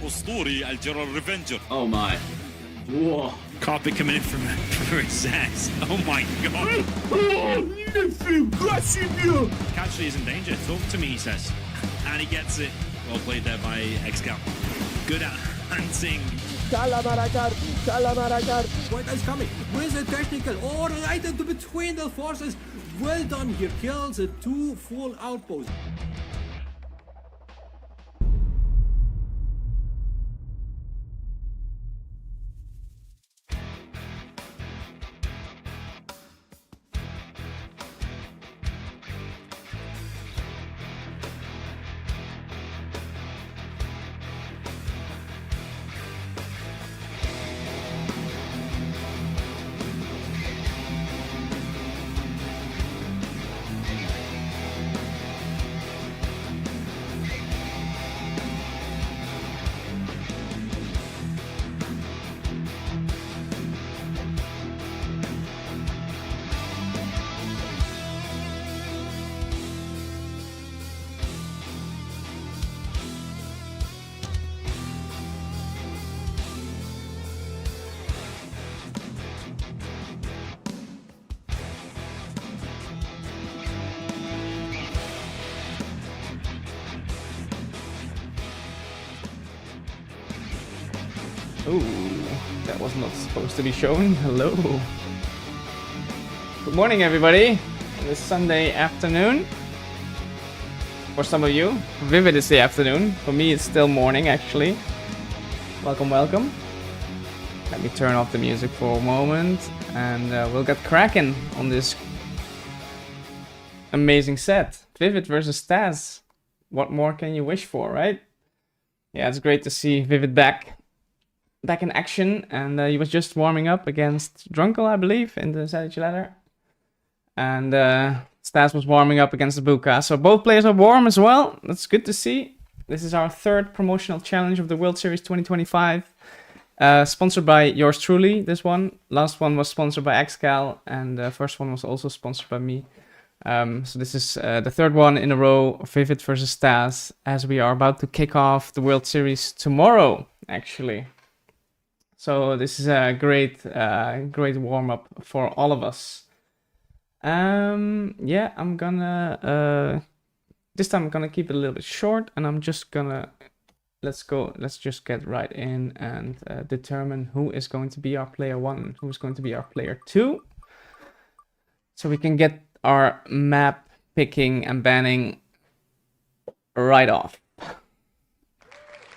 الأسطوري الجرال ريفنجر. Oh my. Whoa. Carpet coming in from ZhaZz. Oh my god. Catchley is in danger. Talk to me, he says. And he gets it. Well played there by Excal. Good at hunting. What is coming? With a technical, all right into between the forces. Well done, he kills the 2 full outposts. Ooh, that was not supposed to be shown. Hello. Good morning, everybody. This Sunday afternoon. For some of you, ViViD is the afternoon. For me, it's still morning, actually. Welcome, welcome. Let me turn off the music for a moment, and we'll get cracking on this amazing set. ViViD versus StaZzz. What more can you wish for, right? Yeah, it's great to see ViViD back in action, and he was just warming up against Drunkle, I believe, in the ZH ladder. And StaZzz was warming up against the Buka. So both players are warm as well. That's good to see. This is our third promotional challenge of the World Series 2025. Sponsored by yours truly, this one. Last one was sponsored by Excal, and the first one was also sponsored by me. So this is the third one in a row, ViViD versus StaZzz, as we are about to kick off the World Series tomorrow, actually. So this is a great warm-up for all of us. Yeah, I'm gonna this time I'm gonna keep it a little bit short, and I'm just gonna let's just get right in and determine who is going to be our player 1 and who is going to be our player 2, so we can get our map picking and banning right off.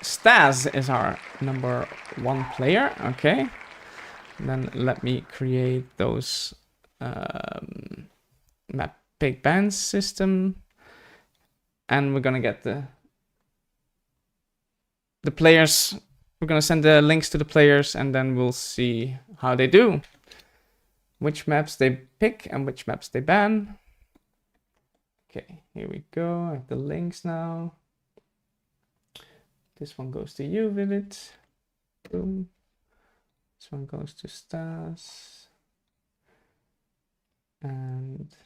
StaZzz is our number 1 player. Okay, and then let me create those map pick ban system, and we're gonna get the players. We're gonna send the links to the players, and then we'll see how they do, which maps they pick and which maps they ban. Okay, here we go. I have the links now. This one goes to you, ViViD. Boom. This one goes to StaZzz. And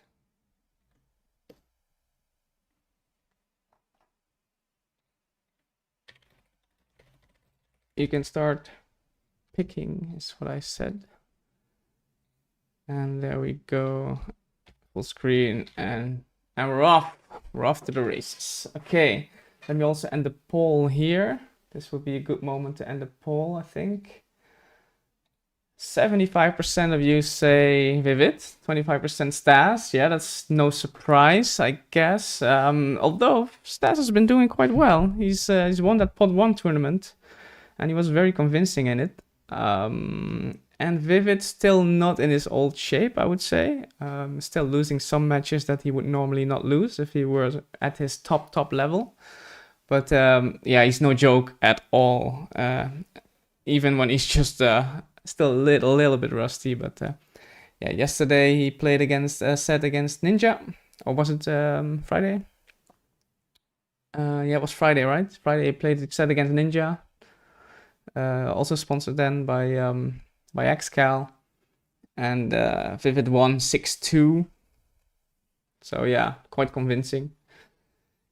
you can start picking, is what I said. And there we go. Full screen, and we're off. We're off to the races. Okay. Let me also end the poll here. This would be a good moment to end the poll, I think. 75% of you say ViViD, 25% StaZzz. Yeah, that's no surprise, I guess. Although StaZzz has been doing quite well. He's won that Pod 1 tournament, and he was very convincing in it. And ViViD still not in his old shape, I would say. Still losing some matches that he would normally not lose if he were at his top level. But yeah, he's no joke at all. Even when he's just still a little bit rusty. But yeah, yesterday he played against a set against Ninja, or was it Friday? Yeah, it was Friday, right? Friday he played a set against Ninja. Also sponsored then by Excal, and ViViD won 6-2. So yeah, quite convincing.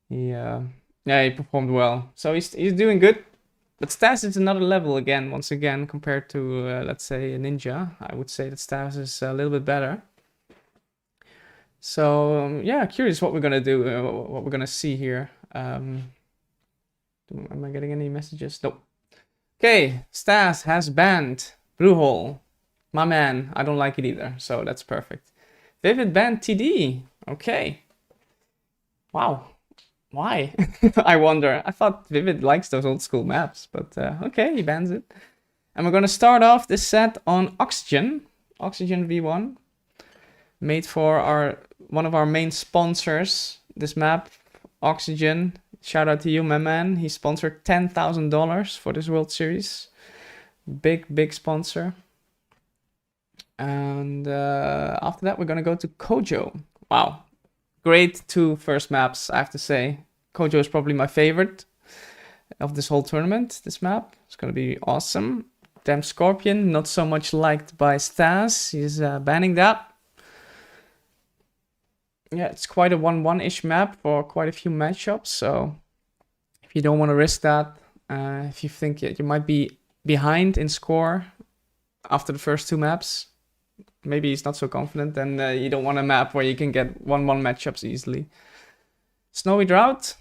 He performed well. So he's doing good. But StaZzz is another level again, once again, compared to, let's say, a Ninja. I would say that StaZzz is a little bit better. So, yeah, curious what we're gonna do, what we're gonna see here. Am I getting any messages? Nope. Okay, StaZzz has banned Bluehole. My man, I don't like it either, so that's perfect. ViViD banned TD. Okay. Wow. Why? I wonder. I thought ViViD likes those old school maps, but okay, he bans it. And we're gonna start off this set on Oxygen. Oxygen V1. Made for one of our main sponsors. This map, Oxygen. Shout out to you, my man. He sponsored $10,000 for this World Series. Big sponsor. And after that, we're gonna go to Cojo. Wow. Great 2 first maps, I have to say. Cojo is probably my favorite of this whole tournament, this map. It's gonna be awesome. Damn Scorpion, not so much liked by StaZzz. He's banning that. Yeah, it's quite a 1-1-ish map for quite a few matchups, so if you don't want to risk that, if you think you might be behind in score after the first 2 maps, maybe he's not so confident, then you don't want a map where you can get 1-1 matchups easily. Snowy Drought,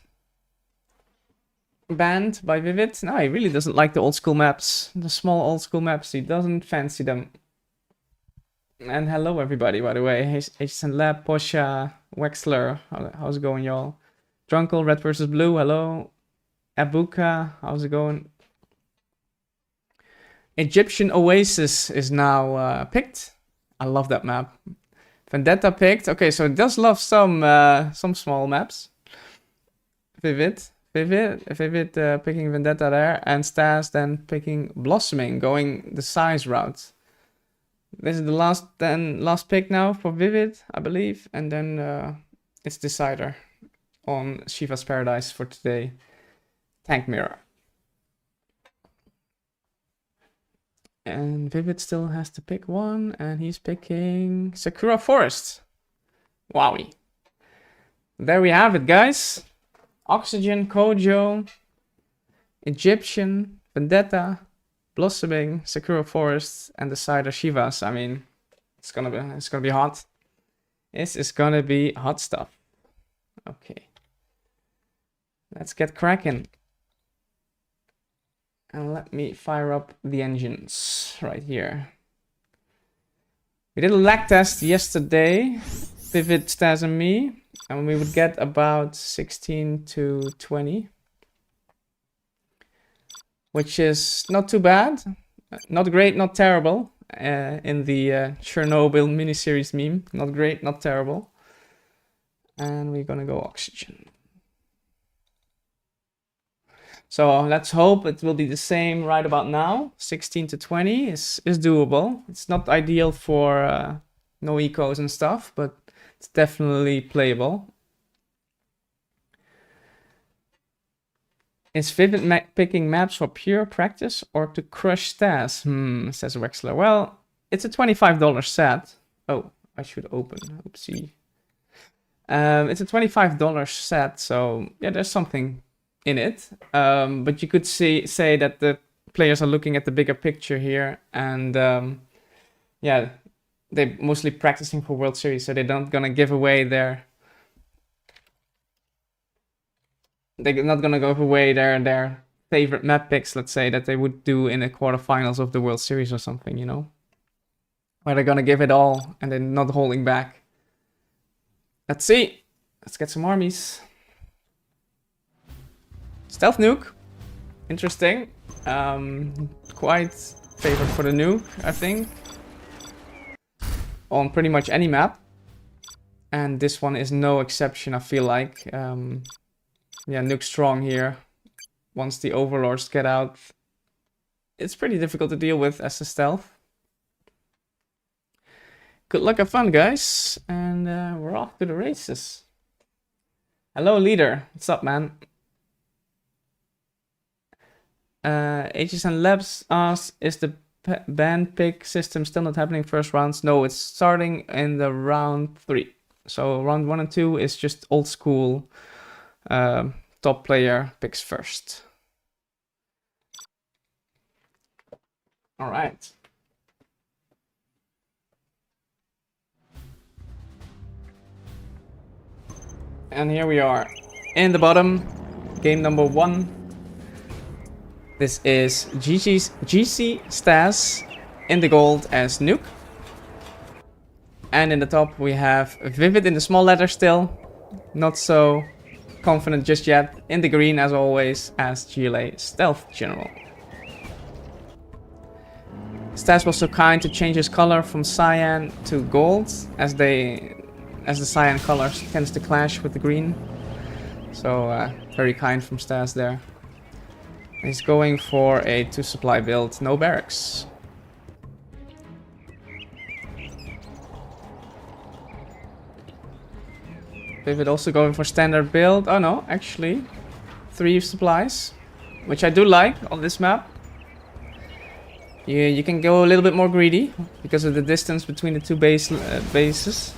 banned by ViViD. No, he really doesn't like the old school maps, the small old school maps. He doesn't fancy them. And hello everybody, by the way. HSN Lab, Posha, Wexler, how's it going, y'all? Drunkle, Red versus Blue, hello. Abuka, how's it going? Egyptian Oasis is now picked. I love that map. Vendetta picked. Okay, so it does love some small maps. ViViD picking Vendetta there, and StaZzz then picking Blossoming, going the size route. This is the last pick now for ViViD, I believe, and then it's Decider on Shiva's Paradise for today. Tank Mirror. And ViViD still has to pick one, and he's picking Sakura Forest. Wowie. There we have it, guys. Oxygen, Cojo, Egyptian, Vendetta, Blossoming, Sakura Forest, and Decider Shivas. I mean, it's gonna be hot. This is gonna be hot stuff. Okay. Let's get cracking. And let me fire up the engines right here. We did a lag test yesterday, ViViD, StaZzz, and me, and we would get about 16 to 20. Which is not too bad. Not great, not terrible. In the Chernobyl miniseries meme. Not great, not terrible. And we're gonna go Oxygen. So let's hope it will be the same right about now. 16 to 20 is doable. It's not ideal for no ecos and stuff, but it's definitely playable. Is ViViD picking maps for pure practice or to crush StaZzz? Says Wexler. Well, it's a $25 set. Oh, I should open. Oopsie. It's a $25 set, so yeah, there's something in it. But you could say that the players are looking at the bigger picture here, and yeah, they're mostly practicing for World Series, so they're not gonna give away their. They're not gonna give away their favorite map picks, let's say, that they would do in the quarterfinals of the World Series or something, you know? Where they're gonna give it all and they're not holding back. Let's see. Let's get some armies. Stealth nuke. Interesting. Quite favored for the nuke, I think. On pretty much any map. And this one is no exception, I feel like. Yeah, nuke strong here. Once the overlords get out, it's pretty difficult to deal with as a stealth. Good luck, have fun, guys. And we're off to the races. Hello, leader. What's up, man? HSN Labs asks, is the band pick system still not happening first rounds? No, it's starting in the round 3. So round 1 and 2 is just old school. Top player picks first. All right. And here we are in the bottom, game number 1. This is GC StaZzz in the gold as Nuke. And in the top we have ViViD in the small letter still. Not so confident just yet. In the green as always as GLA Stealth General. StaZzz was so kind to change his color from cyan to gold as the cyan color tends to clash with the green. So very kind from StaZzz there. He's going for a 2 supply build, no barracks. ViViD also going for standard build. Oh no, actually 3 supplies, which I do like on this map. You can go a little bit more greedy because of the distance between the 2 bases.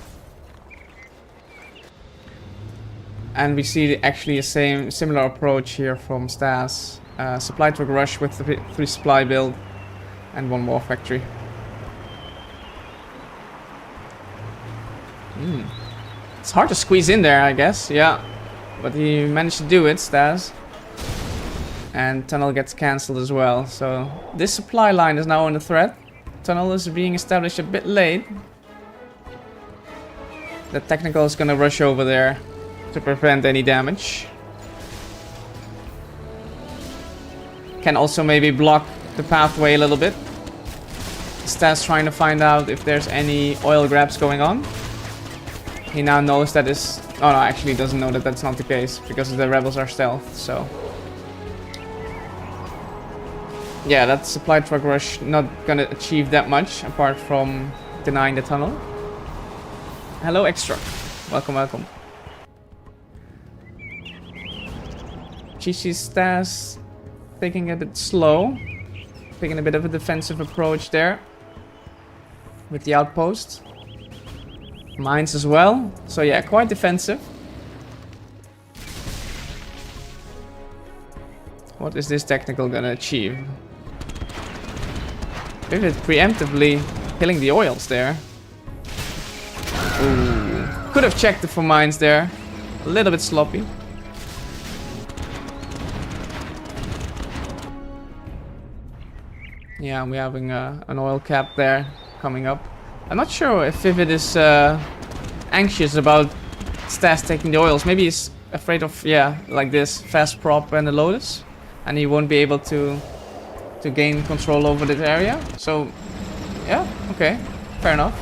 And we see actually a similar approach here from StaZzz. Supply truck rush with the 3 supply build and 1 more factory. It's hard to squeeze in there, I guess. Yeah, but he managed to do it, StaZzz. And tunnel gets cancelled as well. So this supply line is now under threat. Tunnel is being established a bit late. The technical is gonna rush over there to prevent any damage. Can also maybe block the pathway a little bit. StaZzz trying to find out if there's any oil grabs going on. He now knows that is... Oh no, actually he doesn't know that that's not the case because the rebels are stealth, so... Yeah, that supply truck rush not gonna achieve that much apart from denying the tunnel. Hello Extra. Welcome, welcome. GC StaZzz taking a bit slow, taking a bit of a defensive approach there with the outpost. Mines as well, so yeah, quite defensive. What is this technical gonna achieve? ViViD preemptively killing the oils there. Ooh. Could have checked it for mines there. A little bit sloppy. Yeah, we're having an oil cap there coming up. I'm not sure if ViViD is anxious about StaZzz taking the oils. Maybe he's afraid of, yeah, like this fast prop and the Lotus. And he won't be able to gain control over this area. So, yeah, okay, fair enough.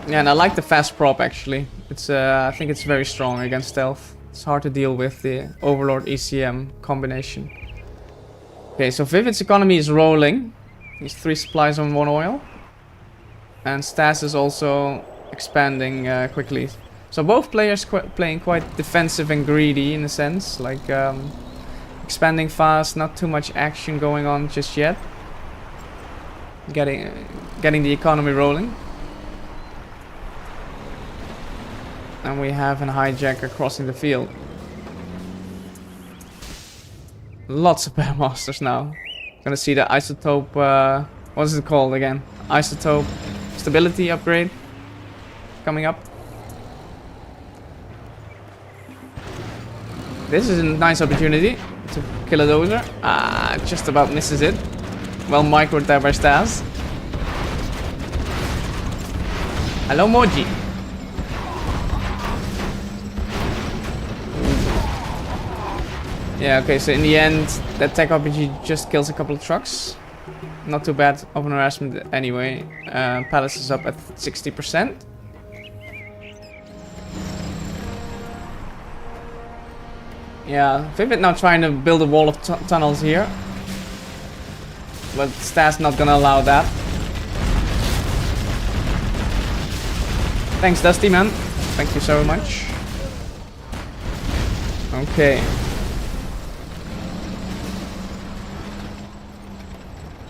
Yeah, and I like the fast prop actually. It's I think it's very strong against stealth. It's hard to deal with the Overlord ECM combination. Okay, so ViViD's economy is rolling. He's 3 supplies on 1 oil. And StaZzz is also expanding quickly. So both players playing quite defensive and greedy in a sense. Like expanding fast, not too much action going on just yet. Getting the economy rolling. And we have an hijacker crossing the field. Lots of Bear Masters now. Gonna see the isotope, what is it called again? Isotope stability upgrade coming up. This is a nice opportunity to kill a dozer. Just about misses it. Well microed there by StaZzz. Hello Moji. Yeah, okay, so in the end, that tech RPG just kills a couple of trucks. Not too bad of an harassment anyway. Palace is up at 60%. Yeah, ViViD now trying to build a wall of tunnels here. But StaZzz not gonna allow that. Thanks Dusty man. Thank you so much. Okay.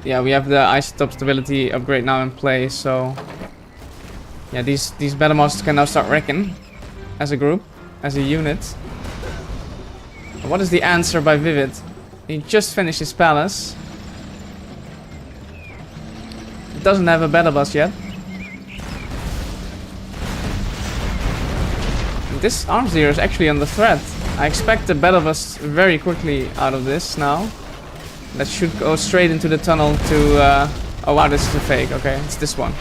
Yeah, we have the isotope stability upgrade now in place, so yeah, these battle monsters can now start wrecking as a group, as a unit. What is the answer by ViViD? He just finished his palace. Doesn't have a battle bus yet. This arms dealer is actually under threat. I expect the battle bus very quickly out of this now. That should go straight into the tunnel to... oh wow, this is a fake. Okay, it's this one.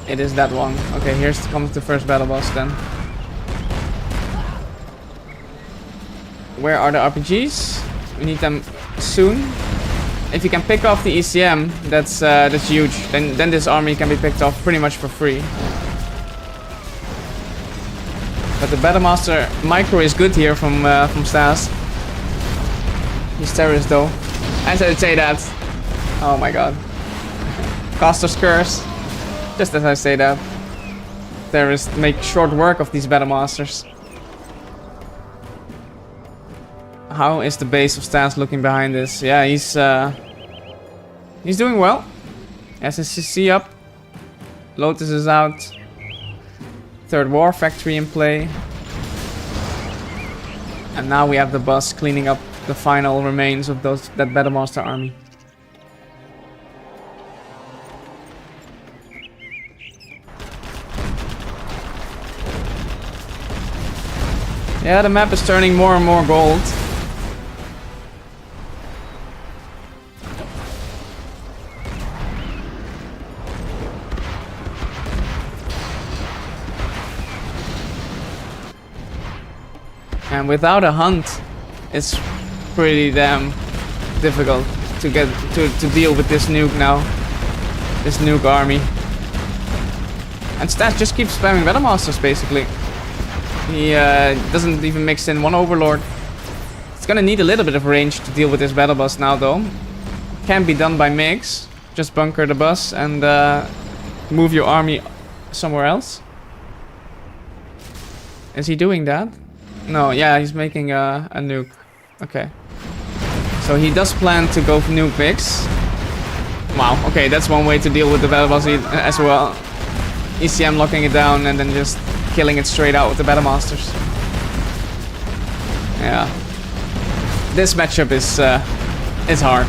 It is that one. Okay, here's comes the first battle boss then. Where are the RPGs? We need them soon. If you can pick off the ECM, that's huge. Then this army can be picked off pretty much for free. But the Battlemaster micro is good here from StaZzz. He's terrorist though. As I say that. Oh my god. Caster's Curse. Just as I say that. Terrorists make short work of these Battlemasters. How is the base of StaZzz looking behind this? Yeah, he's doing well. SSCC up. Lotus is out. Third War Factory in play. And now we have the bus cleaning up the final remains of that Battlemaster army. Yeah, the map is turning more and more gold. And without a hunt, it's pretty damn difficult to get to deal with this nuke now. This nuke army. And StaZzz just keeps spamming Battlemasters basically. He doesn't even mix in one Overlord. It's gonna need a little bit of range to deal with this battle bus now though. Can be done by mix. Just bunker the bus and move your army somewhere else. Is he doing that? No, yeah, he's making a nuke. Okay. So he does plan to go for nuke mix. Wow, okay, that's one way to deal with the battle bus as well. ECM locking it down and then just killing it straight out with the Battlemasters. Yeah. This matchup is hard.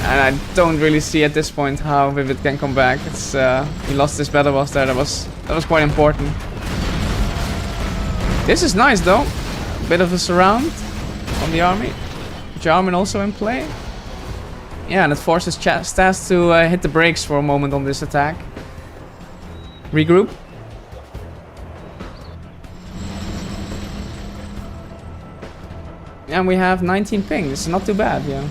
And I don't really see at this point how ViViD can come back. It's he lost this battle boss there, that was quite important. This is nice though. Bit of a surround on the army. Jarman also in play. Yeah, and it forces StaZzz to hit the brakes for a moment on this attack. Regroup. And we have 19 ping. This is not too bad, yeah.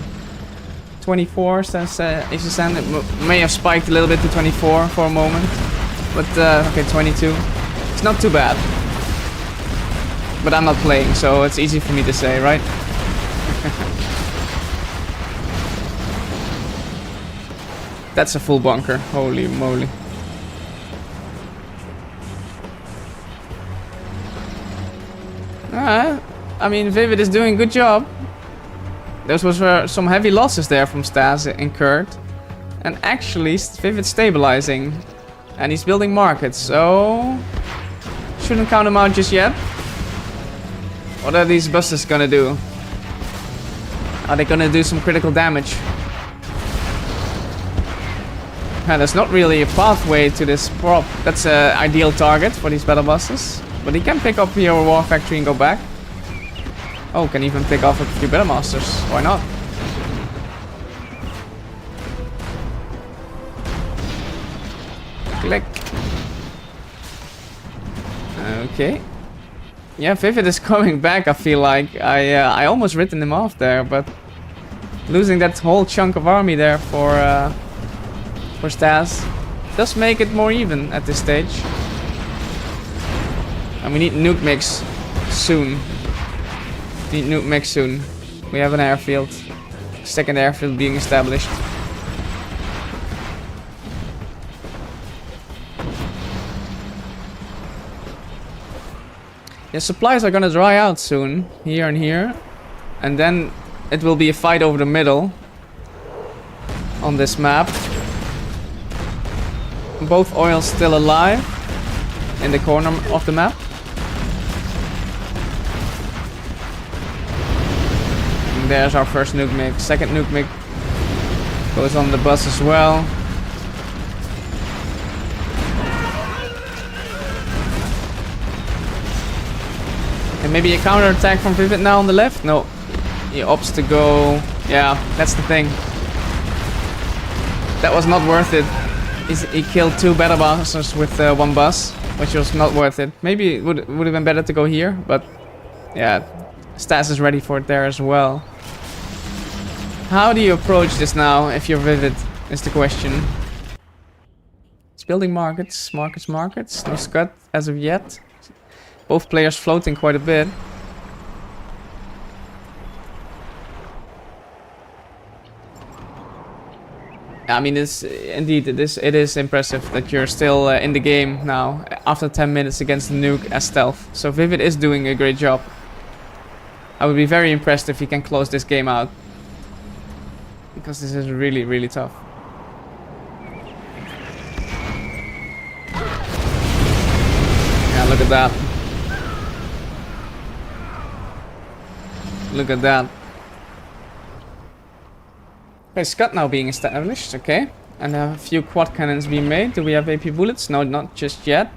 24 says HSN. It may have spiked a little bit to 24 for a moment. But okay, 22. It's not too bad. But I'm not playing, so it's easy for me to say, right? That's a full bunker. Holy moly. I mean, ViViD is doing a good job. There was some heavy losses there from StaZzz incurred. And actually, ViViD stabilizing. And he's building markets, so... shouldn't count him out just yet. What are these buses gonna do? Are they gonna do some critical damage? There's not really a pathway to this prop. That's an ideal target for these battle buses. But he can pick up here a War Factory and go back. Oh, can even pick off a few Battlemasters. Why not? Click. Okay. Yeah, ViViD is coming back, I feel like. I almost written him off there, but losing that whole chunk of army there for StaZzz does make it more even at this stage. And we need nuke mix soon. Need nuke mix soon. We have an airfield. Second airfield being established. Yeah, supplies are gonna dry out soon, here and here. And then it will be a fight over the middle on this map. Both oils still alive in the corner of the map. And there's our first nuke mix. Second nuke mix goes on the bus as well. And maybe a counter attack from ViViD now on the left? No. He opts to go... Yeah, that's the thing. That was not worth it. He killed 2 battle busters with 1 bus, which was not worth it. Maybe it would have been better to go here, but yeah, StaZzz is ready for it there as well. How do you approach this now if you're ViViD, is the question. It's building markets. No Scud as of yet. Both players floating quite a bit. I mean, it is impressive that you're still in the game now after 10 minutes against the nuke as stealth. So ViViD is doing a great job. I would be very impressed if he can close this game out, because this is really, really tough. Yeah, look at that. Look at that. Okay, Scud now being established, okay. And a few quad cannons being made. Do we have AP bullets? No, not just yet.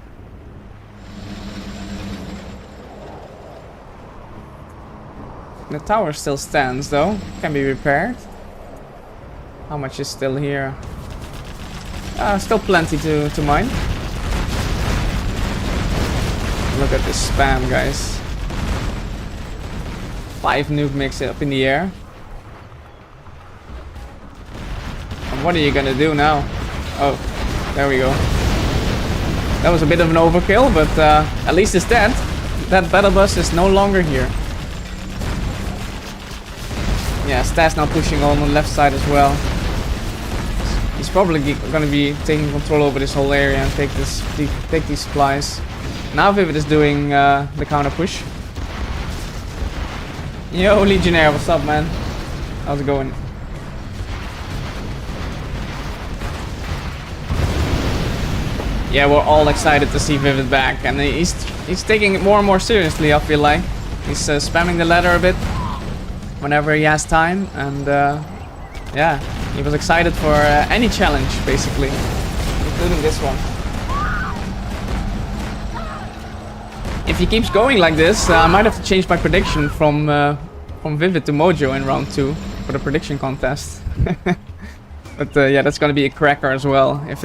The tower still stands though. Can be repaired. How much is still here? Still plenty to mine. Look at this spam, guys. 5 nuke mix up in the air. What are you gonna do now? Oh, there we go. That was a bit of an overkill, but at least it's dead. That battle bus is no longer here. Yeah, StaZzz now pushing on the left side as well. He's probably gonna be taking control over this whole area and take these supplies. Now ViViD is doing the counter push. Yo, Legionnaire, what's up, man? How's it going? Yeah, we're all excited to see ViViD back, and he's taking it more and more seriously, I feel like. He's spamming the ladder a bit whenever he has time, and yeah, he was excited for any challenge, basically, including this one. If he keeps going like this, I might have to change my prediction from ViViD to Mojo in round 2 for the prediction contest. But yeah, that's gonna be a cracker as well if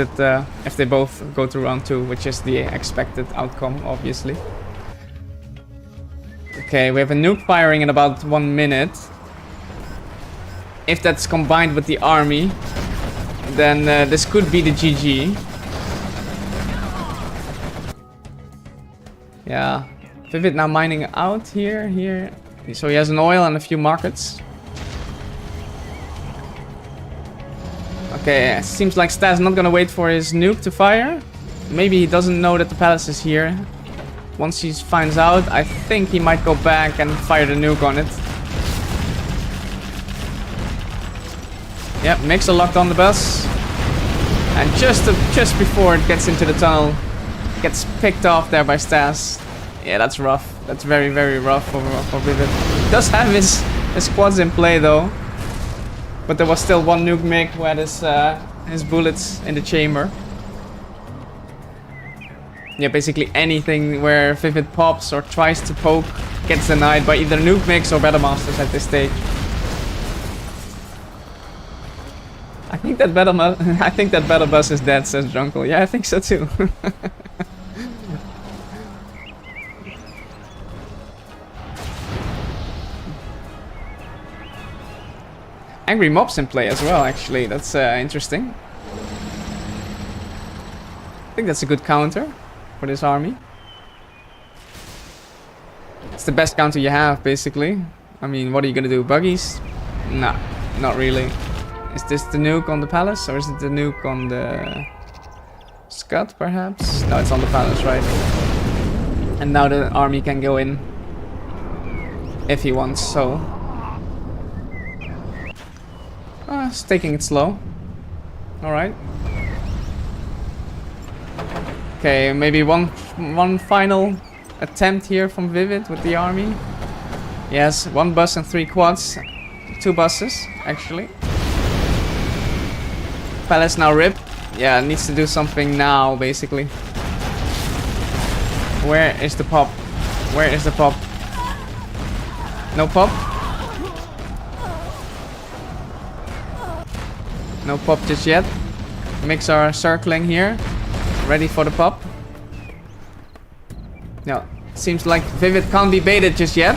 they both go to round 2, which is the expected outcome, obviously. Okay, we have a nuke firing in about 1 minute. If that's combined with the army, then this could be the GG. Yeah, ViViD now mining out here. So he has an oil and a few markets. Okay, seems like StaZzz not gonna wait for his nuke to fire. Maybe he doesn't know that the palace is here. Once he finds out, I think he might go back and fire the nuke on it. Yep, Mixer locked on the bus. And just before it gets into the tunnel, gets picked off there by StaZzz. Yeah, that's rough. That's very, very rough for ViViD. He does have his squads in play though. But there was still 1 nuke mig who had his bullets in the chamber. Yeah, basically anything where ViViD pops or tries to poke gets denied by either nuke mix or battle masters at this stage. I think that battle bus is dead, says Jungle. Yeah, I think so too. Angry mobs in play as well, actually. That's interesting. I think that's a good counter for this army. It's the best counter you have, basically. I mean, what are you gonna do? Buggies? Nah, not really. Is this the nuke on the palace, or is it the nuke on the Scud, perhaps? No, it's on the palace, right? And now the army can go in if he wants, so... it's taking it slow. Alright. Okay, maybe one final attempt here from ViViD with the army. Yes, 1 bus and 3 quads. 2 buses, actually. Palace now rip. Yeah, needs to do something now, basically. Where is the pop? Where is the pop? No pop? No pop just yet. Mix are circling here. Ready for the pop. No, seems like ViViD can't be baited just yet.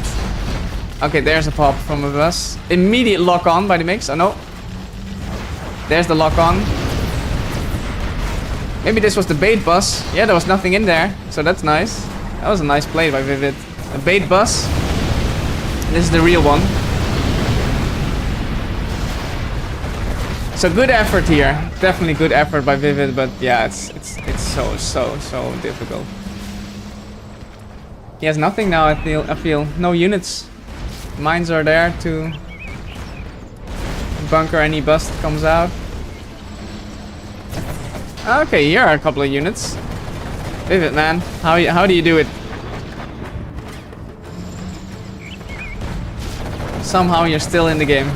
Okay, there's a pop from a bus. Immediate lock on by the mix. Oh no. There's the lock on. Maybe this was the bait bus. Yeah, there was nothing in there. So that's nice. That was a nice play by ViViD. A bait bus. This is the real one. So good effort here. Definitely good effort by ViViD, but yeah, it's so difficult. He has nothing now, I feel. No units. Mines are there to bunker any bus that comes out. Okay, here are a couple of units. ViViD, man. How do you do it? Somehow you're still in the game.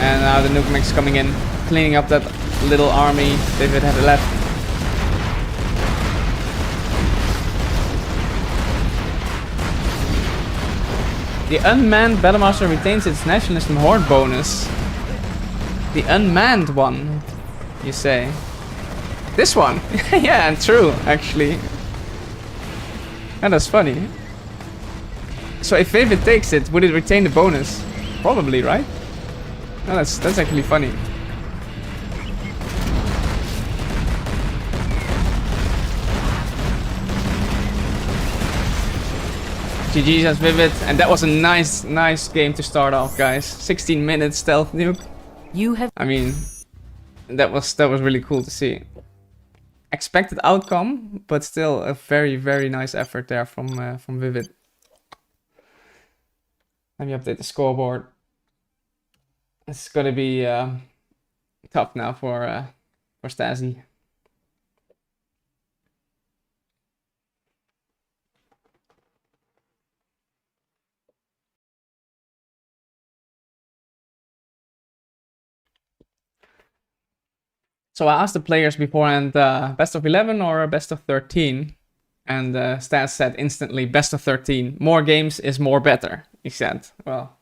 And now the nuke mix coming in, cleaning up that little army ViViD had left. The unmanned Battlemaster retains its nationalism horde bonus. The unmanned one, you say? This one? Yeah, true, actually. And that's funny. So if ViViD takes it, would it retain the bonus? Probably, right? No, that's actually funny. GG's as ViViD, and that was a nice game to start off, guys. 16 minutes stealth nuke. I mean, that was really cool to see. Expected outcome, but still a very nice effort there from ViViD. Let me update the scoreboard. It's gonna be tough now for StaZzz. So I asked the players beforehand, best of 11 or best of 13? And StaZzz said instantly, best of 13. More games is more better, he said. Well,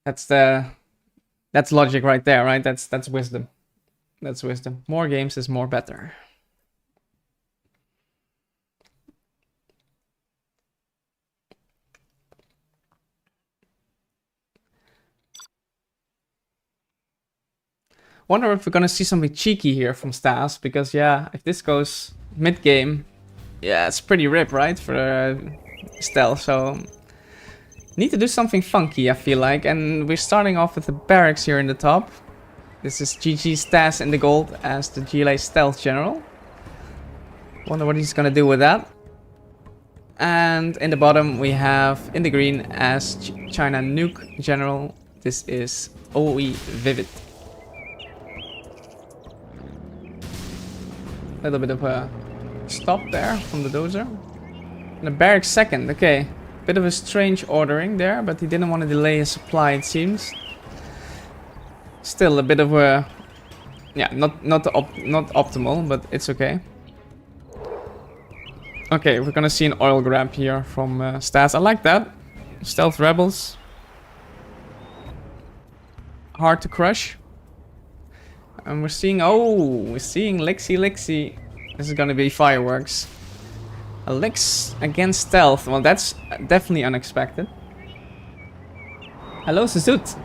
that's logic right there, right? That's wisdom. That's wisdom. More games is more better. Wonder if we're gonna see something cheeky here from StaZzz, because yeah, if this goes mid-game, yeah, it's pretty rip, right, for stealth, so need to do something funky, I feel like, and we're starting off with the barracks here in the top. This is GG StaZzz in the gold as the GLA Stealth General. Wonder what he's gonna do with that. And in the bottom we have, in the green, as China Nuke General, this is OE ViViD. A little bit of a stop there from the dozer. And a barracks second, okay. Bit of a strange ordering there, but he didn't want to delay his supply, it seems. Still a bit of a... yeah, not optimal, but it's okay. Okay, we're gonna see an oil grab here from StaZzz. I like that. Stealth rebels. Hard to crush. And we're seeing... oh, we're seeing Lixie. This is gonna be fireworks. A Lix against stealth. Well, that's definitely unexpected. Hello, StaZzz.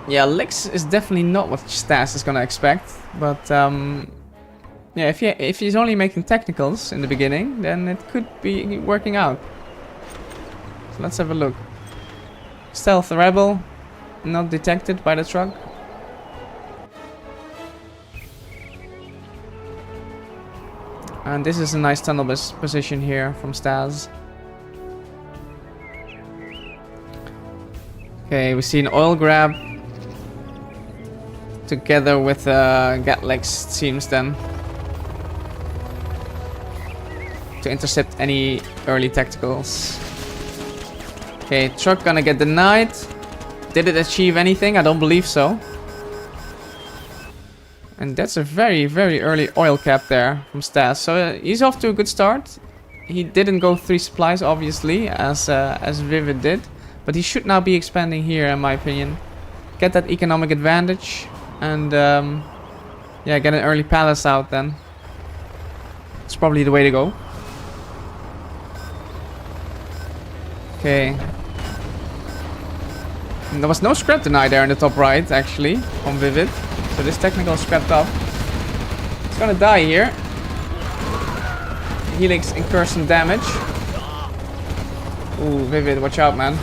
Yeah, Lix is definitely not what StaZzz is gonna expect. But, yeah, if he's only making technicals in the beginning, then it could be working out. So let's have a look. Stealth rebel, not detected by the truck. And this is a nice tunnel position here from StaZzz. Okay, we see an oil grab. Together with Gatlex, it seems then. To intercept any early tacticals. Okay, truck gonna get denied. Did it achieve anything? I don't believe so. And that's a very, very early oil cap there from StaZzz. So he's off to a good start. He didn't go 3 supplies, obviously, as ViViD did. But he should now be expanding here, in my opinion. Get that economic advantage. And, yeah, get an early palace out then. It's probably the way to go. Okay. And there was no scrap deny there in the top right, actually, from ViViD. So this technical scrapped up. It's gonna die here. Helix incurs some damage. Ooh, ViViD, watch out, man.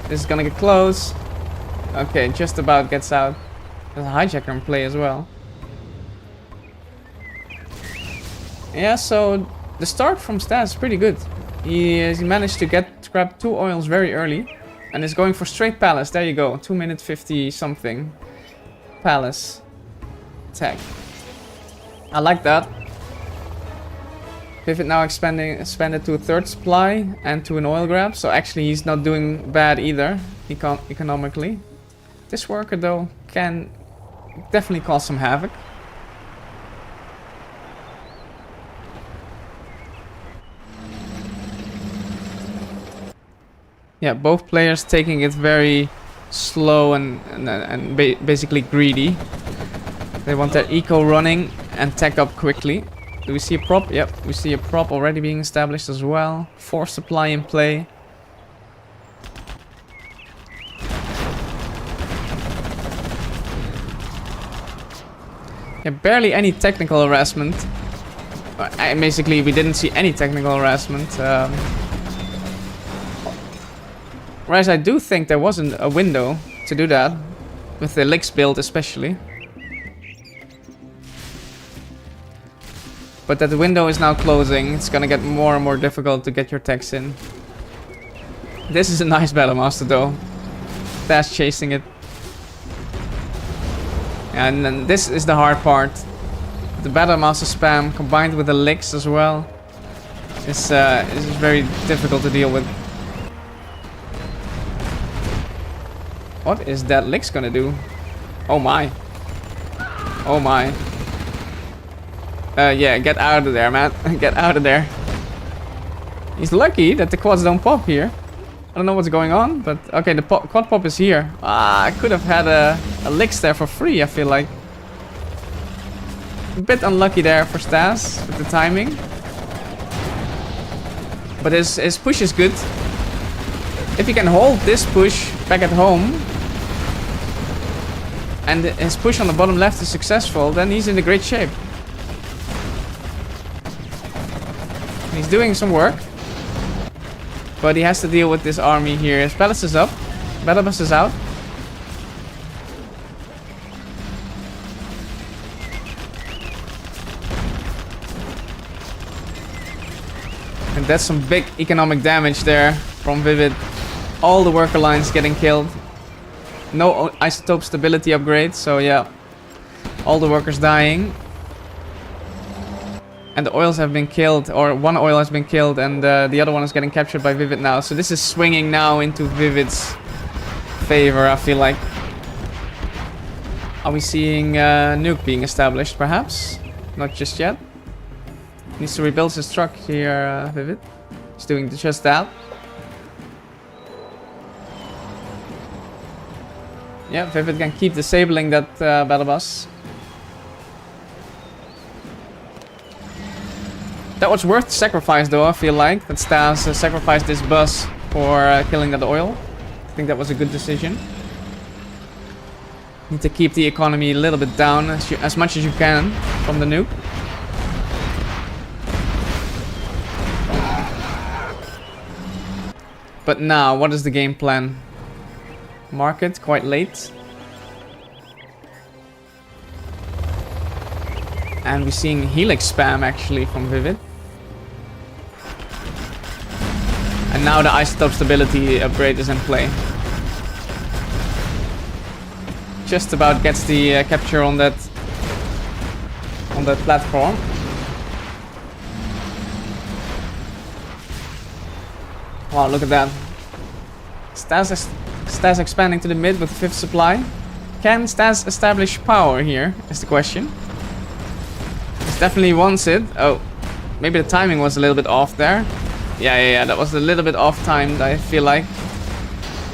This is gonna get close. Okay, just about gets out. There's a hijacker in play as well. Yeah, so the start from StaZzz is pretty good. He managed to grab 2 oils very early. And is going for straight palace. There you go. 2 minute 50 something. Palace. Attack. I like that. ViViD now expanded to a 3rd supply and to an oil grab. So actually he's not doing bad either. Economically. This worker though can definitely cause some havoc. Yeah, both players taking it very slow and basically greedy. They want their eco running and tech up quickly. Do we see a prop? Yep, we see a prop already being established as well. 4 supply in play. Yeah, barely any technical harassment. Basically, we didn't see any technical harassment. Whereas I do think there wasn't a window to do that. With the Licks build especially. But that window is now closing. It's gonna get more and more difficult to get your techs in. This is a nice Battle Master though. StaZzz chasing it. And then this is the hard part. The Battle Master spam combined with the Licks as well. Is very difficult to deal with. What is that Licks gonna do? Oh my. Oh my. Yeah, get out of there, man. Get out of there. He's lucky that the quads don't pop here. I don't know what's going on, but okay, the quad pop is here. Ah, I could have had a Licks there for free, I feel like. A bit unlucky there for StaZzz with the timing. But his push is good. If he can hold this push back at home, and his push on the bottom left is successful, then he's in a great shape. And he's doing some work. But he has to deal with this army here. His palace is up. Battle bus is out. And that's some big economic damage there from ViViD. All the worker lines getting killed. No isotope stability upgrade, so yeah. All the workers dying. And the oils have been killed, or one oil has been killed, and the other one is getting captured by ViViD now. So this is swinging now into ViVid's favor, I feel like. Are we seeing nuke being established, perhaps? Not just yet. Needs to rebuild his truck here, ViViD. He's doing just that. Yeah, ViViD can keep disabling that battle bus. That was worth the sacrifice though, I feel like. That StaZzz sacrificed this bus for killing that oil. I think that was a good decision. Need to keep the economy a little bit down as much as you can from the nuke. But now, what is the game plan? Market quite late. And we're seeing Helix spam actually from ViViD. And now the isotope stability upgrade is in play. Just about gets the capture on that platform. Wow, look at that. StaZzz expanding to the mid with 5th supply. Can StaZzz establish power here, is the question. He definitely wants it. Oh, maybe the timing was a little bit off there. Yeah, that was a little bit off-timed, I feel like.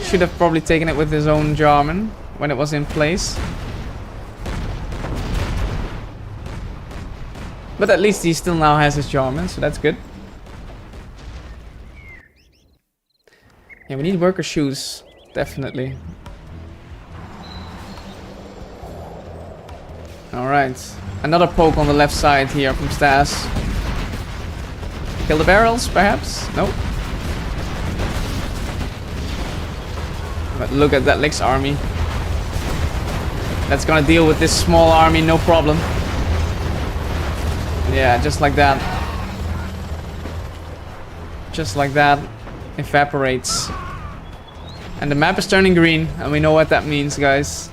Should have probably taken it with his own Jarman when it was in place. But at least he still now has his Jarman, so that's good. Yeah, we need worker shoes, definitely. Alright, another poke on the left side here from StaZzz. Kill the barrels, perhaps? Nope. But look at that Licks army. That's gonna deal with this small army, no problem. Yeah, just like that. Just like that. Evaporates. And the map is turning green, and we know what that means, guys.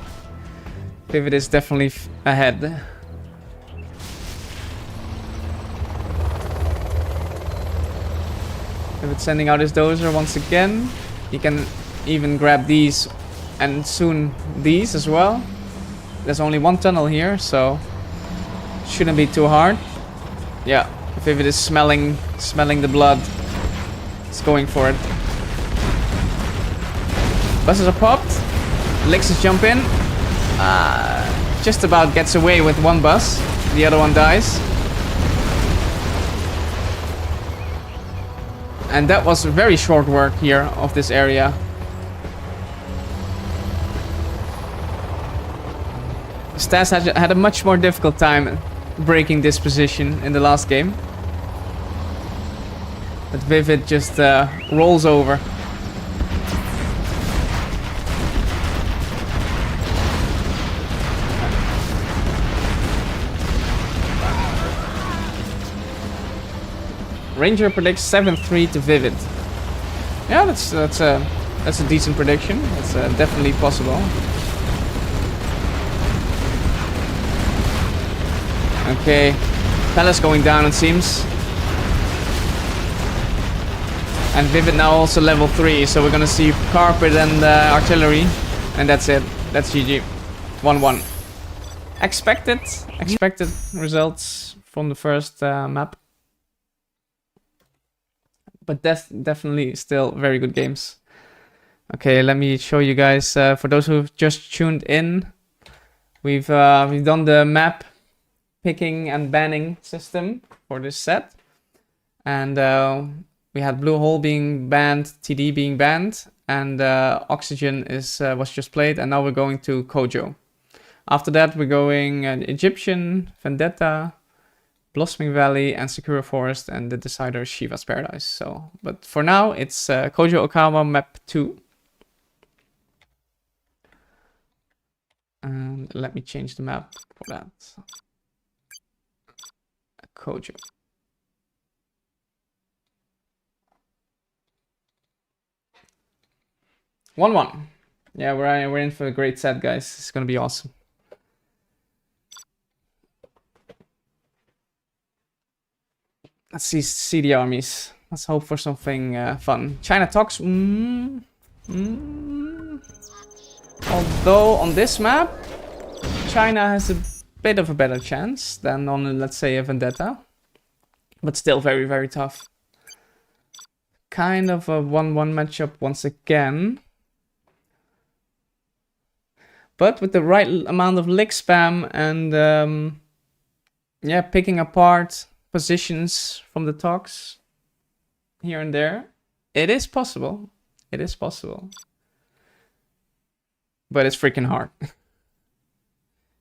ViViD is definitely ahead. ViViD sending out his dozer once again. He can even grab these and soon these as well. There's only one tunnel here, so shouldn't be too hard. Yeah, ViViD is smelling the blood. It's going for it. Buses are popped. Lixes jump in. Just about gets away with one bus. The other one dies. And that was very short work here of this area. StaZzz had a much more difficult time breaking this position in the last game. But ViViD just rolls over. Ranger predicts 7-3 to ViViD. Yeah, that's a decent prediction. That's definitely possible. Okay, Palace going down, it seems. And ViViD now also level 3, so we're gonna see carpet and artillery, and that's it. That's GG. 1-1. Expected results from the first map. But that's definitely still very good games. Okay, let me show you guys. For those who've just tuned in, we've done the map picking and banning system for this set, and we had Blue Hole being banned, TD being banned, and Oxygen was just played, and now we're going to Cojo. After that, we're going Egyptian, Vendetta, Blossoming Valley, and Sakura Forest, and the decider is Shiva's Paradise. So, but for now, it's Koujou Okawa map 2. And let me change the map for that. Cojo. One. Yeah, we're in for a great set, guys. It's gonna be awesome. Let's see the armies. Let's hope for something fun. China talks. Although on this map, China has a bit of a better chance than on, let's say, a Vendetta. But still very, very tough. Kind of a 1-1 matchup once again. But with the right amount of lick spam and yeah, picking apart positions from the talks here and there, it is possible. It is possible. But it's freaking hard.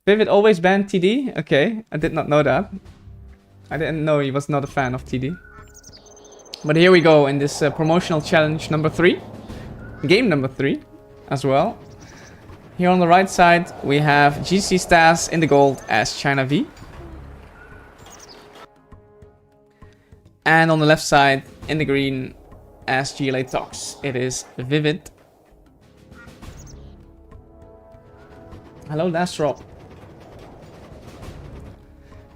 ViViD always banned TD? Okay, I did not know that. I didn't know he was not a fan of TD. But here we go in this promotional challenge number 3. Game number 3 as well. Here on the right side we have GC StaZzz in the gold as China V. And on the left side in the green as GLA Talks, it is ViViD. Hello, last drop.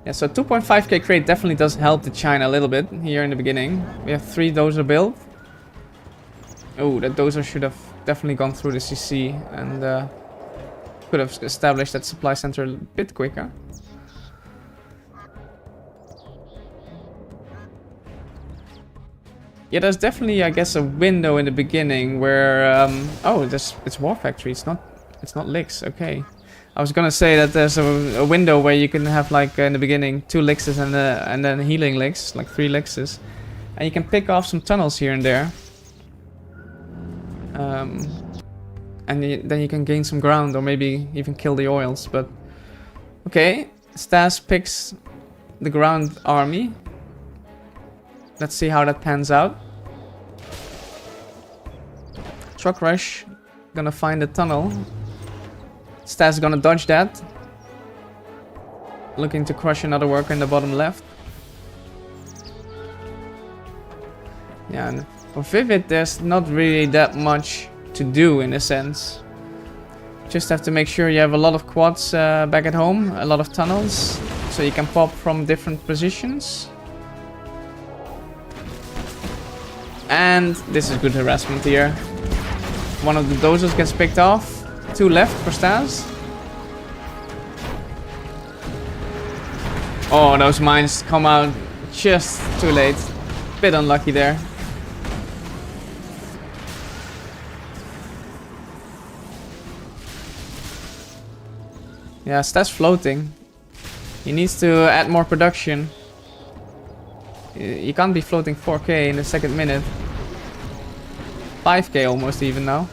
Yeah, so 2.5k crate definitely does help the China a little bit here in the beginning. We have 3 dozer build. Oh, that dozer should have definitely gone through the CC and could have established that supply center a bit quicker. Yeah, there's definitely, I guess, a window in the beginning where oh, it's War Factory. It's not licks. Okay, I was gonna say that there's a window where you can have like in the beginning 2 lixes and then healing licks, like 3 lixes, and you can pick off some tunnels here and there. And then you can gain some ground or maybe even kill the oils. But okay, StaZzz picks the ground army. Let's see how that pans out. Truck rush, gonna find a tunnel. StaZzz gonna dodge that. Looking to crush another worker in the bottom left. Yeah, and for ViViD there's not really that much to do in a sense. Just have to make sure you have a lot of quads back at home, a lot of tunnels, so you can pop from different positions. And this is good harassment here. One of the dozers gets picked off. 2 left for StaZzz. Oh, those mines come out just too late. Bit unlucky there. Yeah, StaZzz floating. He needs to add more production. You can't be floating 4k in the second minute. 5k almost even now.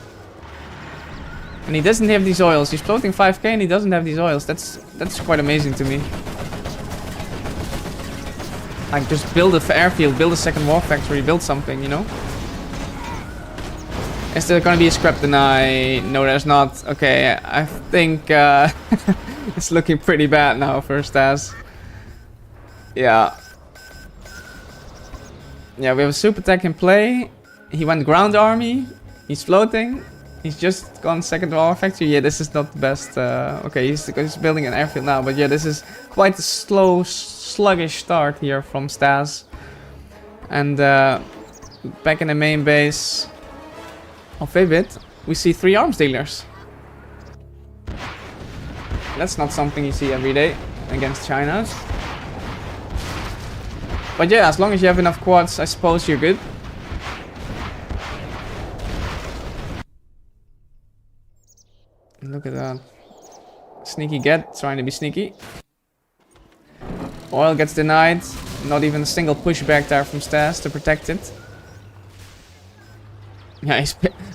And he doesn't have these oils. He's floating 5k and he doesn't have these oils. That's quite amazing to me. Like, just build an airfield, build a second war factory, build something, you know? Is there gonna be a scrap deny? No, there's not. Okay, I think it's looking pretty bad now for StaZzz. Yeah. Yeah, we have a super tech in play. He went ground army. He's floating. He's just gone second war factory. Yeah, this is not the best. Okay, he's building an airfield now. But yeah, this is quite a slow, sluggish start here from StaZzz. And back in the main base of ViViD, we see 3 arms dealers. That's not something you see every day against China. But yeah, as long as you have enough quads, I suppose you're good. Look at that. Sneaky get, trying to be sneaky. Oil gets denied. Not even a single pushback there from StaZzz to protect it. Yeah,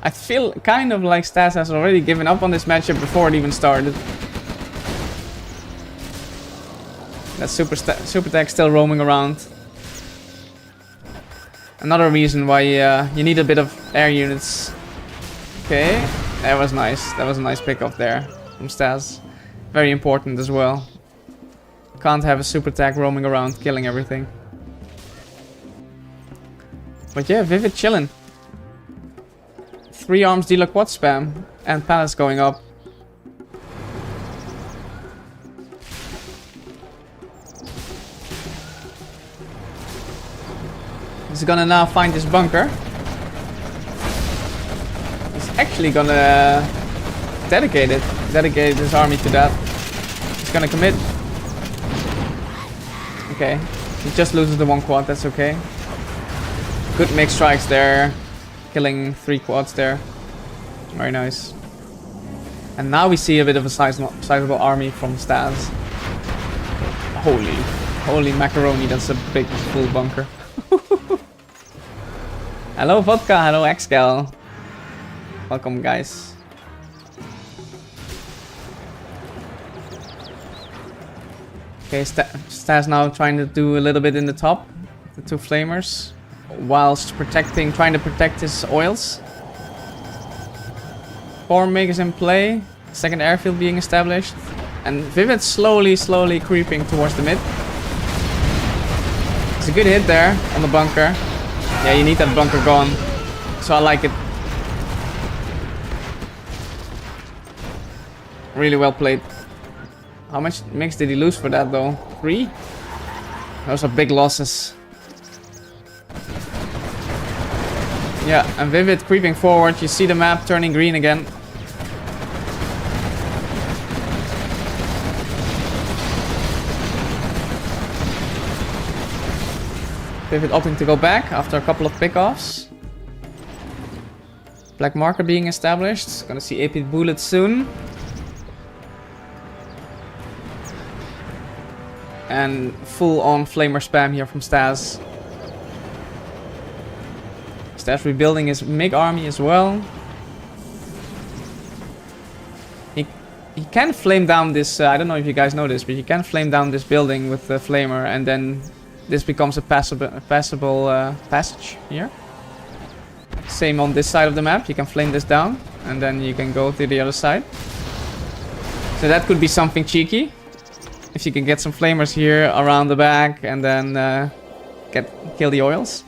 I feel kind of like StaZzz has already given up on this matchup before it even started. That super tech still roaming around. Another reason why you need a bit of air units. Okay, that was nice. That was a nice pickup there from StaZzz. Very important as well. Can't have a super tech roaming around killing everything. But yeah, ViViD chillin'. 3 arms dealer quad spam and pallets going up. He's gonna now find his bunker. He's actually gonna dedicate his army to that. He's gonna commit. Okay, he just loses the 1 quad, that's okay. Good mix strikes there. Killing 3 quads there. Very nice. And now we see a bit of a sizable army from StaZzz. Holy macaroni, that's a big full bunker. Hello Vodka, hello Xgal. Welcome guys. Okay, StaZzz now trying to do a little bit in the top. The 2 flamers. Whilst trying to protect his oils. 4 megas in play. Second airfield being established. And ViViD slowly creeping towards the mid. It's a good hit there on the bunker. Yeah, you need that bunker gone. So I like it. Really well played. How much mix did he lose for that though? 3? Those are big losses. Yeah, and ViViD creeping forward. You see the map turning green again. ViViD opting to go back after a couple of pickoffs. Black marker being established. Gonna see AP bullets soon. And full on flamer spam here from StaZzz. StaZzz rebuilding his MiG army as well. He can flame down this, I don't know if you guys know this, but you can flame down this building with the flamer and then this becomes a passable passage here. Same on this side of the map, you can flame this down and then you can go to the other side. So that could be something cheeky. If you can get some flamers here around the back and then kill the oils.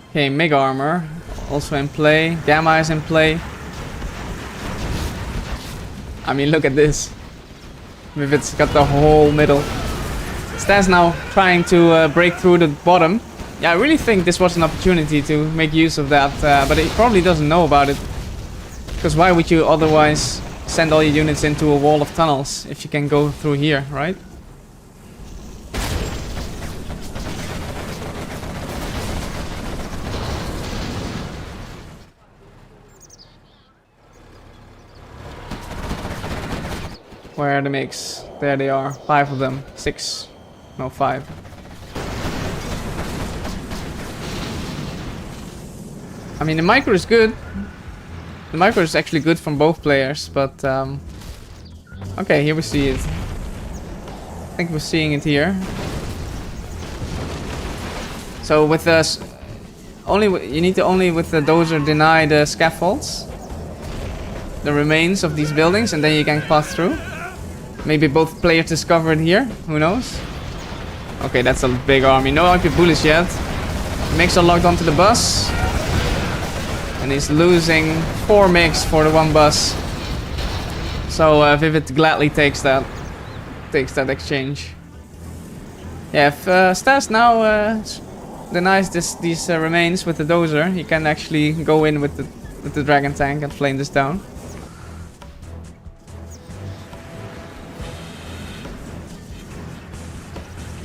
Okay, MiG armor also in play. Gamma is in play. I mean, look at this. ViViD's got the whole middle. StaZzz now trying to break through the bottom. Yeah, I really think this was an opportunity to make use of that, but he probably doesn't know about it. Because why would you otherwise send all your units into a wall of tunnels if you can go through here, right? Where are the MiGs? There they are. 5 of them. 6. No, 5. I mean, the micro is good. The micro is actually good from both players, but okay, here we see it. I think we're seeing it here. So with us, you need to only with the dozer deny the scaffolds, the remains of these buildings, and then you can pass through. Maybe both players discover it here. Who knows? Okay, that's a big army. No IP bullets yet. MiGs are locked onto the bus. And he's losing 4 MiGs for the 1 bus. So ViViD gladly takes that exchange. Yeah, if StaZzz now denies these remains with the dozer, he can actually go in with the dragon tank and flame this down.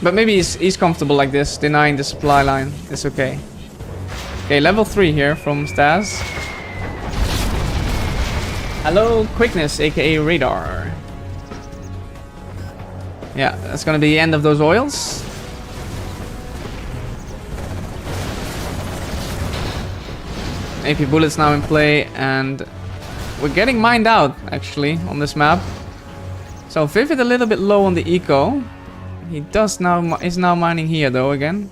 But maybe he's comfortable like this, denying the supply line. It's okay. Okay, level 3 here from StaZzz. Hello, quickness, aka radar. Yeah, that's gonna be the end of those oils. AP bullets now in play, and we're getting mined out actually on this map. So ViViD a little bit low on the eco. He is now mining here though again.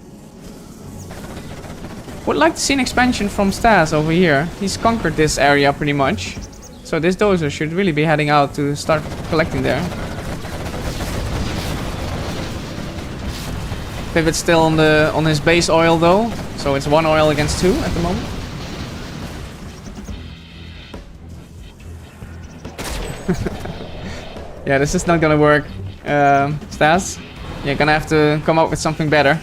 Would like to see an expansion from StaZzz over here. He's conquered this area pretty much. So this dozer should really be heading out to start collecting there. ViViD's still on his base oil though. So it's 1 oil against 2 at the moment. Yeah, this is not gonna work, StaZzz. You're gonna have to come up with something better.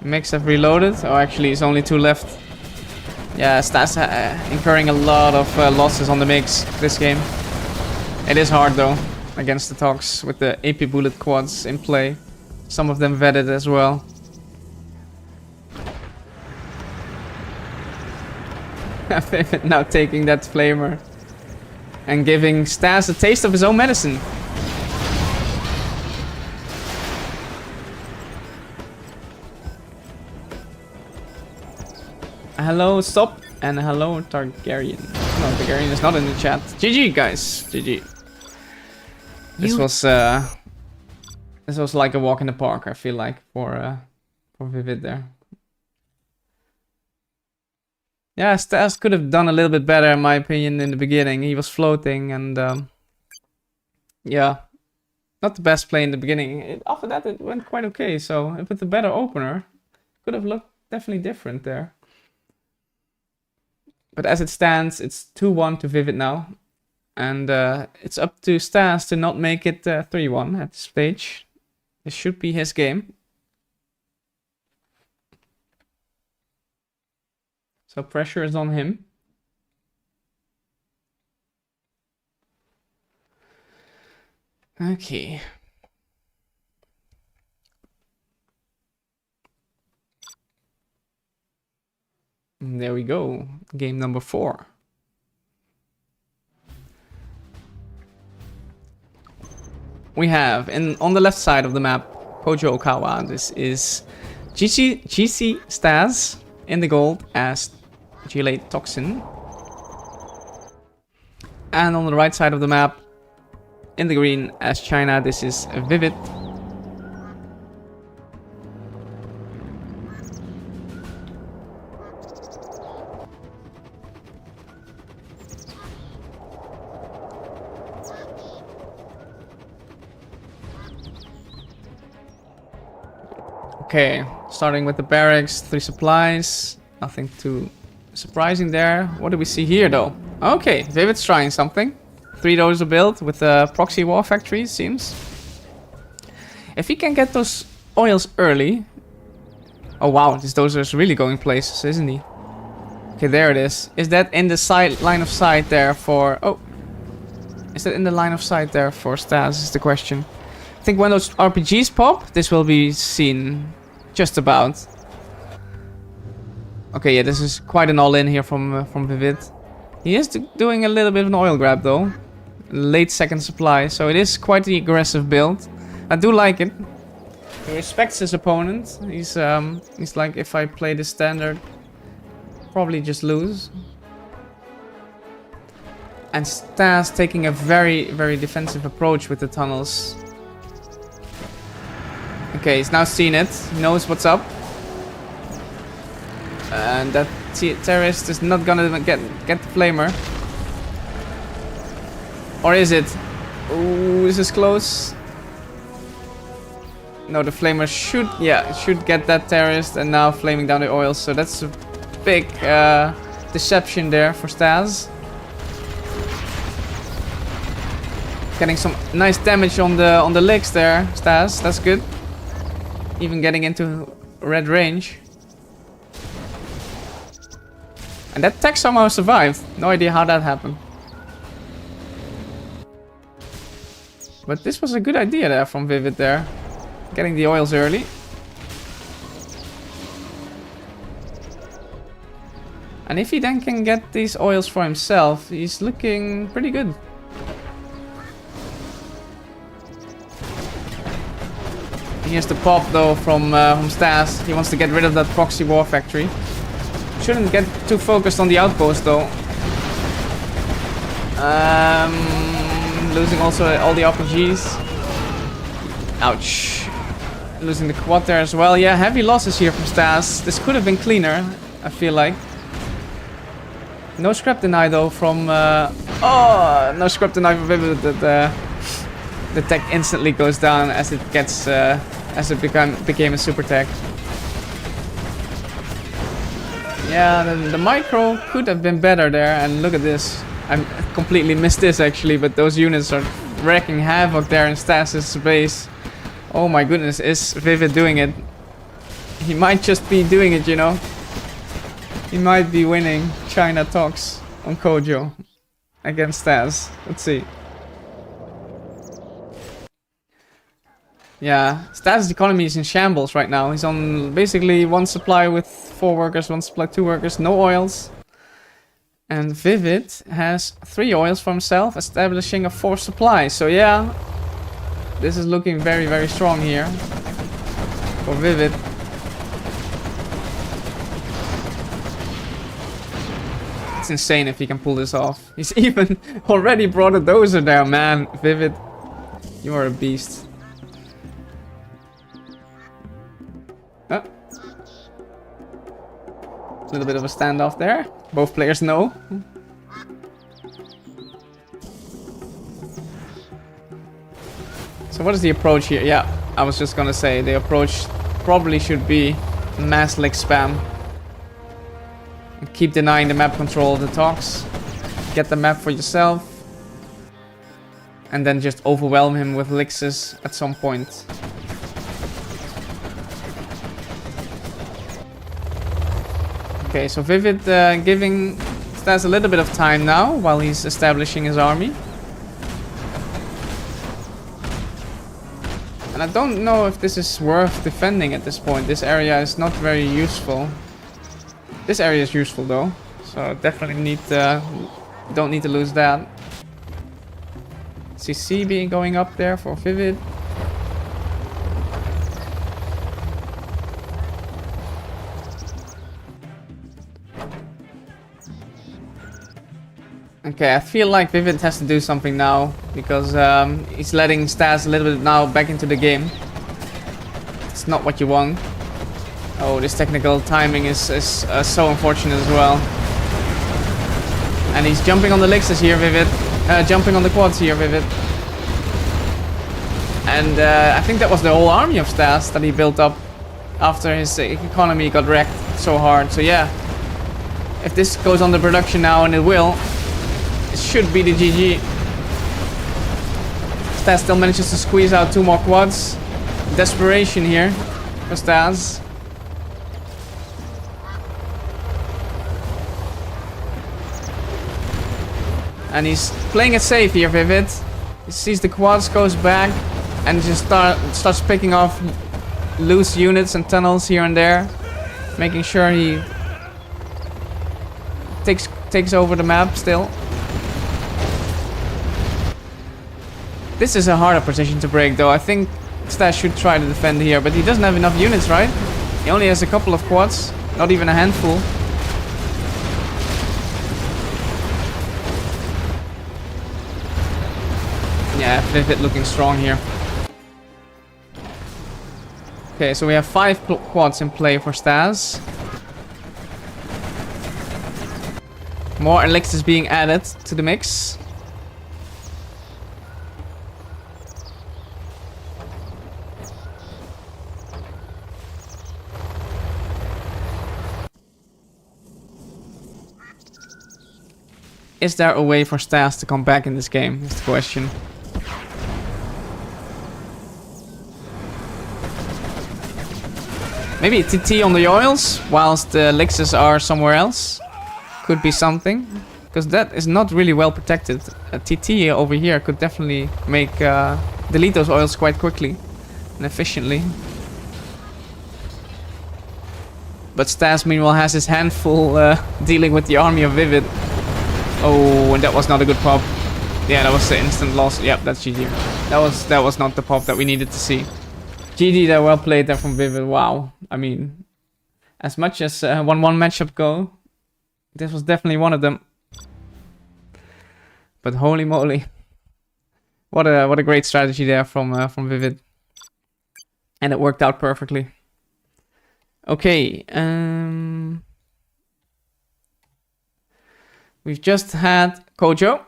MiGs have reloaded. Oh, actually, it's only 2 left. Yeah, StaZzz incurring a lot of losses on the MiGs this game. It is hard though against the Tox with the AP bullet quads in play. Some of them vetted as well. ViViD now taking that flamer and giving StaZzz a taste of his own medicine. Hello Stop and hello Targaryen. No, Targaryen is not in the chat. GG guys, GG. This was like a walk in the park, I feel like, for ViViD there. Yeah, StaZzz could have done a little bit better, in my opinion, in the beginning. He was floating and yeah, not the best play in the beginning. After that, it went quite okay. So with a better opener, could have looked definitely different there. But as it stands, it's 2-1 to ViViD now. And it's up to StaZzz to not make it 3-1 at this stage. This should be his game. So pressure is on him. Okay. And there we go. Game number 4. We have on the left side of the map Koujou Okawa. This is GC StaZzz in the gold as GLA Toxin. And on the right side of the map in the green as China, this is ViViD. Okay, starting with the barracks, 3 supplies, nothing too surprising there. What do we see here though? Okay, ViViD's trying something. 3 doors a build with a proxy war factory, it seems. If he can get those oils early... Oh wow, this dozer is really going places, isn't he? Okay, there it is. Is that in the line of sight there for... Oh. Is that in the line of sight there for StaZzz is the question. I think when those RPGs pop, this will be seen just about. Okay, yeah, this is quite an all-in here from ViViD. He is doing a little bit of an oil grab though. Late second supply, so it is quite the aggressive build. I do like it. He respects his opponent. He's like, if I play this standard, probably just lose. And StaZzz taking a very, very defensive approach with the tunnels. Okay, he's now seen it. He knows what's up. And that terrorist is not gonna get the flamer. Or is it? Ooh, this is close. No, the flamer should get that terrorist and now flaming down the oil. So that's a big deception there for StaZzz. Getting some nice damage on the legs there, StaZzz. That's good. Even getting into red range. And that tech somehow survived. No idea how that happened. But this was a good idea there from ViViD there. Getting the oils early. And if he then can get these oils for himself, he's looking pretty good. Here's the pop though from StaZzz. He wants to get rid of that proxy war factory. Shouldn't get too focused on the outpost though. Losing also all the RPGs. Ouch. Losing the quad there as well. Yeah, heavy losses here from StaZzz. This could have been cleaner, I feel like. No scrap deny though from... no scrap deny from ViViD. The tech instantly goes down as it gets... as it became a super tech. Yeah, the micro could have been better there, and look at this. I completely missed this actually, but those units are wreaking havoc there in StaZzz's base. Oh my goodness, is ViViD doing it? He might just be doing it, you know. He might be winning China talks on Cojo against StaZzz. Let's see. Yeah, StaZzz's economy is in shambles right now. He's on basically 1 supply with 4 workers, 1 supply 2 workers, no oils. And ViViD has 3 oils for himself, establishing a 4th supply. So yeah, this is looking very, very strong here for ViViD. It's insane if he can pull this off. He's even already brought a dozer there, man. ViViD, you are a beast. Oh. A little bit of a standoff there. Both players know. So what is the approach here? Yeah, I was just gonna say the approach probably should be mass lick spam. And keep denying the map control of the Tox. Get the map for yourself. And then just overwhelm him with Lixes at some point. Okay, so ViViD giving StaZzz a little bit of time now while he's establishing his army. And I don't know if this is worth defending at this point. This area is not very useful. This area is useful though, so definitely don't need to lose that. CC being going up there for ViViD. Okay, I feel like ViViD has to do something now because he's letting StaZzz a little bit now back into the game. It's not what you want. Oh, this technical timing is so unfortunate as well. And he's jumping on the Lixes here, ViViD. Jumping on the quads here, ViViD. And I think that was the whole army of StaZzz that he built up after his economy got wrecked so hard. So yeah, if this goes on the production now, and it will, it should be the GG. StaZzz still manages to squeeze out 2 more quads. Desperation here for StaZzz. And he's playing it safe here, ViViD. He sees the quads, goes back, and just starts picking off loose units and tunnels here and there, making sure he takes over the map still. This is a harder position to break, though. I think StaZzz should try to defend here, but he doesn't have enough units, right? He only has a couple of quads, not even a handful. Yeah, ViViD looking strong here. Okay, so we have 5 quads in play for StaZzz. More elixirs being added to the mix. Is there a way for StaZzz to come back in this game, is the question. Maybe TT on the oils, whilst the elixirs are somewhere else. Could be something. Because that is not really well protected. A TT over here could definitely make delete those oils quite quickly and efficiently. But StaZzz meanwhile has his handful dealing with the army of ViViD. Oh, and that was not a good pop. Yeah, that was the instant loss. Yep, that's GG. That was not the pop that we needed to see. GG there, well played there from ViViD. Wow. I mean, as much as 1-1 matchup go, this was definitely one of them. But holy moly. What a great strategy there from ViViD. And it worked out perfectly. Okay, we've just had Cojo,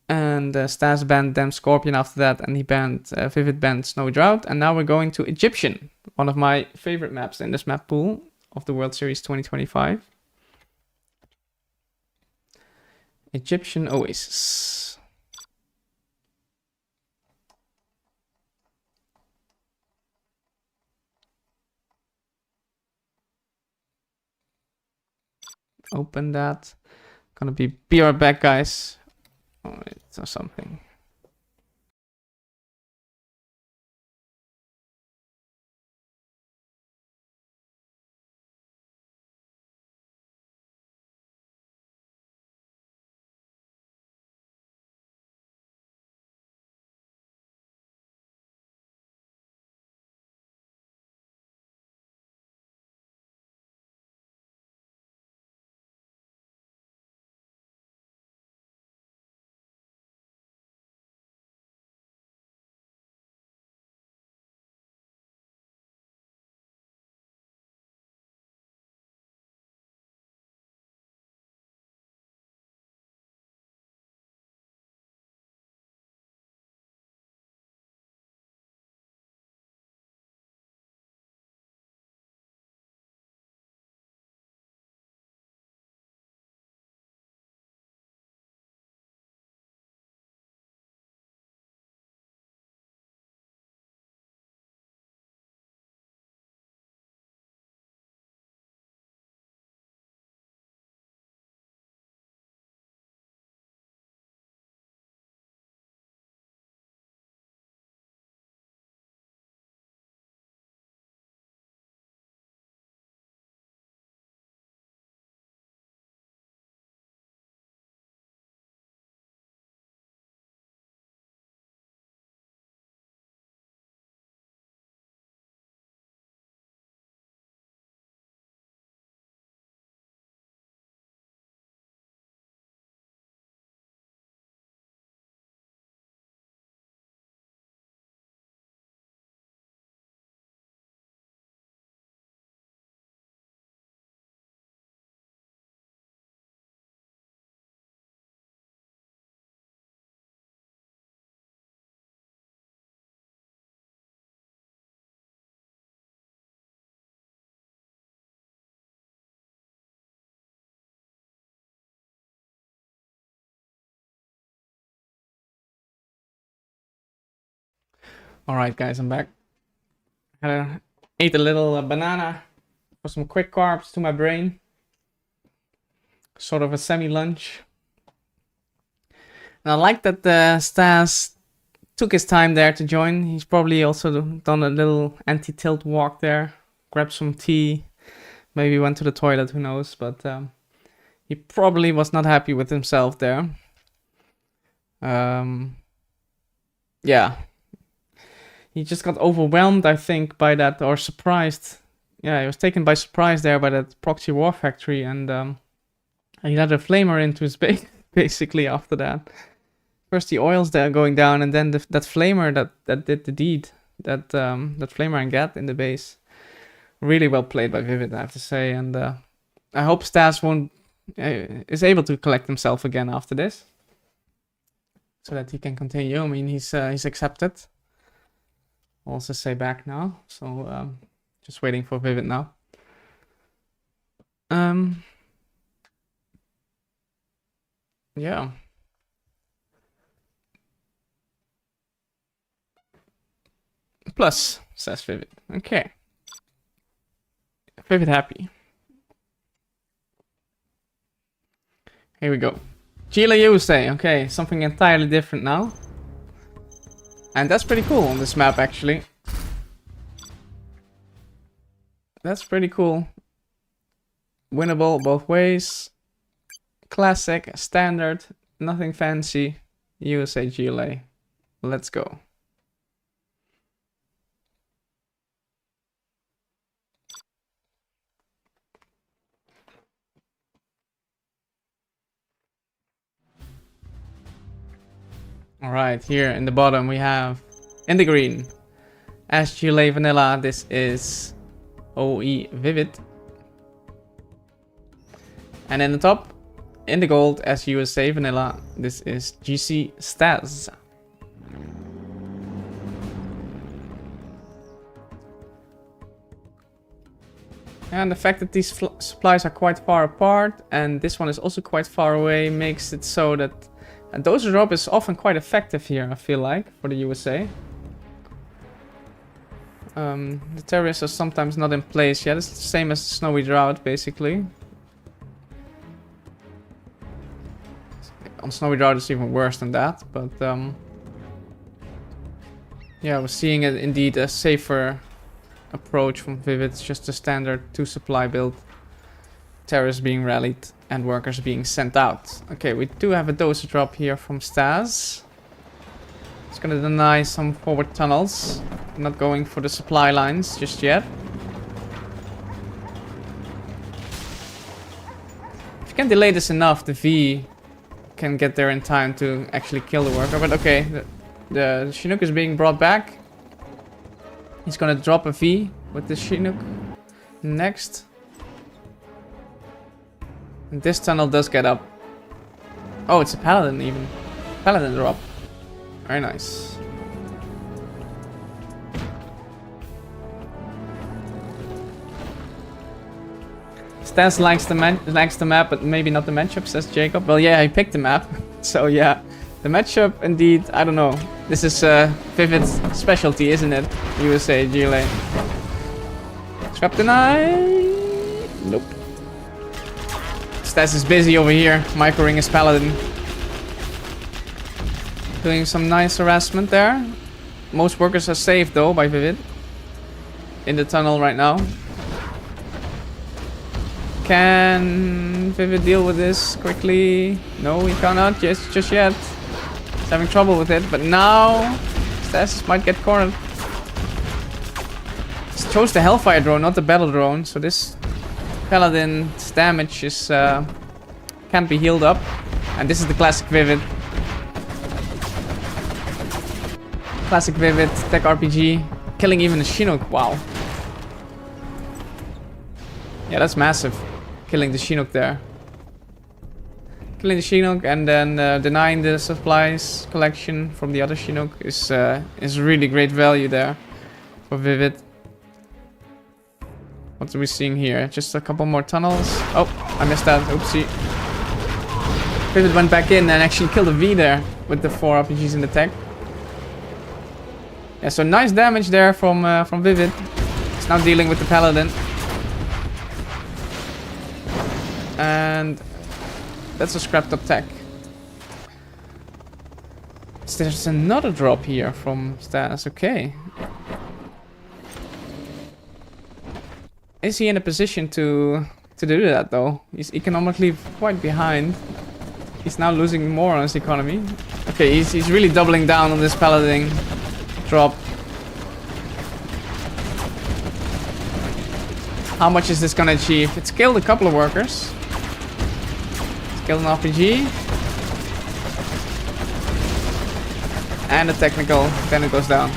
and StaZzz banned them Scorpion after that, and he banned ViViD banned Snow Drought, and now we're going to Egyptian, one of my favorite maps in this map pool of the World Series 2025. Egyptian Oasis. Open that. Gonna be right back, guys. Oh, it's something. Alright guys, I'm back. Ate a little banana for some quick carbs to my brain. Sort of a semi-lunch. And I like that StaZzz took his time there to join. He's probably also done a little anti-tilt walk there. Grabbed some tea. Maybe went to the toilet, who knows. But he probably was not happy with himself there. Yeah. He just got overwhelmed, I think, by that, or surprised. Yeah, he was taken by surprise there by that proxy war factory, and he had a flamer into his base, basically, after that. First the oils there going down, and then that flamer that did the deed. That flamer and gat in the base. Really well played by ViViD, I have to say, and I hope StaZzz is able to collect himself again after this. So that he can continue. I mean, he's accepted. Also say back now, so just waiting for ViViD now. Yeah. Plus, says ViViD. Okay. ViViD happy. Here we go. Chile USA. Okay, something entirely different now. And that's pretty cool on this map, actually. That's pretty cool. Winnable both ways. Classic, standard, nothing fancy. USA GLA. Let's go. Alright, here in the bottom we have, in the green, SGLA Vanilla, this is OE ViViD. And in the top, in the gold, as USA Vanilla, this is GC StaZzz. And the fact that these supplies are quite far apart, and this one is also quite far away, makes it so that a dosage drop is often quite effective here, I feel like, for the USA. The terrorists are sometimes not in place yet. It's the same as Snowy Drought, basically. On Snowy Drought it's even worse than that, but yeah, we're seeing it indeed a safer approach from ViViD. It's just a standard 2-supply build. Terrorists being rallied and workers being sent out. Okay, we do have a dosage drop here from StaZzz. It's gonna deny some forward tunnels. Not going for the supply lines just yet. If you can delay this enough, the V can get there in time to actually kill the worker. But okay, the Chinook is being brought back. He's gonna drop a V with the Chinook next. And this tunnel does get up. Oh, it's a paladin even. Paladin drop. Very nice. StaZzz likes the map, but maybe not the matchup, says Jacob. Well, yeah, he picked the map. So yeah, the matchup indeed, I don't know. This is ViVid's specialty, isn't it? USA GLA. Scrap deny. Nope. StaZzz is busy over here, microing his paladin. Doing some nice harassment there. Most workers are saved though by ViViD. In the tunnel right now. Can ViViD deal with this quickly? No, he cannot just yet. He's having trouble with it, but now StaZzz might get cornered. He chose the Hellfire drone, not the battle drone, so this Paladin's damage is can't be healed up, and this is the classic ViViD. Classic ViViD tech RPG, killing even a Chinook. Wow. Yeah, that's massive. Killing the Chinook there. Killing the Chinook and then denying the supplies collection from the other Chinook is really great value there for ViViD. What are we seeing here? Just a couple more tunnels. Oh, I missed that. Oopsie. ViViD went back in and actually killed a V there with the 4 RPGs in the tech. Yeah, so nice damage there from ViViD. He's now dealing with the Paladin. And that's a scrapped up tech. So there's another drop here from StaZzz. Okay. Is he in a position to do that though? He's economically quite behind. He's now losing more on his economy. Okay, he's really doubling down on this Paladin drop. How much is this gonna achieve? It's killed a couple of workers. It's killed an RPG. And a technical, then it goes down.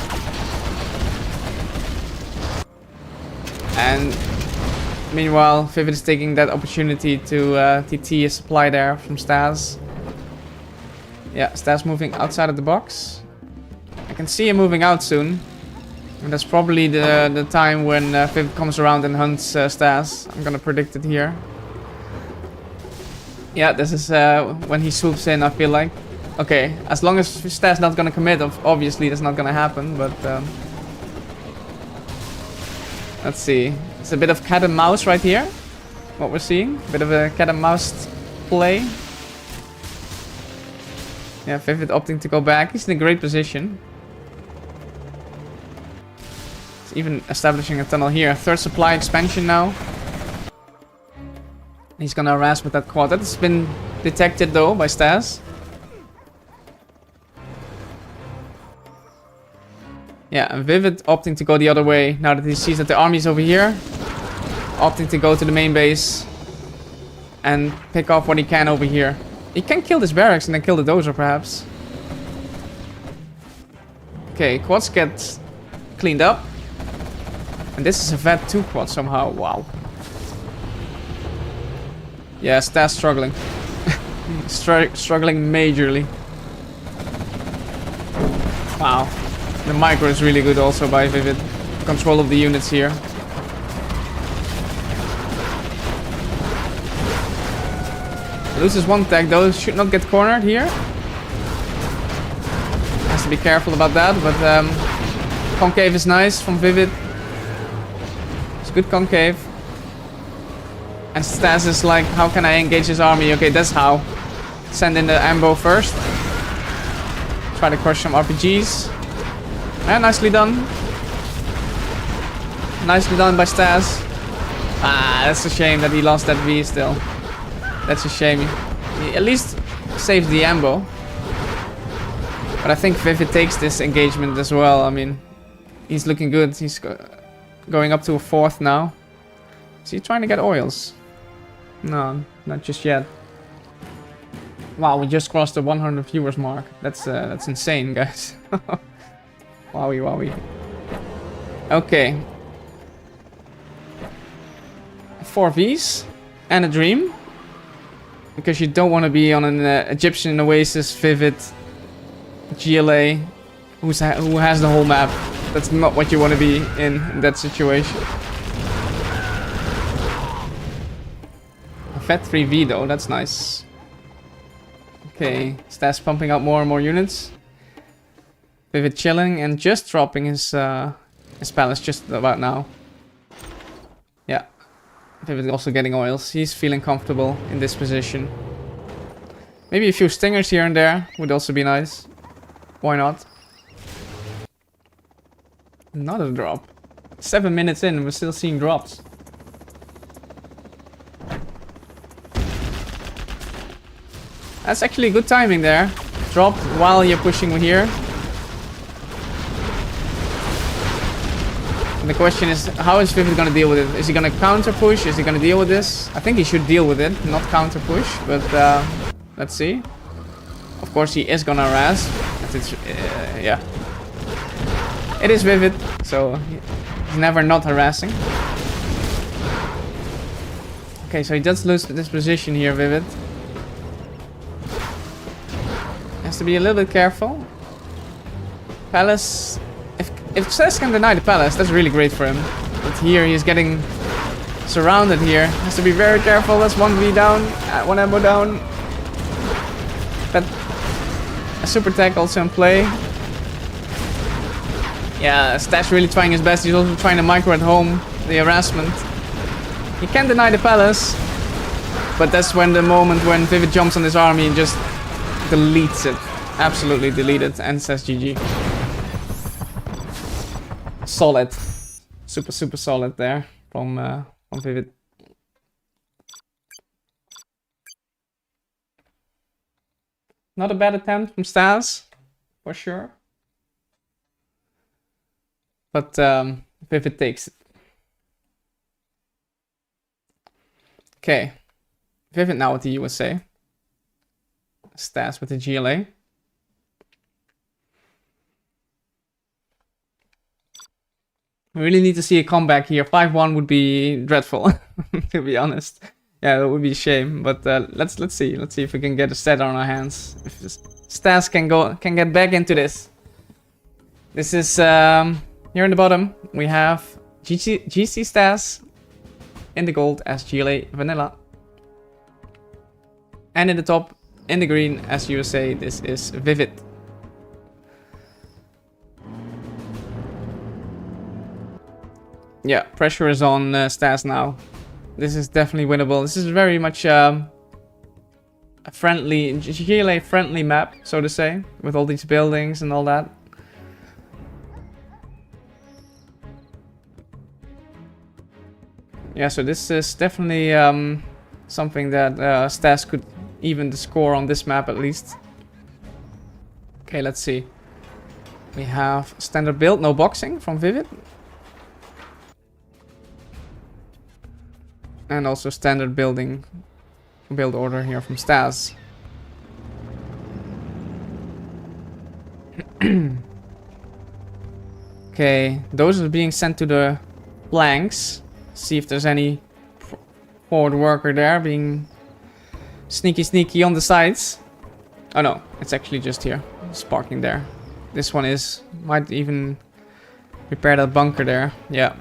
And meanwhile, ViViD is taking that opportunity to TT a supply there from StaZzz. Yeah, StaZzz moving outside of the box. I can see him moving out soon. And that's probably the time when ViViD comes around and hunts StaZzz. I'm gonna predict it here. Yeah, this is when he swoops in, I feel like. Okay, as long as StaZzz not gonna commit, obviously that's not gonna happen, but... let's see. It's a bit of cat and mouse right here. What we're seeing. A bit of a cat and mouse play. Yeah, ViViD opting to go back. He's in a great position. He's even establishing a tunnel here. Third supply expansion now. He's gonna harass with that quad. That's been detected though by StaZzz. Yeah, and ViViD opting to go the other way now that he sees that the army's over here. Opting to go to the main base and pick off what he can over here. He can kill this barracks and then kill the dozer perhaps. Okay, quads get cleaned up. And this is a VET 2 quad somehow. Wow. Yeah, StaZzz struggling. Struggling majorly. Wow. The micro is really good also by ViViD. Control of the units here. Loses one tech though, should not get cornered here. Has to be careful about that, but concave is nice from ViViD. It's good concave. And StaZzz is like, how can I engage his army? Okay, that's how. Send in the ambo first. Try to crush some RPGs. Yeah, nicely done. Nicely done by StaZzz. Ah, that's a shame that he lost that V still. That's a shame. He at least saves the ambo. But I think ViViD takes this engagement as well. I mean, he's looking good. He's going up to a 4th now. Is he trying to get oils? No, not just yet. Wow, we just crossed the 100 viewers mark. That's insane, guys. Wowie, wowie. Okay. 4 Vs and a dream. Because you don't want to be on an Egyptian Oasis, ViViD, GLA, who has the whole map. That's not what you want to be in that situation. A Vet 3V though, that's nice. Okay, StaZzz pumping out more and more units. ViViD chilling and just dropping his palace just about now. Yeah. ViViD also getting oils. He's feeling comfortable in this position. Maybe a few stingers here and there would also be nice. Why not? Another drop. 7 minutes in, we're still seeing drops. That's actually good timing there. Drop while you're pushing here. And the question is, how is ViViD gonna deal with it? Is he gonna counter push? Is he gonna deal with this? I think he should deal with it, not counter push, but let's see. Of course he is gonna harass. Yeah. It is ViViD, so he's never not harassing. Okay, so he does lose this position here, ViViD. Has to be a little bit careful. Palace. If StaZzz can deny the palace, that's really great for him. But here he's getting surrounded here. Has to be very careful. That's 1V down, 1 ammo down. But a super tech also in play. Yeah, StaZzz really trying his best. He's also trying to micro at home, the harassment. He can't deny the palace. But that's when the moment when ViViD jumps on his army and just deletes it. Absolutely deleted and says GG. Solid. Super, super solid there from ViViD. Not a bad attempt from StaZzz, for sure. But ViViD takes it. Okay. ViViD now with the USA. StaZzz with the GLA. We really need to see a comeback here. 5-1 would be dreadful, to be honest. Yeah, that would be a shame. But let's see. Let's see if we can get a set on our hands. If StaZzz can get back into this. This is here in the bottom. We have GC StaZzz in the gold as GLA Vanilla. And in the top, in the green as USA, this is ViViD. Yeah, pressure is on StaZzz now. This is definitely winnable. This is very much a friendly, GLA friendly map, so to say, with all these buildings and all that. Yeah, so this is definitely something that StaZzz could even the score on this map at least. Okay, let's see. We have standard build, no boxing from ViViD. And also standard build order here from StaZzz. Okay, those are being sent to the flanks. See if there's any forward worker there being sneaky on the sides. Oh no, it's actually just here. It's parking there. This one might even repair that bunker there. Yeah,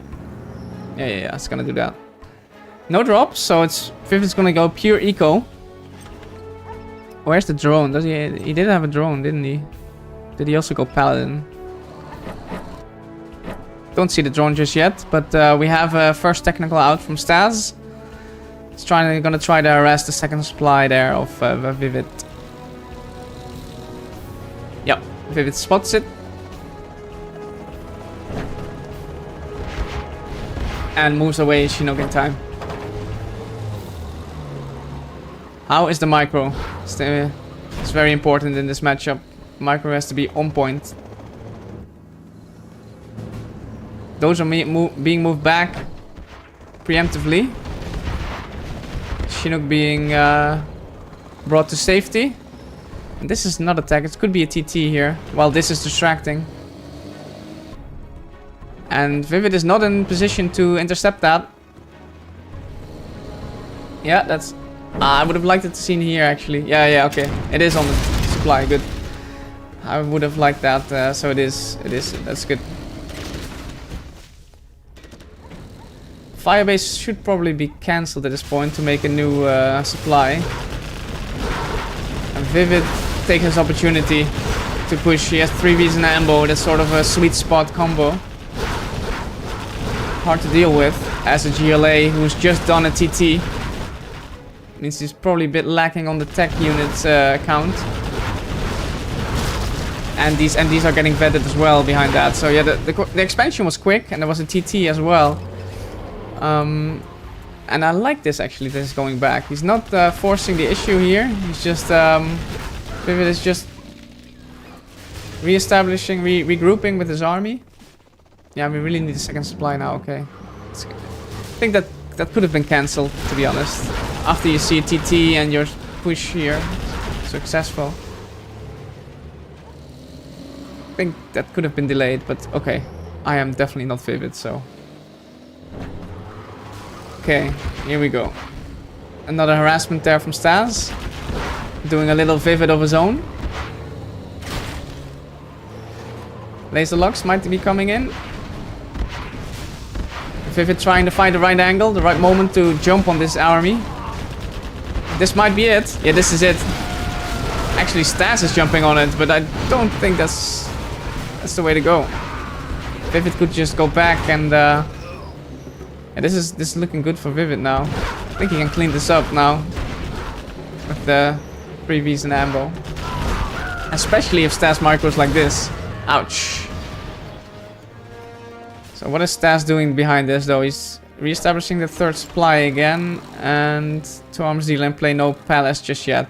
it's gonna do that. No drops, so ViVid's gonna go pure eco. Where's the drone? He did have a drone, didn't he? Did he also go paladin? Don't see the drone just yet, but we have a first technical out from StaZzz. He's gonna try to harass the second supply there of ViViD. Yep, ViViD spots it. And moves away Chinook in time. How is the micro? It's very important in this matchup. Micro has to be on point. Those are being moved back preemptively. Chinook being brought to safety. And this is not attack. It could be a TT here, while this is distracting. And ViViD is not in position to intercept that. Yeah, that's... I would have liked it to see here, actually. Yeah, okay. It is on the supply, good. I would have liked that, so it is, that's good. Firebase should probably be cancelled at this point to make a new supply. And ViViD takes his opportunity to push. He has 3 Vs and an Ambo. That's sort of a sweet spot combo. Hard to deal with as a GLA who's just done a TT. Means he's probably a bit lacking on the tech units count. And these are getting vetted as well behind that. So yeah, the expansion was quick and there was a TT as well. And I like this actually, this is going back. He's not forcing the issue here. He's just, ViViD is just re-establishing, regrouping with his army. Yeah, we really need a second supply now, okay. I think that could have been cancelled, to be honest. After you see a TT and your push here successful. I think that could have been delayed, but okay. I am definitely not ViViD, so... Okay, here we go. Another harassment there from StaZzz. Doing a little ViViD of his own. Laser locks might be coming in. ViViD trying to find the right angle, the right moment to jump on this army. This might be it. Yeah, this is it. Actually, StaZzz is jumping on it, but I don't think that's the way to go. ViViD could just go back and yeah, this is looking good for ViViD now. I think he can clean this up now with the 3Vs and ambo. Especially if StaZzz micros like this. Ouch. So what is StaZzz doing behind this though? He's re-establishing the third supply again, and 2 armors deal in play, no palace just yet.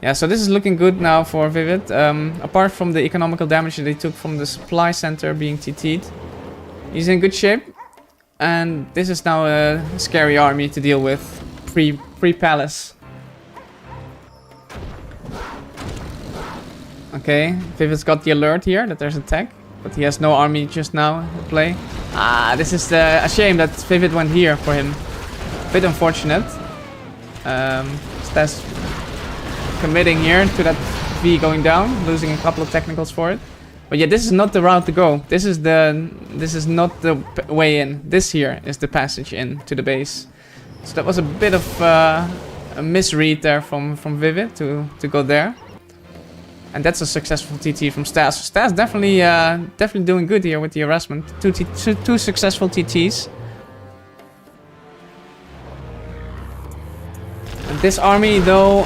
Yeah, so this is looking good now for ViViD. Apart from the economical damage that they took from the supply center being TT'd, he's in good shape. And this is now a scary army to deal with pre-palace. Okay, ViViD's got the alert here that there's a tech, but he has no army just now in play. Ah, this is a shame that ViViD went here for him. Bit unfortunate. StaZzz committing here to that V going down, losing a couple of technicals for it. But yeah, this is not the route to go. This is not the way in. This here is the passage in to the base. So that was a bit of a misread there from ViViD to go there. And that's a successful TT from StaZzz. StaZzz definitely doing good here with the harassment. Two successful TTs. And this army though,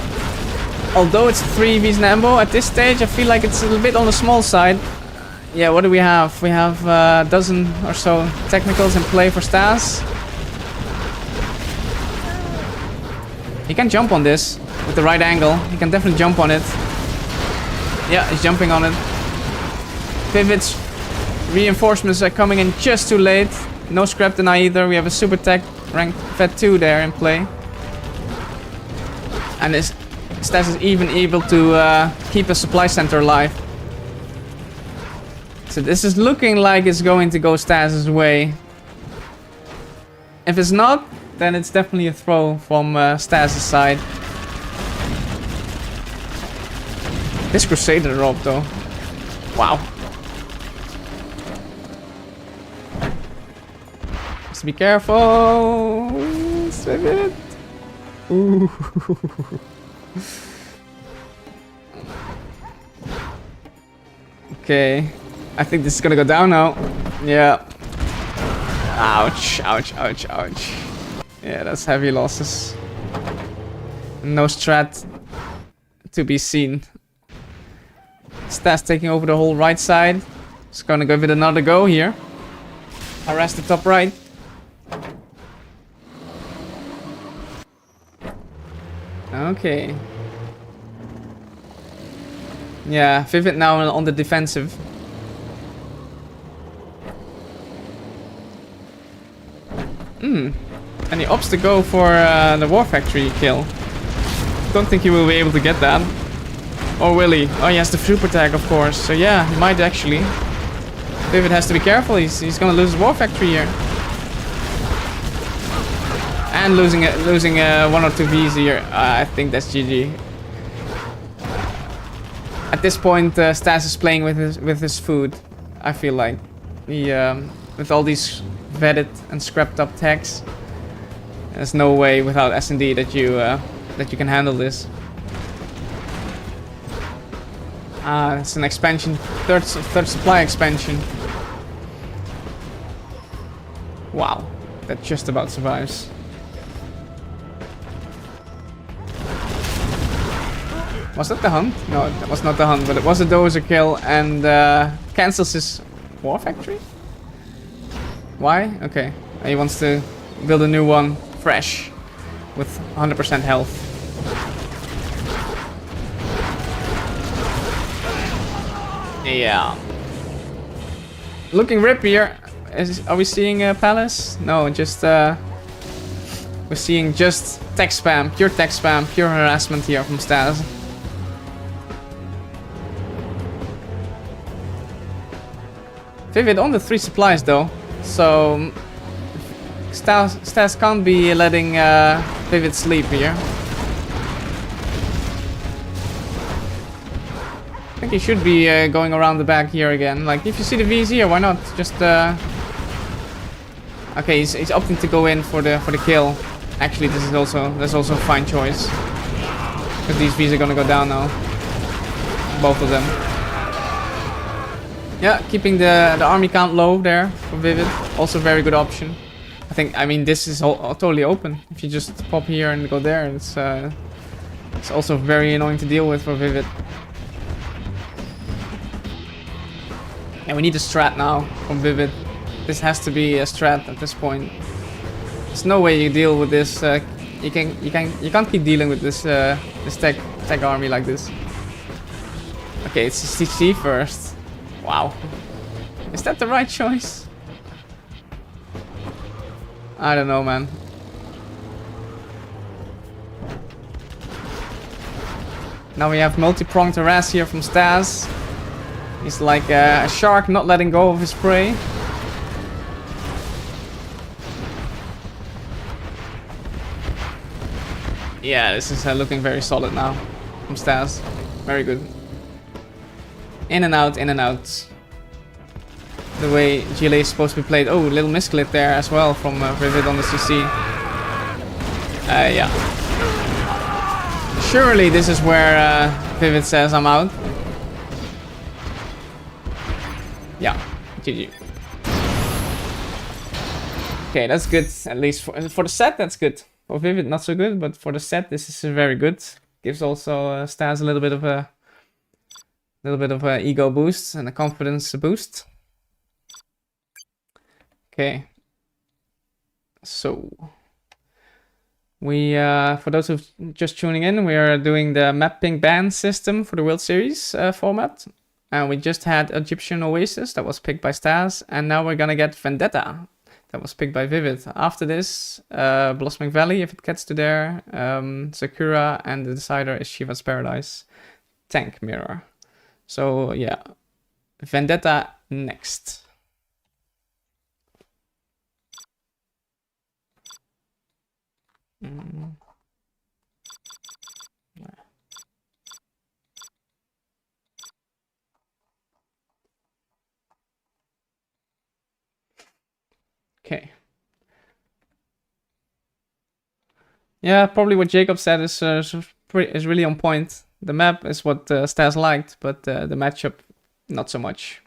although it's 3 V's Nambo, at this stage I feel like it's a little bit on the small side. Yeah, what do we have? We have a dozen or so technicals in play for StaZzz. He can jump on this with the right angle. He can definitely jump on it. Yeah, he's jumping on it. ViViD's reinforcements are coming in just too late. No scrap deny either. We have a super tech rank Vet 2 there in play. And StaZzz is even able to keep a supply center alive. So this is looking like it's going to go StaZzz's way. If it's not, then it's definitely a throw from StaZzz's side. This Crusader drop though. Wow. Just be careful. Save it. Ooh. Okay. I think this is gonna go down now. Yeah. Ouch, ouch, ouch, ouch. Yeah, that's heavy losses. No strat to be seen. StaZzz taking over the whole right side. Just gonna give it another go here. Harass the top right. Okay. Yeah, ViViD now on the defensive. And he opts to go for the War Factory kill. Don't think he will be able to get that. Or will he? Oh, he has the super tag, of course. So yeah, he might actually. ViViD has to be careful. He's gonna lose his War Factory here. And losing 1 or 2 Vs here. I think that's GG. At this point, StaZzz is playing with his food. I feel like he with all these vetted and scrapped up tags. There's no way without S&D that you can handle this. It's an expansion, third supply expansion. Wow, that just about survives. Was that the hunt? No, that was not the hunt, but it was a dozer kill and cancels his War Factory? Why? Okay, he wants to build a new one fresh with 100% health. Yeah. Looking rip here. Are we seeing a palace? No, just we're seeing just tech spam, pure harassment here from StaZzz. ViViD on the 3 supplies though, so StaZzz can't be letting ViViD sleep here. I think he should be going around the back here again. Like, if you see the V's here, why not? Just okay, he's opting to go in for the kill. Actually, that's also a fine choice, because these V's are gonna go down now, both of them. Yeah, keeping the army count low there for ViViD. Also very good option. I mean, this is totally open. If you just pop here and go there, it's also very annoying to deal with for ViViD. And we need a strat now from ViViD. This has to be a strat at this point. There's no way you deal with this. You can't keep dealing with this this tech army like this. Okay, it's CC first. Wow, is that the right choice? I don't know, man. Now we have multi-pronged harass here from StaZzz. He's like a shark not letting go of his prey. Yeah, this is looking very solid now from StaZzz. Very good. In and out, in and out. The way GLA is supposed to be played. Oh, little misclick there as well from ViViD on the CC. Yeah. Surely this is where ViViD says I'm out. Yeah, GG. Okay, that's good. At least for the set, that's good. For ViViD, not so good, but for the set, this is very good. Gives also StaZzz a little bit of a ego boost and a confidence boost. Okay. So we, for those who've just tuning in, we are doing the map ping ban system for the World Series format. And we just had Egyptian Oasis that was picked by StaZzz, and now we're gonna get Vendetta that was picked by ViViD. After this, Blossoming Valley, if it gets to there, Sakura, and the decider is Shiva's Paradise. Tank Mirror. So yeah, Vendetta next. Okay. Yeah, probably what Jacob said is really on point. The map is what StaZzz liked, but the matchup, not so much.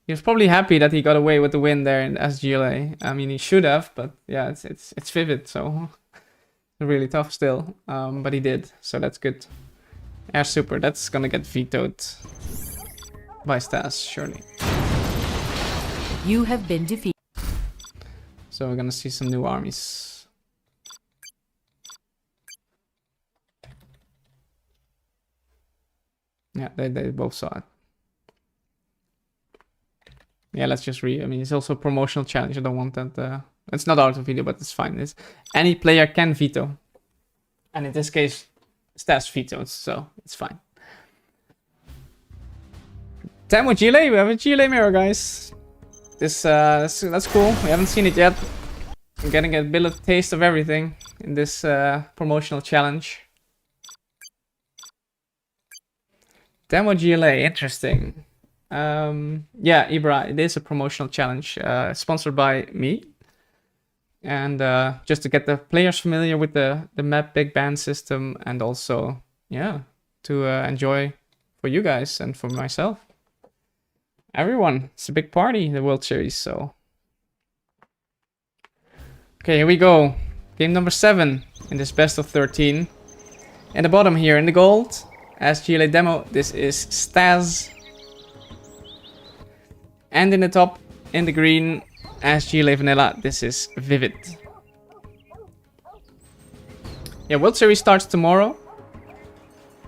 He was probably happy that he got away with the win there in SGLA. I mean, he should have, but yeah, it's ViViD, so really tough still. But he did, so that's good. Air Super, that's gonna get vetoed by StaZzz, surely. You have been defeated. So we're gonna see some new armies. Yeah, they both saw it. Yeah, let's just I mean, it's also a promotional challenge. I don't want that. It's not out of video, but it's fine. It's any player can veto, and in this case, StaZzz vetoed, so it's fine. Tamo GLA, we have a GLA mirror, guys. That's cool. We haven't seen it yet. I'm getting a bit of taste of everything in this promotional challenge. Demo GLA, interesting. Yeah, Ibra, it is a promotional challenge sponsored by me. And just to get the players familiar with the map big ban system, and also, yeah, to enjoy for you guys and for myself. Everyone, it's a big party, the World Series, so. Okay, here we go. Game number 7 in this best of 13. In the bottom here, in the gold, as GLA demo, this is StaZzz. And in the top, in the green, as GLA vanilla, this is ViViD. Yeah, World Series starts tomorrow.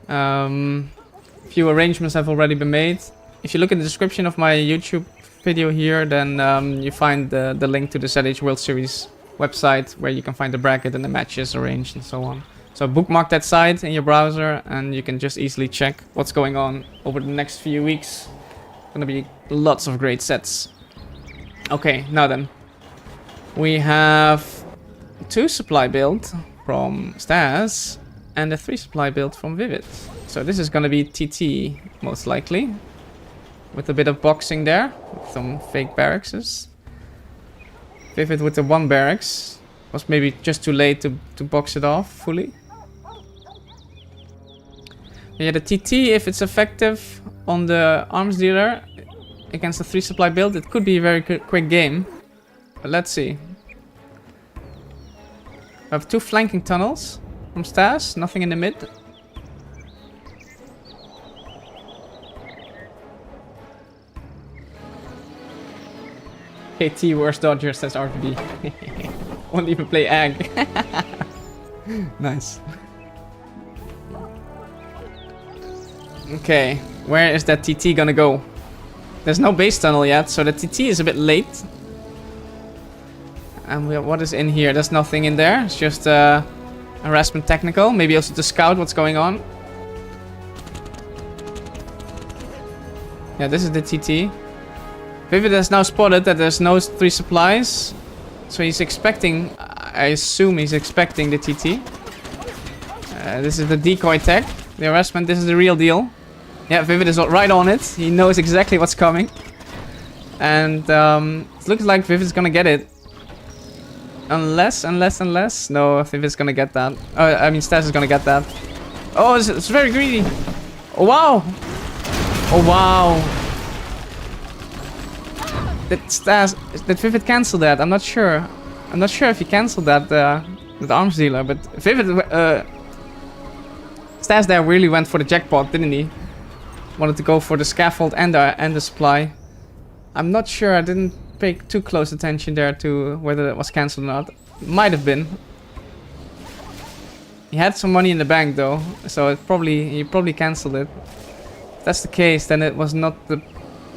Few arrangements have already been made. If you look in the description of my YouTube video here, then you find the link to the ZH World Series website, where you can find the bracket and the matches arranged and so on. So bookmark that site in your browser, and you can just easily check what's going on over the next few weeks. Gonna be lots of great sets. Okay, now then. We have 2 supply build from StaZzz and a 3 supply build from ViViD. So this is gonna be TT, most likely. With a bit of boxing there, with some fake barracks. ViViD with the 1 barracks. Was maybe just too late to box it off fully. Yeah, the TT, if it's effective on the arms dealer, against a 3 supply build, it could be a very quick game. But let's see. We have 2 flanking tunnels from StaZzz, nothing in the mid. KT worst dodger, says RTB. Won't even play Ag. Nice. Okay, where is that TT gonna go? There's no base tunnel yet, so the TT is a bit late. And what is in here? There's nothing in there. It's just harassment technical. Maybe also to scout what's going on. Yeah, this is the TT. ViViD has now spotted that there's no 3 supplies. So he's expecting, I assume he's expecting the TT. This is the decoy tech. The harassment, this is the real deal. Yeah, ViViD is right on it. He knows exactly what's coming. And it looks like ViViD is gonna get it. Unless. No, ViVid's gonna get that. I mean, StaZzz is gonna get that. Oh, it's very greedy. Oh, wow. Oh, wow. Did ViViD cancel that? I'm not sure. I'm not sure if he canceled that with arms dealer, but ViViD, StaZzz there really went for the jackpot, didn't he? Wanted to go for the scaffold and the supply. I'm not sure. I didn't pay too close attention there to whether it was cancelled or not. Might have been. He had some money in the bank though, so he probably cancelled it. If that's the case, then it was not the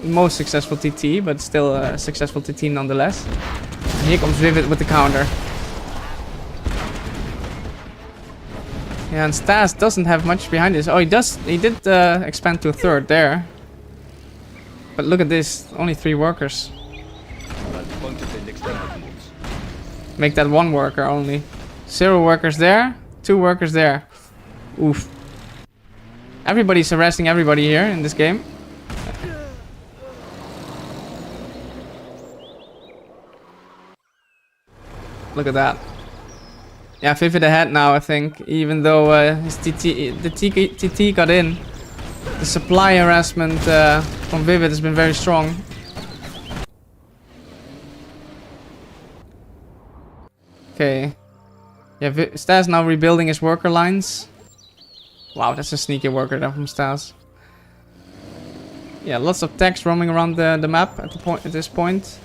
most successful TT, but still a successful TT nonetheless. And here comes ViViD with the counter. Yeah, and StaZzz doesn't have much behind this. Oh, he did expand to a 3rd there. But look at this, only 3 workers. Make that 1 worker only. 0 workers there, 2 workers there. Oof. Everybody's harassing everybody here in this game. Look at that. Yeah, ViViD ahead now, I think. Even though his TT got in. The supply harassment from ViViD has been very strong. Okay. Yeah, StaZzz now rebuilding his worker lines. Wow, that's a sneaky worker there from StaZzz. Yeah, lots of techs roaming around the map at this point.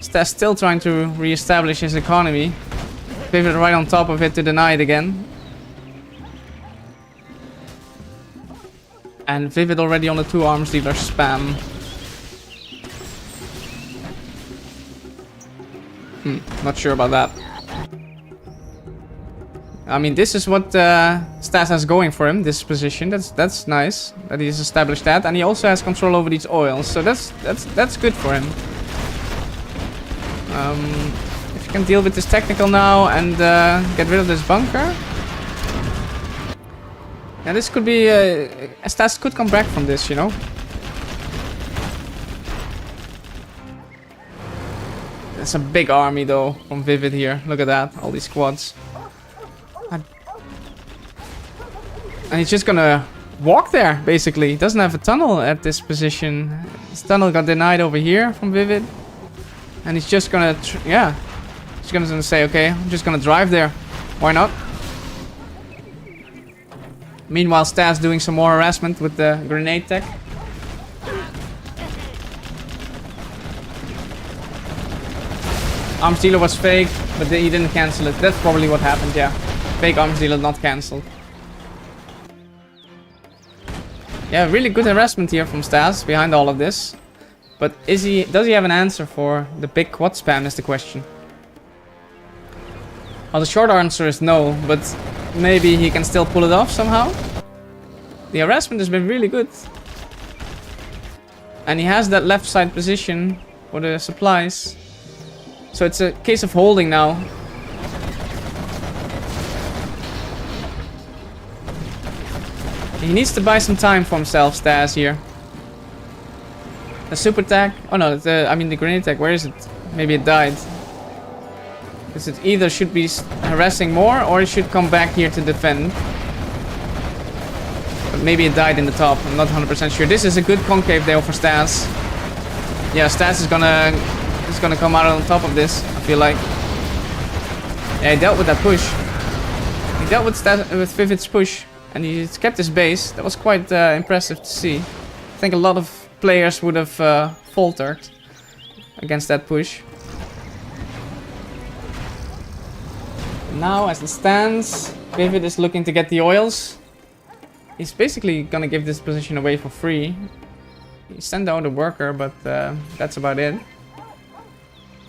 StaZzz still trying to re-establish his economy. ViViD right on top of it to deny it again. And ViViD already on the 2 arms dealer spam. Not sure about that. I mean, this is what StaZzz has going for him, this position. That's nice that he's established that, and he also has control over these oils, so that's good for him. If you can deal with this technical now and get rid of this bunker. Yeah, this could be StaZzz could come back from this, you know. It's a big army though from ViViD here. Look at that, all these squads. And he's just gonna walk there, basically. He doesn't have a tunnel at this position. His tunnel got denied over here from ViViD. And he's just gonna, yeah. He's gonna say, okay, I'm just gonna drive there. Why not? Meanwhile, StaZzz doing some more harassment with the grenade tech. Arms dealer was fake, but he didn't cancel it. That's probably what happened, yeah. Fake arms dealer not cancelled. Yeah, really good harassment here from StaZzz behind all of this. But does he have an answer for the big quad spam is the question. Well, the short answer is no, but maybe he can still pull it off somehow. The harassment has been really good. And he has that left side position for the supplies. So it's a case of holding now. He needs to buy some time for himself, StaZzz here. The super attack. Oh no, I mean the grenade attack. Where is it? Maybe it died. Because it either should be harassing more or it should come back here to defend. But maybe it died in the top. I'm not 100% sure. This is a good concave there for StaZzz. Yeah, StaZzz is gonna come out on top of this, I feel like. Yeah, he dealt with that push. He dealt with ViViD's push, and he's kept his base. That was quite impressive to see. I think a lot of players would have faltered against that push. Now, as it stands, ViViD is looking to get the oils. He's basically gonna give this position away for free. He sent out a worker, but that's about it.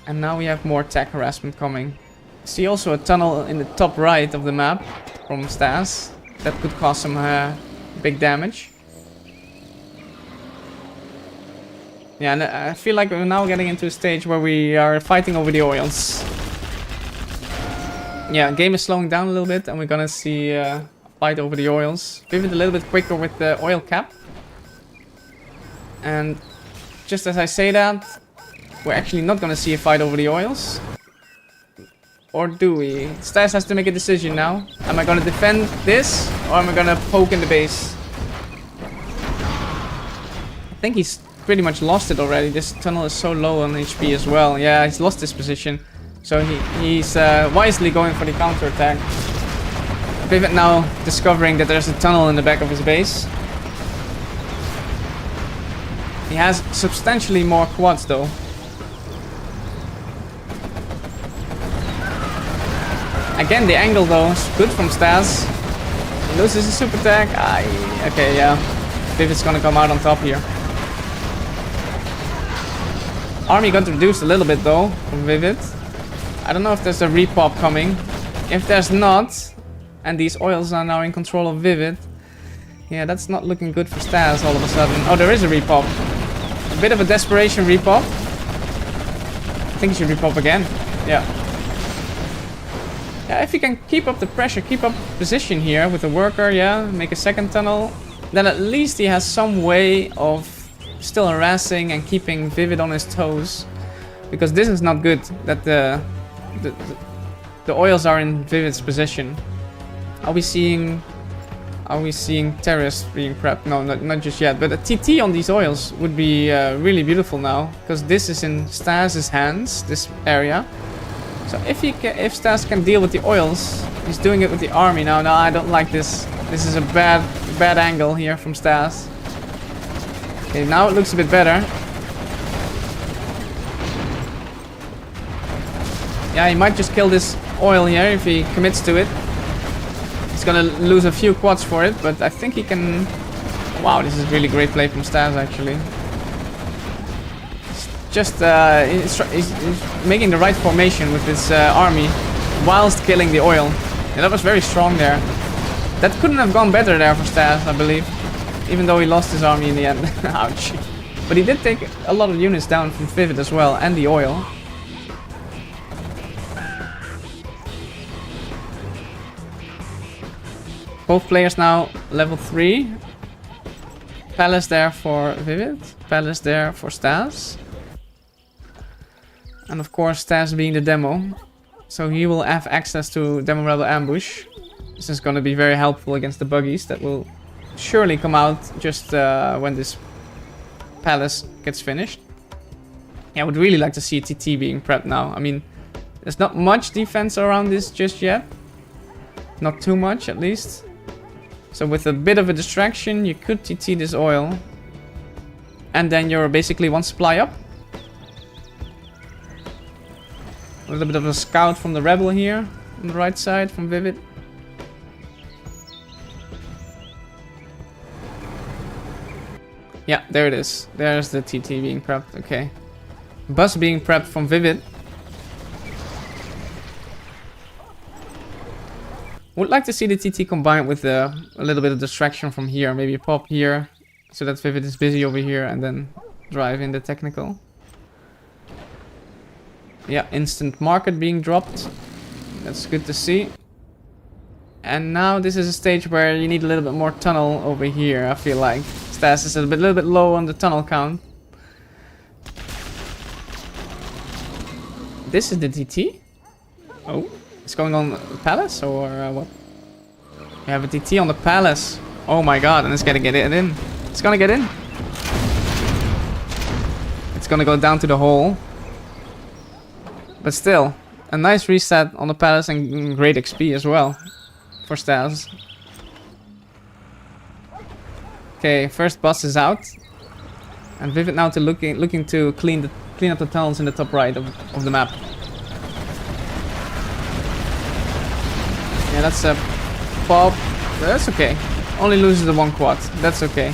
And now we have more attack harassment coming. See also a tunnel in the top right of the map from StaZzz. That could cause some big damage. Yeah, and I feel like we're now getting into a stage where we are fighting over the oils. Yeah, game is slowing down a little bit and we're gonna see a fight over the oils. ViViD a little bit quicker with the oil cap. And just as I say that, we're actually not gonna see a fight over the oils. Or do we? StaZzz has to make a decision now. Am I gonna defend this or am I gonna poke in the base? I think he's pretty much lost it already. This tunnel is so low on HP as well. Yeah, he's lost this position. So he's wisely going for the counter attack. ViViD now discovering that there's a tunnel in the back of his base. He has substantially more quads though. Again, the angle though is good from StaZzz. He loses his super attack. Okay, yeah. ViViD's gonna come out on top here. Army got reduced a little bit though from ViViD. I don't know if there's a repop coming. If there's not, and these oils are now in control of ViViD, yeah, that's not looking good for StaZzz all of a sudden. Oh, there is a repop. A bit of a desperation repop. I think he should repop again. Yeah. Yeah, if you can keep up the pressure, keep up position here with the worker, yeah, make a second tunnel, then at least he has some way of still harassing and keeping ViViD on his toes. Because this is not good, that the oils are in ViViD's position. Are we seeing terrorists being prepped? No, not just yet. But a TT on these oils would be really beautiful now, because this is in StaZzz's hands, this area. So if StaZzz can deal with the oils, he's doing it with the army now. No, I don't like this. This is a bad angle here from StaZzz. Okay, now it looks a bit better. Yeah, he might just kill this oil here if he commits to it. He's gonna lose a few quads for it, but I think he can... Wow, this is really great play from StaZzz actually. Just he's making the right formation with his army whilst killing the oil. Yeah, that was very strong there. That couldn't have gone better there for StaZzz, I believe. Even though he lost his army in the end. Ouch. But he did take a lot of units down from ViViD as well, and the oil. Both players now level 3. Palace there for ViViD. Palace there for StaZzz. And of course StaZzz being the demo. So he will have access to Demo Rebel Ambush. This is going to be very helpful against the buggies that will surely come out just when this palace gets finished. Yeah, I would really like to see a TT being prepped now. I mean, there's not much defense around this just yet. Not too much at least. So with a bit of a distraction, you could TT this oil. And then you're basically one supply up. A little bit of a scout from the rebel here on the right side from ViViD. Yeah, there it is. There's the TT being prepped. Okay. Bus being prepped from ViViD. Would like to see the TT combined with a little bit of distraction from here. Maybe a pop here, so that ViViD is busy over here and then drive in the technical. Yeah, instant market being dropped. That's good to see. And now this is a stage where you need a little bit more tunnel over here, I feel like. StaZzz is a little bit low on the tunnel count. This is the TT. Oh, it's going on the palace or what? We have a TT on the palace. Oh my god, and it's gonna get it in. It's gonna get in. it's gonna go down to the hole. But still, a nice reset on the palace and great XP as well for StaZzz. Okay, first boss is out. And ViViD now looking to clean up the tunnels in the top right of the map. Yeah, that's a pop. That's okay. Only loses the 1 quad. That's okay.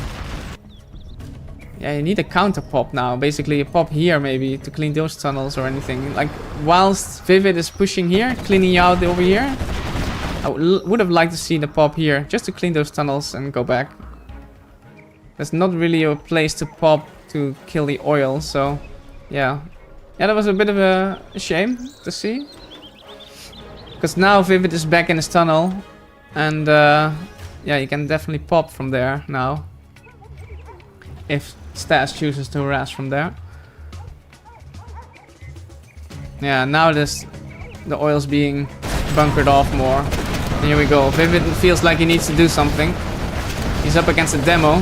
Yeah, you need a counter pop now. Basically a pop here maybe to clean those tunnels or anything. Like whilst ViViD is pushing here, cleaning you out over here. I would have liked to see the pop here just to clean those tunnels and go back. There's not really a place to pop to kill the oil, so yeah. Yeah, that was a bit of a shame to see. Because now ViViD is back in his tunnel. And yeah, you can definitely pop from there now. If StaZzz chooses to harass from there. Yeah, now the oil's being bunkered off more. And here we go. ViViD feels like he needs to do something. He's up against a demo.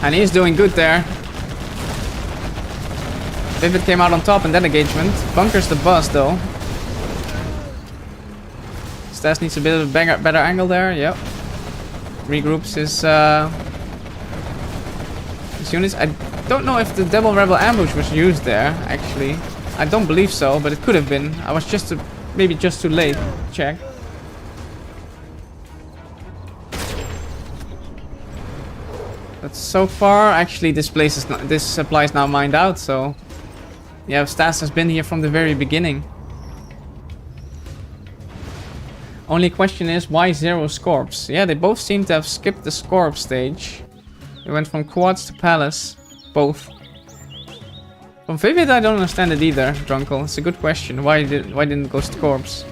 And he's doing good there. ViViD came out on top in that engagement. Bunkers the boss though. StaZzz needs a bit of a better angle there. Yep. Regroups his units. I don't know if the Devil Rebel ambush was used there, actually. I don't believe so, but it could have been. I was maybe just too late. Check. But so far, actually, this supply is now mined out. So, yeah, StaZzz has been here from the very beginning. Only question is, why 0 Scorps? Yeah, they both seem to have skipped the Scorp stage. They went from quads to palace, both. From ViViD, I don't understand it either, Drunkle. It's a good question. Why didn't it go Scorps?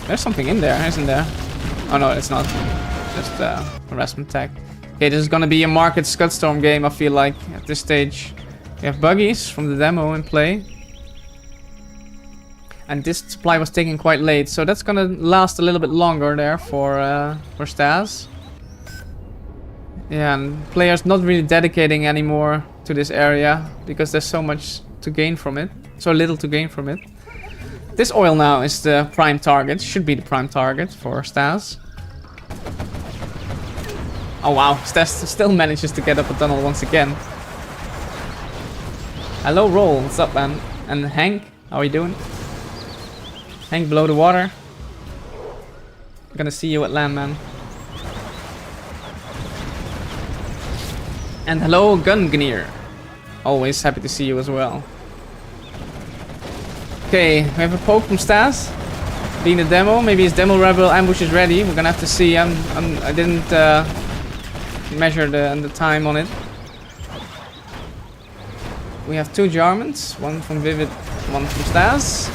There's something in there, isn't there? Oh no, it's not. Just harassment tag. Okay, this is gonna be a market Scudstorm game, I feel like, at this stage. We have buggies from the demo in play. And this supply was taken quite late, so that's gonna last a little bit longer there for StaZzz. Yeah, and players not really dedicating anymore to this area because there's so much to gain from it, so little to gain from it. This oil now is the prime target, should be the prime target for StaZzz. Oh wow, StaZzz still manages to get up a tunnel once again. Hello Roll, what's up man? And Hank, how are you doing? Hank below the water. I'm gonna see you at land, man. And hello Gungnir. Always happy to see you as well. Okay, we have a poke from StaZzz. Being the demo, maybe his Demo Rebel ambush is ready. We're gonna have to see. I didn't measure the time on it. We have 2 Jarmans, one from ViViD, one from StaZzz.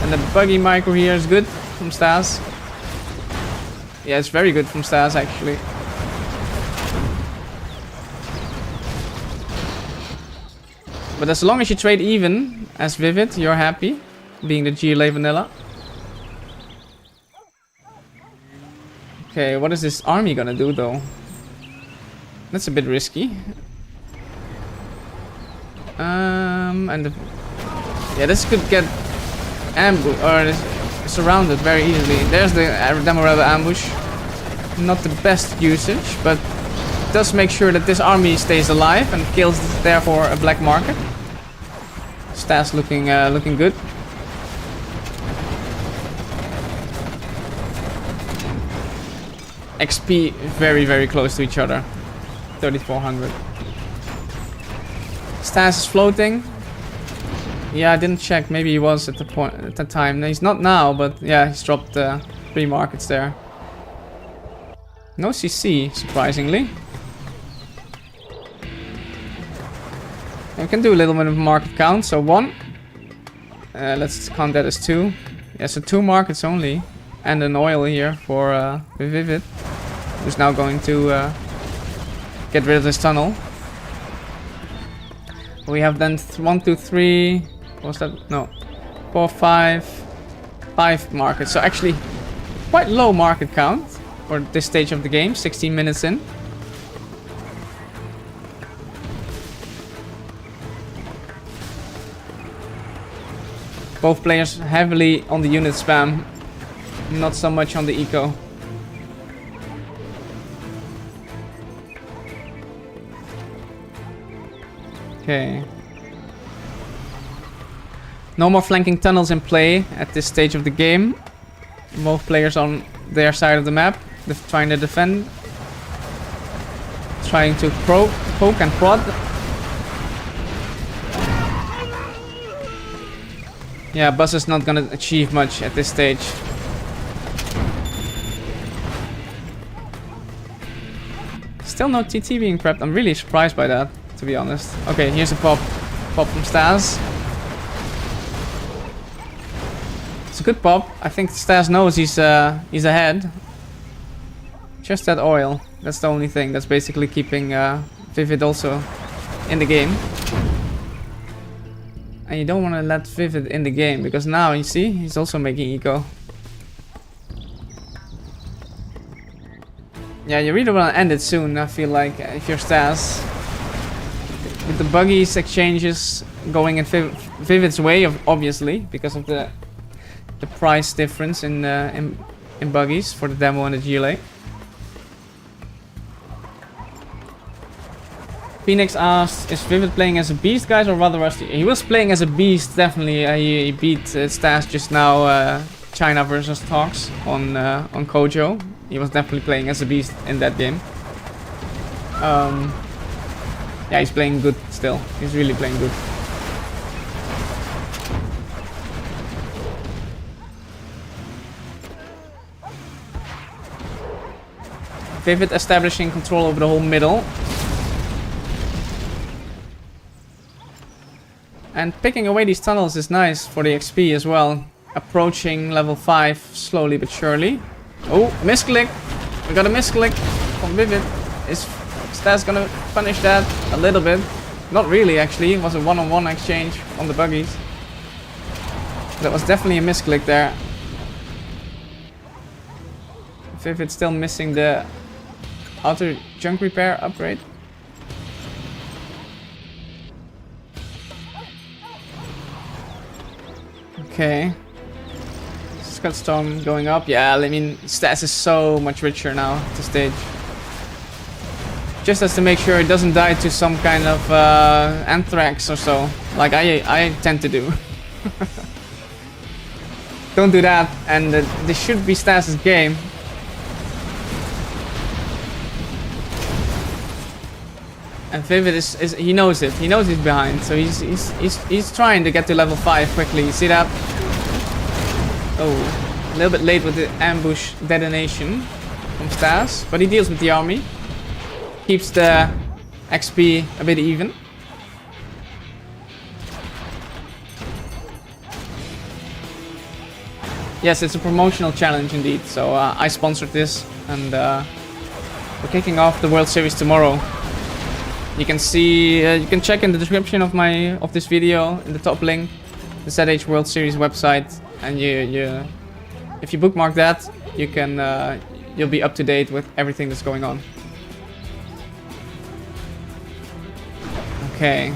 And the buggy micro here is good from StaZzz. Yeah, it's very good from StaZzz actually. But as long as you trade even as ViViD, you're happy, being the GLA vanilla. Okay, what is this army gonna do though? That's a bit risky. Yeah, this could get ambushed or surrounded very easily. There's the Demo Rebel ambush. Not the best usage, but does make sure that this army stays alive and kills therefore a black market. StaZzz looking good. XP very close to each other. 3400. StaZzz is floating. Yeah, I didn't check. Maybe he was at the time. No, he's not now, but yeah, he's dropped 3 markets there. No CC, surprisingly. And we can do a little bit of market count. So 1. Let's count that as 2. Yeah, so 2 markets only. And an oil here for ViViD, who's now going to get rid of this tunnel. We have then 1, 2, 3. What was that? No. 4, 5 markets. So actually, quite low market count. for this stage of the game, 16 minutes in. Both players heavily on the unit spam, not so much on the eco. Okay. No more flanking tunnels in play at this stage of the game. Both players on their side of the map, trying to defend. Trying to poke and prod. Yeah, Buzz is not gonna achieve much at this stage. Still no TT being prepped. I'm really surprised by that, to be honest. Okay, here's a pop. Pop from StaZzz. It's a good pop. I think StaZzz knows he's ahead. Just that oil. That's the only thing that's basically keeping ViViD also in the game. And you don't want to let ViViD in the game, because now, you see, he's also making eco. Yeah, you really want to end it soon, I feel like, if you're StaZzz. With the buggies exchanges going in ViViD's way, obviously, because of the price difference in buggies for the demo and the GLA. Phoenix asked, is ViViD playing as a beast, guys, or rather rusty? He was playing as a beast, definitely. He beat StaZzz just now, China versus Talks on Cojo. He was definitely playing as a beast in that game. Yeah, he's playing good still. He's really playing good. ViViD establishing control over the whole middle. And picking away these tunnels is nice for the XP as well. Approaching level 5 slowly but surely. Oh, misclick! We got a misclick from ViViD. Is StaZzz gonna punish that a little bit? Not really, actually. It was a one-on-one exchange on the buggies. That was definitely a misclick there. ViViD still missing the outer junk repair upgrade. Okay. Scudstorm going up. Yeah, I mean, StaZzz is so much richer now at this stage. Just has to make sure it doesn't die to some kind of anthrax or so, like I tend to do. Don't do that, and this should be StaZzz's game. And ViViD is he knows it. He knows he's behind, so he's trying to get to level 5 quickly. You see that? Oh, a little bit late with the ambush detonation from StaZzz, but he deals with the army. Keeps the XP a bit even. Yes, it's a promotional challenge indeed. So I sponsored this, and we're kicking off the World Series tomorrow. You can see, you can check in the description of this video in the top link, the ZH World Series website, and if you bookmark that, you can you'll be up to date with everything that's going on. Okay.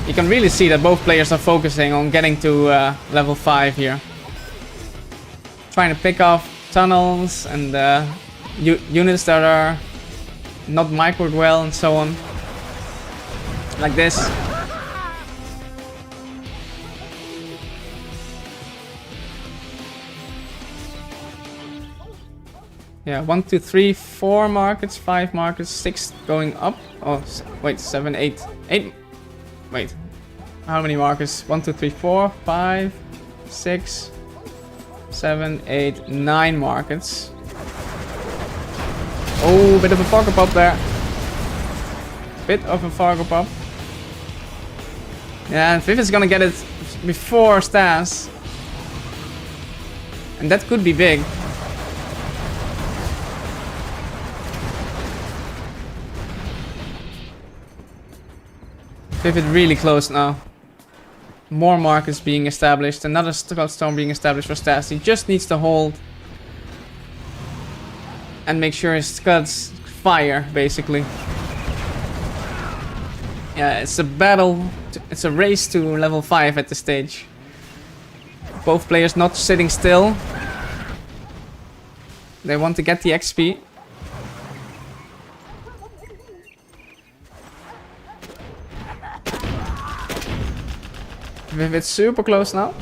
You can really see that both players are focusing on getting to level 5 here. Trying to pick off tunnels and units that are not microed well and so on. Like this. Yeah, 1, 2, 3, 4 markets, 5 markets, 6 going up. Oh, wait, 7, 8. 8. Wait. How many markers? 1, 2, 3, 4, 5, 6, 7, 8, 9 markets. Oh, bit of a Fargo pop there. Bit of a Fargo pop. Yeah, and ViViD's gonna get it before StaZzz. And that could be big. ViViD really close now. more markets being established, another Scud Storm being established for StaZzz. He just needs to hold and make sure his Scuds fire, basically. Yeah, it's a battle, it's a race to level 5 at this stage. Both players not sitting still. They want to get the XP. ViViD's super close now.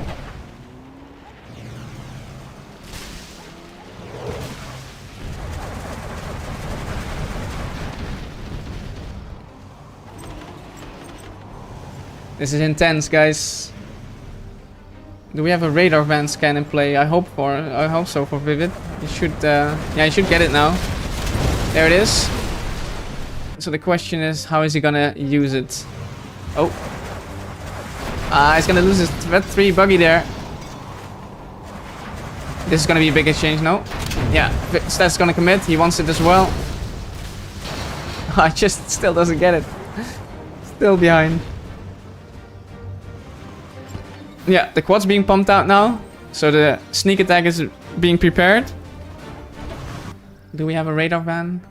This is intense, guys. Do we have a radar van scan in play? I hope so for ViViD. You should, yeah, you should get it now. There it is. So the question is, how is he gonna use it? Oh. He's gonna lose his Threat 3 buggy there. This is gonna be a big exchange, no? Yeah, StaZzz gonna commit. He wants it as well. I just still doesn't get it. Still behind. Yeah, the quad's being pumped out now. So the sneak attack is being prepared. Do we have a radar van?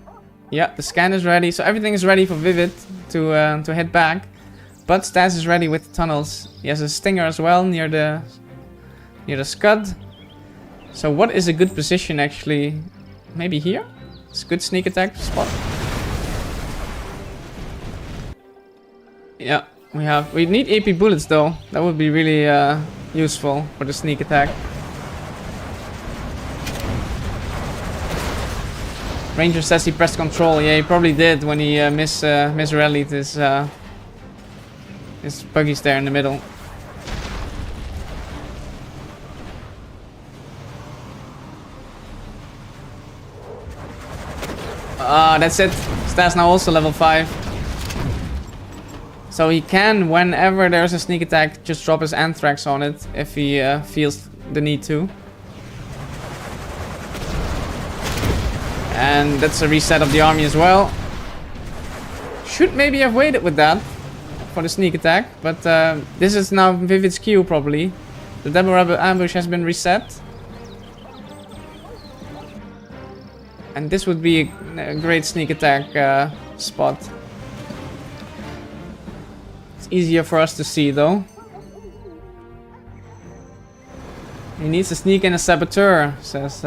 Yeah, the scan is ready. So everything is ready for ViViD to head back. But StaZzz is ready with the tunnels. He has a stinger as well near the Scud. So what is a good position actually? Maybe here? It's a good sneak attack spot. Yeah. We need AP bullets though. That would be really useful for the sneak attack. Ranger says he pressed control. Yeah, he probably did when he misrallied his buggies there in the middle. That's it. StaZzz now also level 5. So he can, whenever there's a sneak attack, just drop his Anthrax on it if he feels the need to. And that's a reset of the army as well. Should maybe have waited with that for the sneak attack, but this is now ViViD's Q probably. The double rebel ambush has been reset. And this would be a great sneak attack spot. Easier for us to see though. He needs to sneak in a saboteur, says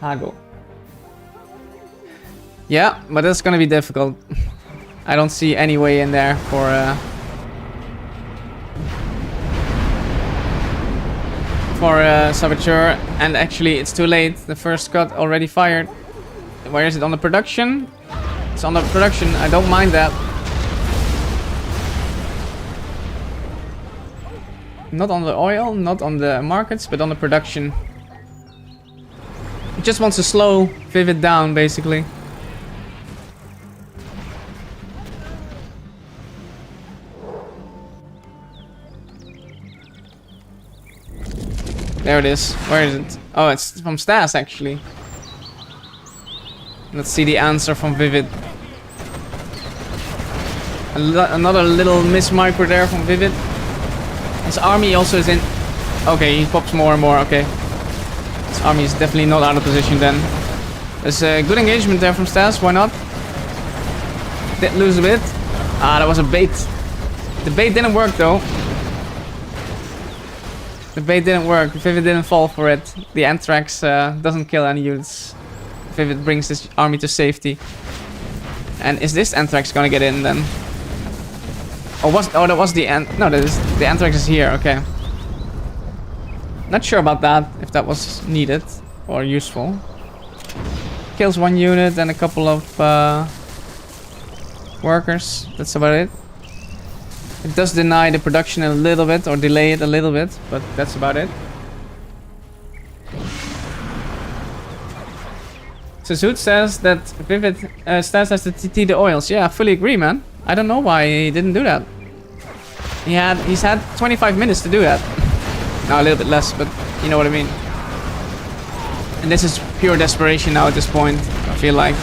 Hago. Yeah, but that's gonna be difficult. I don't see any way in there for saboteur, and actually it's too late. The first Scud already fired. Where is it? On the production? It's on the production. I don't mind that. Not on the oil, not on the markets, but on the production. He just wants to slow ViViD down, basically. There it is. Where is it? Oh, it's from StaZzz, actually. Let's see the answer from ViViD. Another little miss micro there from ViViD. His army also is in... Okay, he pops more and more, okay. His army is definitely not out of position then. There's a good engagement there from StaZzz, why not? Did lose a bit. That was a bait. The bait didn't work though. The bait didn't work, ViViD didn't fall for it. The Anthrax doesn't kill any units. ViViD brings his army to safety. And is this Anthrax gonna get in then? Oh, that was the the Anthrax is here, okay. Not sure about that, if that was needed or useful. Kills one unit and a couple of workers, that's about it. It does deny the production a little bit, or delay it a little bit, but that's about it. Sazut says that ViViD StaZzz has to TT the oils. Yeah, I fully agree, man. I don't know why he didn't do that. He's had 25 minutes to do that. No, a little bit less, but you know what I mean. And this is pure desperation now at this point, I feel like.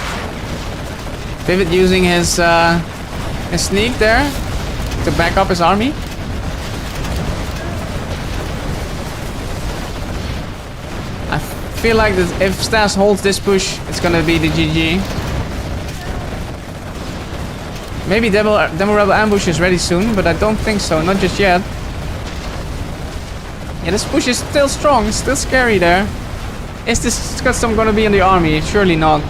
ViViD using his sneak there to back up his army. feel like that if StaZzz holds this push, it's gonna be the GG. Maybe Demo Rebel ambush is ready soon, but I don't think so, not just yet. Yeah, this push is still strong, it's still scary there. Is this custom gonna be in the army? Surely not.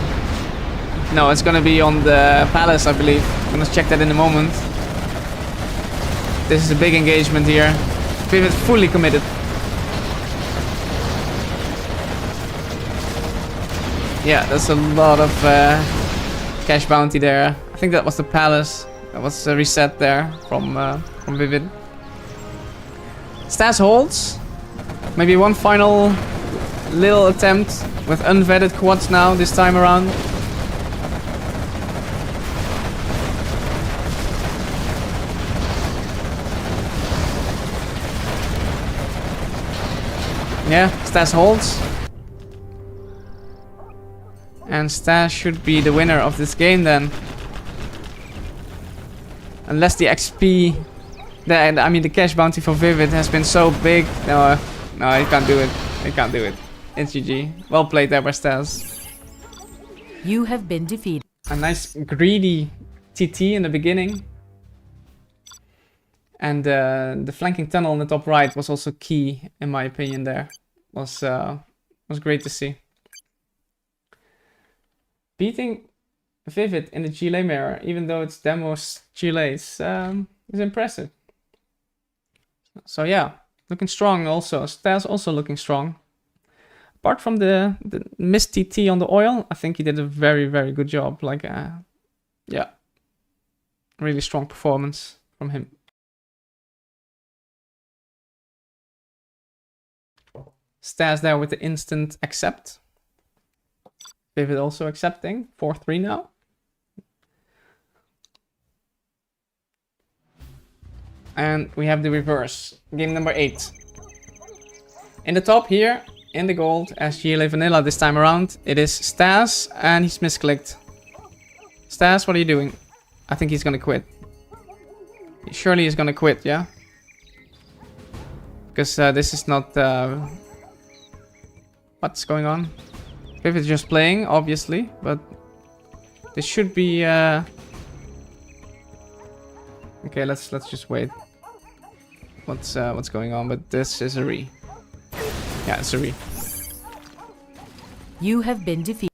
No, it's gonna be on the palace, I believe. I'm gonna check that in a moment. This is a big engagement here. ViViD fully committed. Yeah, that's a lot of cash bounty there. I think that was the palace. That was reset there from ViViD. StaZzz holds. Maybe one final little attempt with unvetted quads now this time around. Yeah, StaZzz holds. And StaZzz should be the winner of this game then. Unless the XP, the cash bounty for ViViD has been so big. No, he can't do it. He can't do it. It's GG. Well played there by StaZzz. You have been defeated. A nice greedy TT in the beginning. And the flanking tunnel in the top right was also key, in my opinion. There was great to see. Beating ViViD in the GLA mirror, even though it's Demo's GLAs, is impressive. So yeah, looking strong also. StaZzz also looking strong. Apart from the missed TT on the oil, I think he did a very, very good job. Like, yeah, really strong performance from him. StaZzz there with the instant accept. ViViD also accepting. 4-3 now. And we have the reverse. Game number 8. In the top here, in the gold, as GLA Vanilla this time around, it is StaZzz, and he's misclicked. StaZzz, what are you doing? I think he's gonna quit. Surely he's gonna quit, yeah? Because this is not... what's going on? ViViD just playing, obviously, but this should be... Okay, let's just wait. What's going on? But this is a re. Yeah, it's a re. You have been defeated.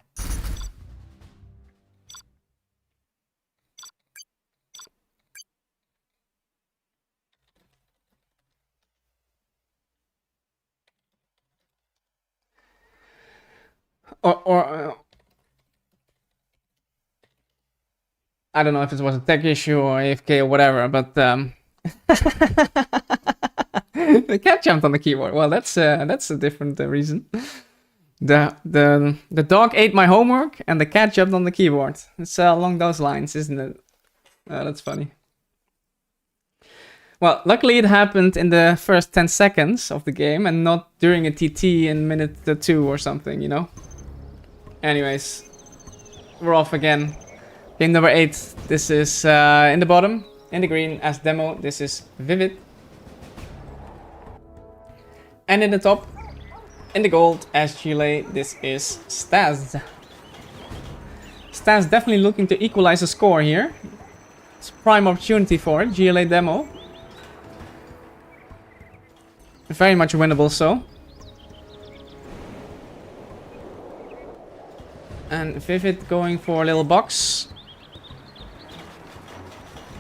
Or I don't know if it was a tech issue or AFK or whatever, but the cat jumped on the keyboard. Well, that's a different reason. The dog ate my homework and the cat jumped on the keyboard. It's along those lines, isn't it? That's funny. Well, luckily it happened in the first 10 seconds of the game and not during a TT in minute 2 or something, you know? Anyways, we're off again. Game number 8. This is in the bottom, in the green as Demo. This is ViViD. And in the top, in the gold as GLA, this is StaZzz. StaZzz definitely looking to equalize the score here. It's a prime opportunity for it. GLA Demo. Very much winnable, so. And ViViD going for a little box.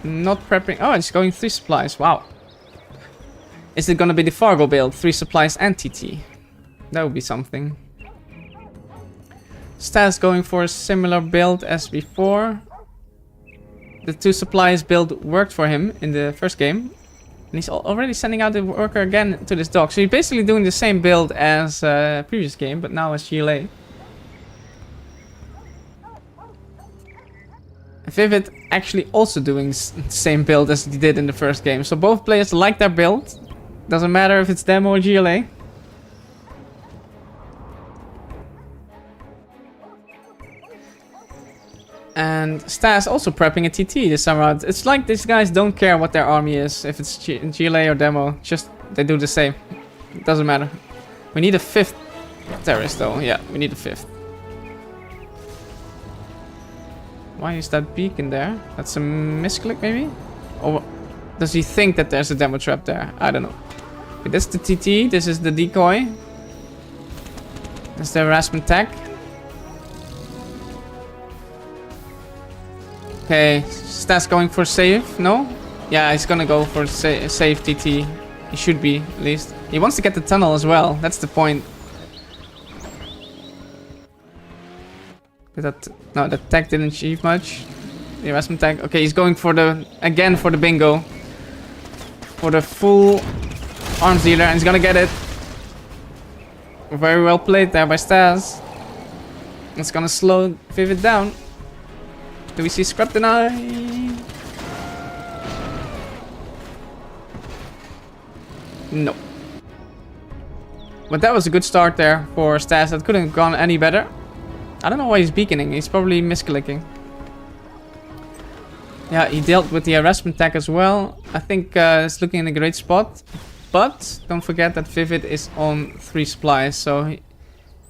Not prepping. Oh, it's going 3 supplies. Wow. Is it gonna be the Fargo build? 3 supplies and TT. That would be something. StaZzz going for a similar build as before. The 2 supplies build worked for him in the first game. And he's already sending out the worker again to this dog. So he's basically doing the same build as previous game, but now as GLA. ViViD actually also doing the same build as he did in the first game. So both players like their build. Doesn't matter if it's Demo or GLA. And StaZzz also prepping a TT this time around. It's like these guys don't care what their army is. If it's GLA or Demo. Just they do the same. It doesn't matter. We need a 5th Terrace though, yeah, we need a 5th. Why is that beacon there? That's a misclick maybe? Or does he think that there's a demo trap there? I don't know. Okay, that's the TT, this is the decoy. That's the harassment tag. Okay, StaZzz going for save? No? Yeah, he's gonna go for save TT. He should be, at least. He wants to get the tunnel as well, that's the point. No, that tag didn't achieve much. The harassment tag. Okay, he's going for the, again for the bingo. For the full arms dealer, and he's gonna get it. Very well played there by StaZzz. It's gonna slow ViViD down. Do we see Scrap Deny? No. But that was a good start there for StaZzz. That couldn't have gone any better. I don't know why he's beaconing. He's probably misclicking. Yeah, he dealt with the harassment tag as well. I think it's looking in a great spot. But don't forget that ViViD is on 3 supplies. So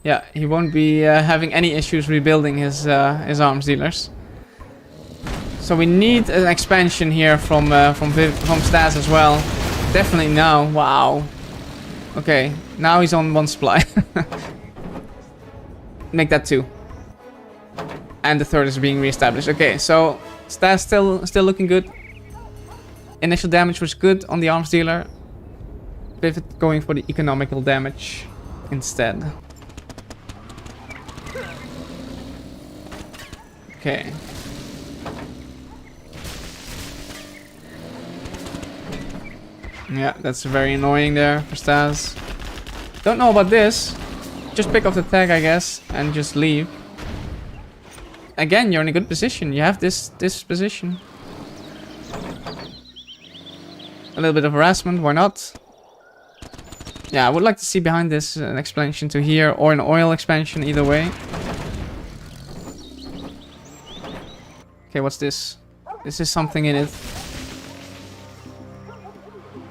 he won't be having any issues rebuilding his arms dealers. So we need an expansion here from StaZzz as well. Definitely now. Wow. Okay, now he's on 1 supply. Make that 2. And the 3rd is being reestablished. Okay, so StaZzz still looking good. Initial damage was good on the arms dealer. ViViD going for the economical damage instead. Okay. Yeah, that's very annoying there for StaZzz. Don't know about this. Just pick up the tag, I guess, and just leave. Again, you're in a good position. You have this position. A little bit of harassment, why not? Yeah, I would like to see behind this an expansion to here or an oil expansion, either way. Okay, what's this? This is something in it.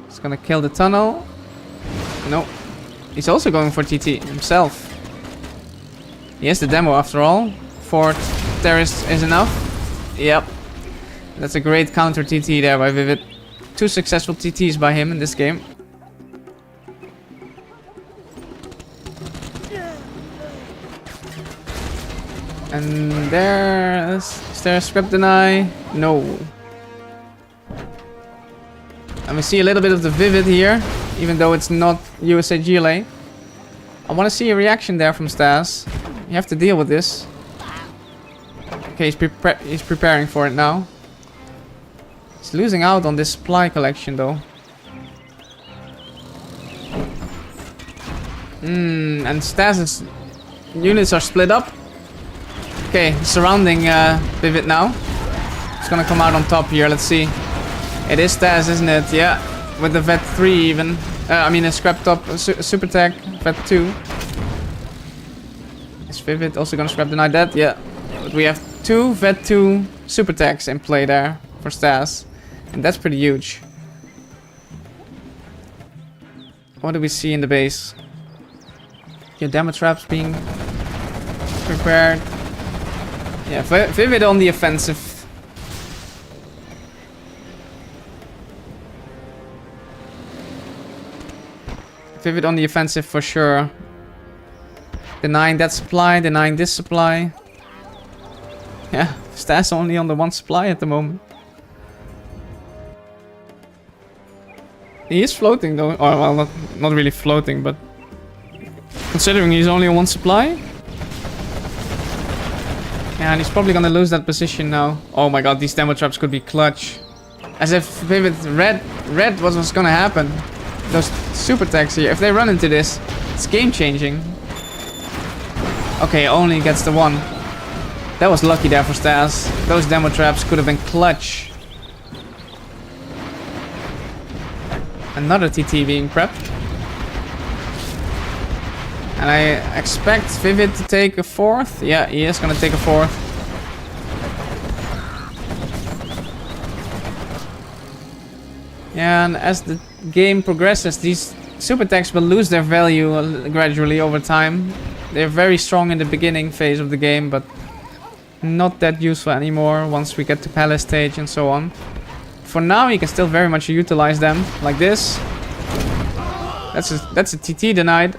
It's gonna kill the tunnel. No. He's also going for TT himself. He has the demo after all. 4 terrorists is enough. Yep. That's a great counter TT there by ViViD. 2 successful TTs by him in this game. And is there a Scrap Deny? No. And we see a little bit of the ViViD here, even though it's not USA GLA. I want to see a reaction there from StaZzz. You have to deal with this. Okay, he's preparing for it now. He's losing out on this supply collection though. And StaZzz's units are split up. Okay, surrounding ViViD now. It's gonna come out on top here, let's see. It is StaZzz, isn't it? Yeah, with the VET 3 even. I mean a scrap top, super tag, VET 2. Is ViViD also gonna scrap deny that? Yeah. But we have 2 VET 2 super tags in play there for StaZzz. And that's pretty huge. What do we see in the base? Yeah, demo traps being prepared. Yeah, ViViD on the offensive. ViViD on the offensive for sure. Denying that supply, denying this supply. Yeah, StaZzz only on the 1 supply at the moment. He is floating though. Oh, well, not really floating, but considering he's only on 1 supply. Yeah, and he's probably gonna lose that position now. Oh my god, these demo traps could be clutch. As if ViViD read what was gonna happen. Those super tags here, if they run into this, it's game changing. Okay, only gets the 1. That was lucky there for StaZzz. Those demo traps could have been clutch. Another TT being prepped. And I expect ViViD to take a 4th. Yeah, he is gonna take a 4th. Yeah, and as the game progresses, these super techs will lose their value gradually over time. They're very strong in the beginning phase of the game, but not that useful anymore once we get to palace stage and so on. For now, you can still very much utilize them like this. That's a TT denied.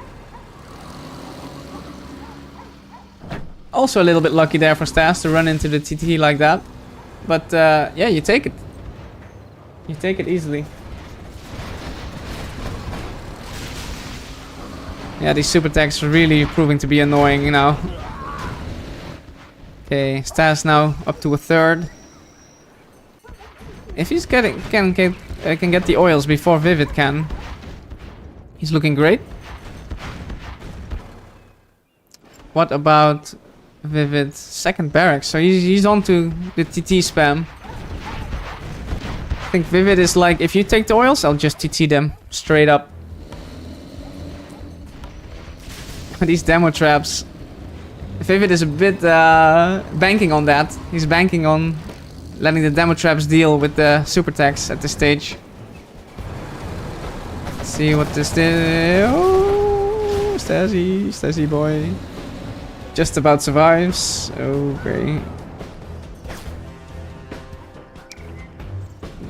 Also a little bit lucky there for StaZzz to run into the TT like that. But yeah, you take it. You take it easily. Yeah, these super techs are really proving to be annoying now. Okay, StaZzz now up to a third. If he's can get the oils before ViViD can, he's looking great. What about ViViD's second barracks? So he's on to the TT spam. I think ViViD is like, if you take the oils, I'll just TT them straight up. These demo traps. ViViD is a bit banking on that. He's banking on letting the demo traps deal with the super techs at this stage. Let's see what this did. Oh, StaZzz boy. Just about survives. Okay.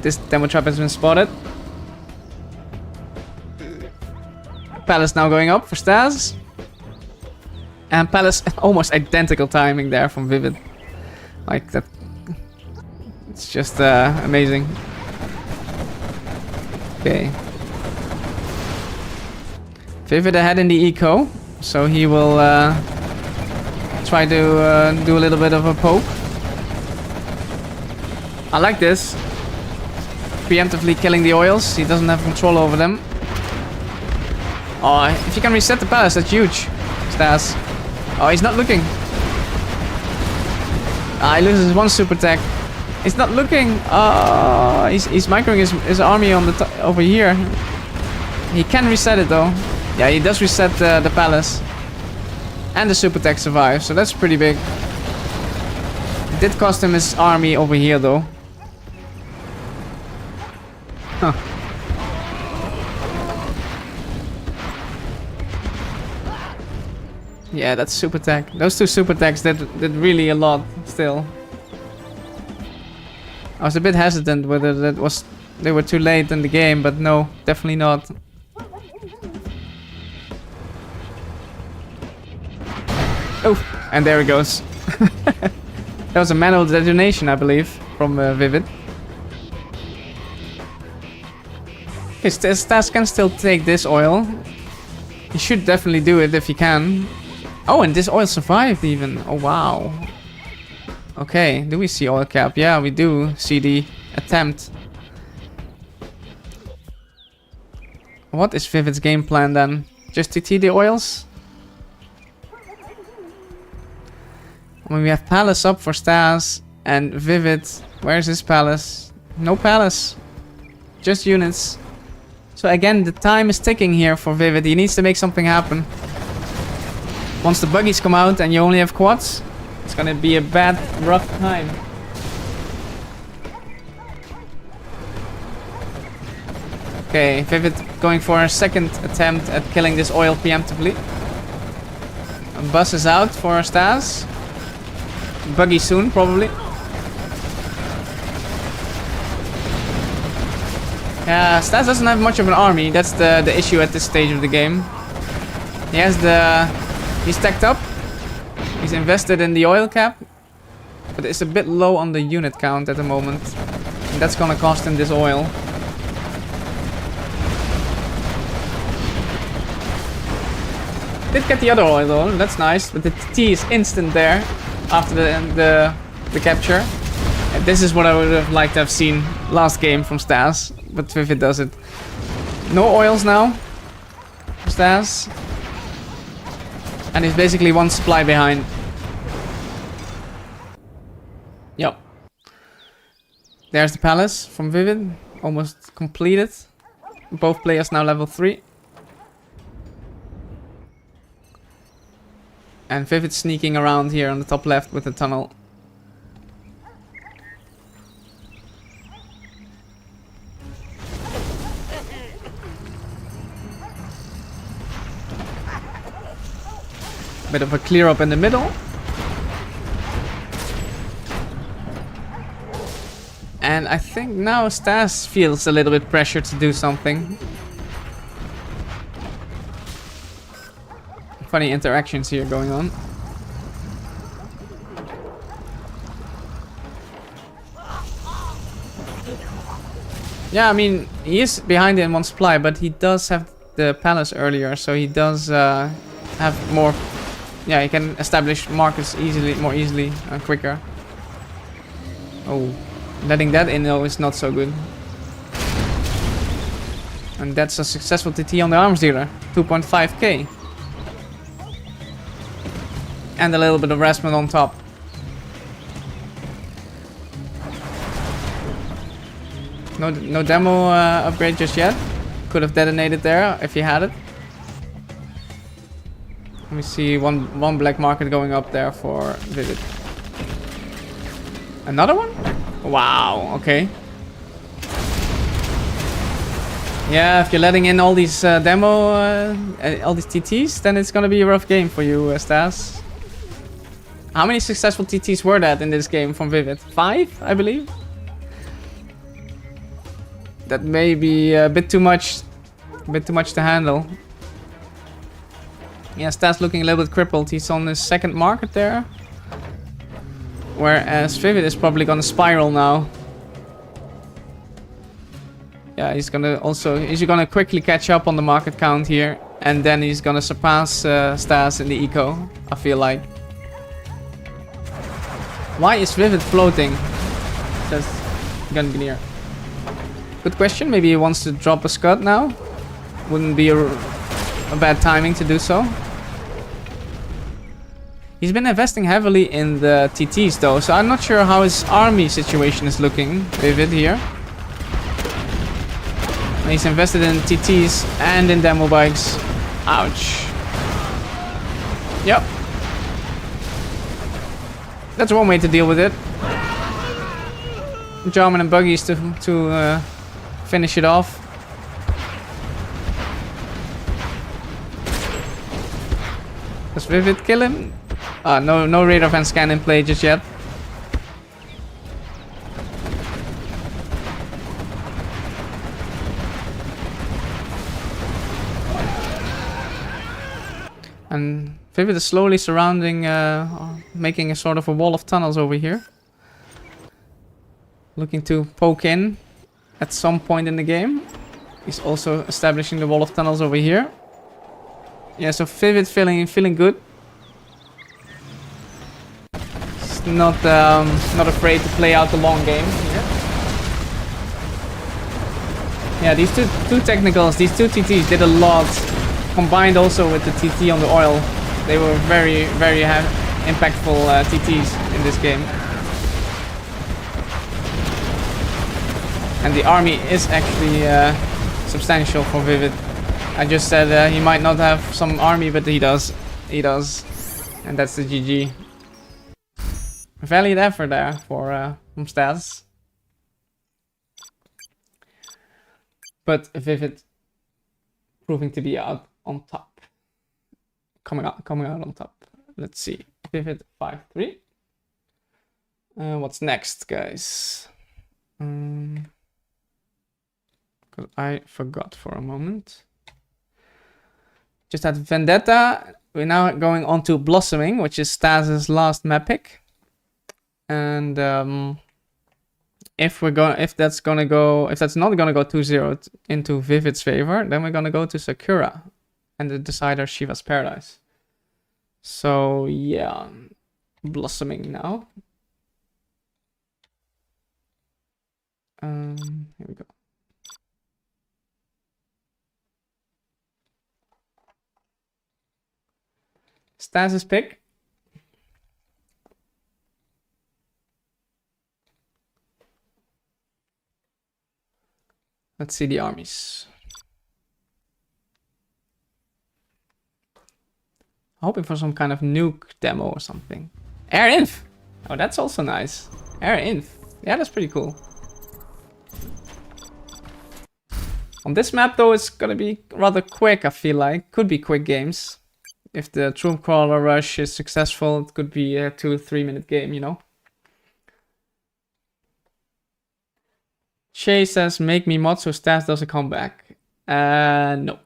This demo trap has been spotted. Palace now going up for StaZzz. And Palace, almost identical timing there from ViViD. Like that. It's just amazing. Okay. ViViD ahead in the eco. So he will try to do a little bit of a poke. I like this. Preemptively killing the oils. He doesn't have control over them. Oh, if you can reset the palace, that's huge. StaZzz. Oh, he's not looking. Ah, he loses one super tech. He's not looking. Oh, he's microing his army on the over here. He can reset it though. Yeah, he does reset the palace. And the super tech survives, so that's pretty big. It did cost him his army over here though. Huh. Yeah, that's super tech. Those two super techs did really a lot still. I was a bit hesitant whether they were too late in the game, but no, definitely not. Oh, and there it goes. That was a manual detonation, I believe, from ViViD. Okay, StaZzz can still take this oil. He should definitely do it if he can. Oh, and this oil survived even. Oh, wow. Okay, do we see oil cap? Yeah, we do see the attempt. What is ViViD's game plan then? Just TT the oils? When we have palace up for StaZzz and ViViD, where's his palace? No palace. Just units. So again, the time is ticking here for ViViD. He needs to make something happen. Once the buggies come out and you only have quads, it's gonna be a bad, rough time. Okay, ViViD going for a second attempt at killing this oil preemptively. A bus is out for StaZzz. Buggy soon, probably. Yeah, StaZzz doesn't have much of an army. That's the issue at this stage of the game. He has he's stacked up. He's invested in the oil cap. But it's a bit low on the unit count at the moment. And that's gonna cost him this oil. Did get the other oil though, that's nice. But the T is instant there after the capture. And this is what I would have liked to have seen last game from StaZzz. But ViViD does it. No oils now. StaZzz. And he's basically one supply behind. Yep. There's the palace from ViViD. Almost completed. Both players now level 3. And ViViD sneaking around here on the top left with the tunnel. Bit of a clear up in the middle. And I think now StaZzz feels a little bit pressured to do something. Funny interactions here going on. Yeah, I mean, he is behind in one supply, but he does have the palace earlier, so he does have more... Yeah, he can establish markets more easily and quicker. Oh, letting that in though is not so good. And that's a successful TT on the arms dealer, 2.5k. And a little bit of harassment on top. No demo upgrade just yet. Could have detonated there if he had it. Let me see one black market going up there for ViViD. Another one? Wow, okay. Yeah, if you're letting in all these all these TTs, then it's gonna be a rough game for you, StaZzz. How many successful TTs were that in this game from ViViD? 5, I believe? That may be a bit too much to handle. Yeah, StaZzz looking a little bit crippled. He's on his second market there. Whereas ViViD is probably gonna spiral now. Yeah, he's gonna quickly catch up on the market count here. And then he's gonna surpass StaZzz in the eco, I feel like. Why is ViViD floating? Says Gungnir. Good question. Maybe he wants to drop a Scud now. Wouldn't be a bad timing to do so. He's been investing heavily in the TTs though, so I'm not sure how his army situation is looking. ViViD here. And he's invested in TTs and in demo bikes. Ouch. Yep. That's one way to deal with it. Jarman and buggies to finish it off. Does ViViD kill him? No radar van scan in play just yet. And ViViD is slowly surrounding, making a sort of a wall of tunnels over here. Looking to poke in at some point in the game. He's also establishing the wall of tunnels over here. Yeah, so ViViD feeling good. He's not afraid to play out the long game here. Yeah, these two technicals, these two TTs did a lot. Combined also with the TT on the oil, they were very impactful TTs in this game. And the army is actually substantial for ViViD. I just said he might not have some army, but he does. He does. And that's the GG. Valiant effort there from StaZzz. But ViViD proving to be out on top. Coming out on top. Let's see. ViViD 5-3. What's next, guys? Because I forgot for a moment. Just had Vendetta. We're now going on to Blossoming, which is StaZzz's last map pick. And if that's not gonna go 2-0 into ViVid's favor, then we're gonna go to Sakura and the decider Shiva's Paradise. So yeah, Blossoming now. Here we go. StaZz's pick. Let's see the armies. Hoping for some kind of nuke demo or something. Air Inf! Oh, that's also nice. Air Inf. Yeah, that's pretty cool. On this map though, it's gonna be rather quick, I feel like. Could be quick games. If the troop crawler rush is successful, it could be a 2-3 minute game, you know. Shay says, make me mod so StaZzz doesn't come back. No.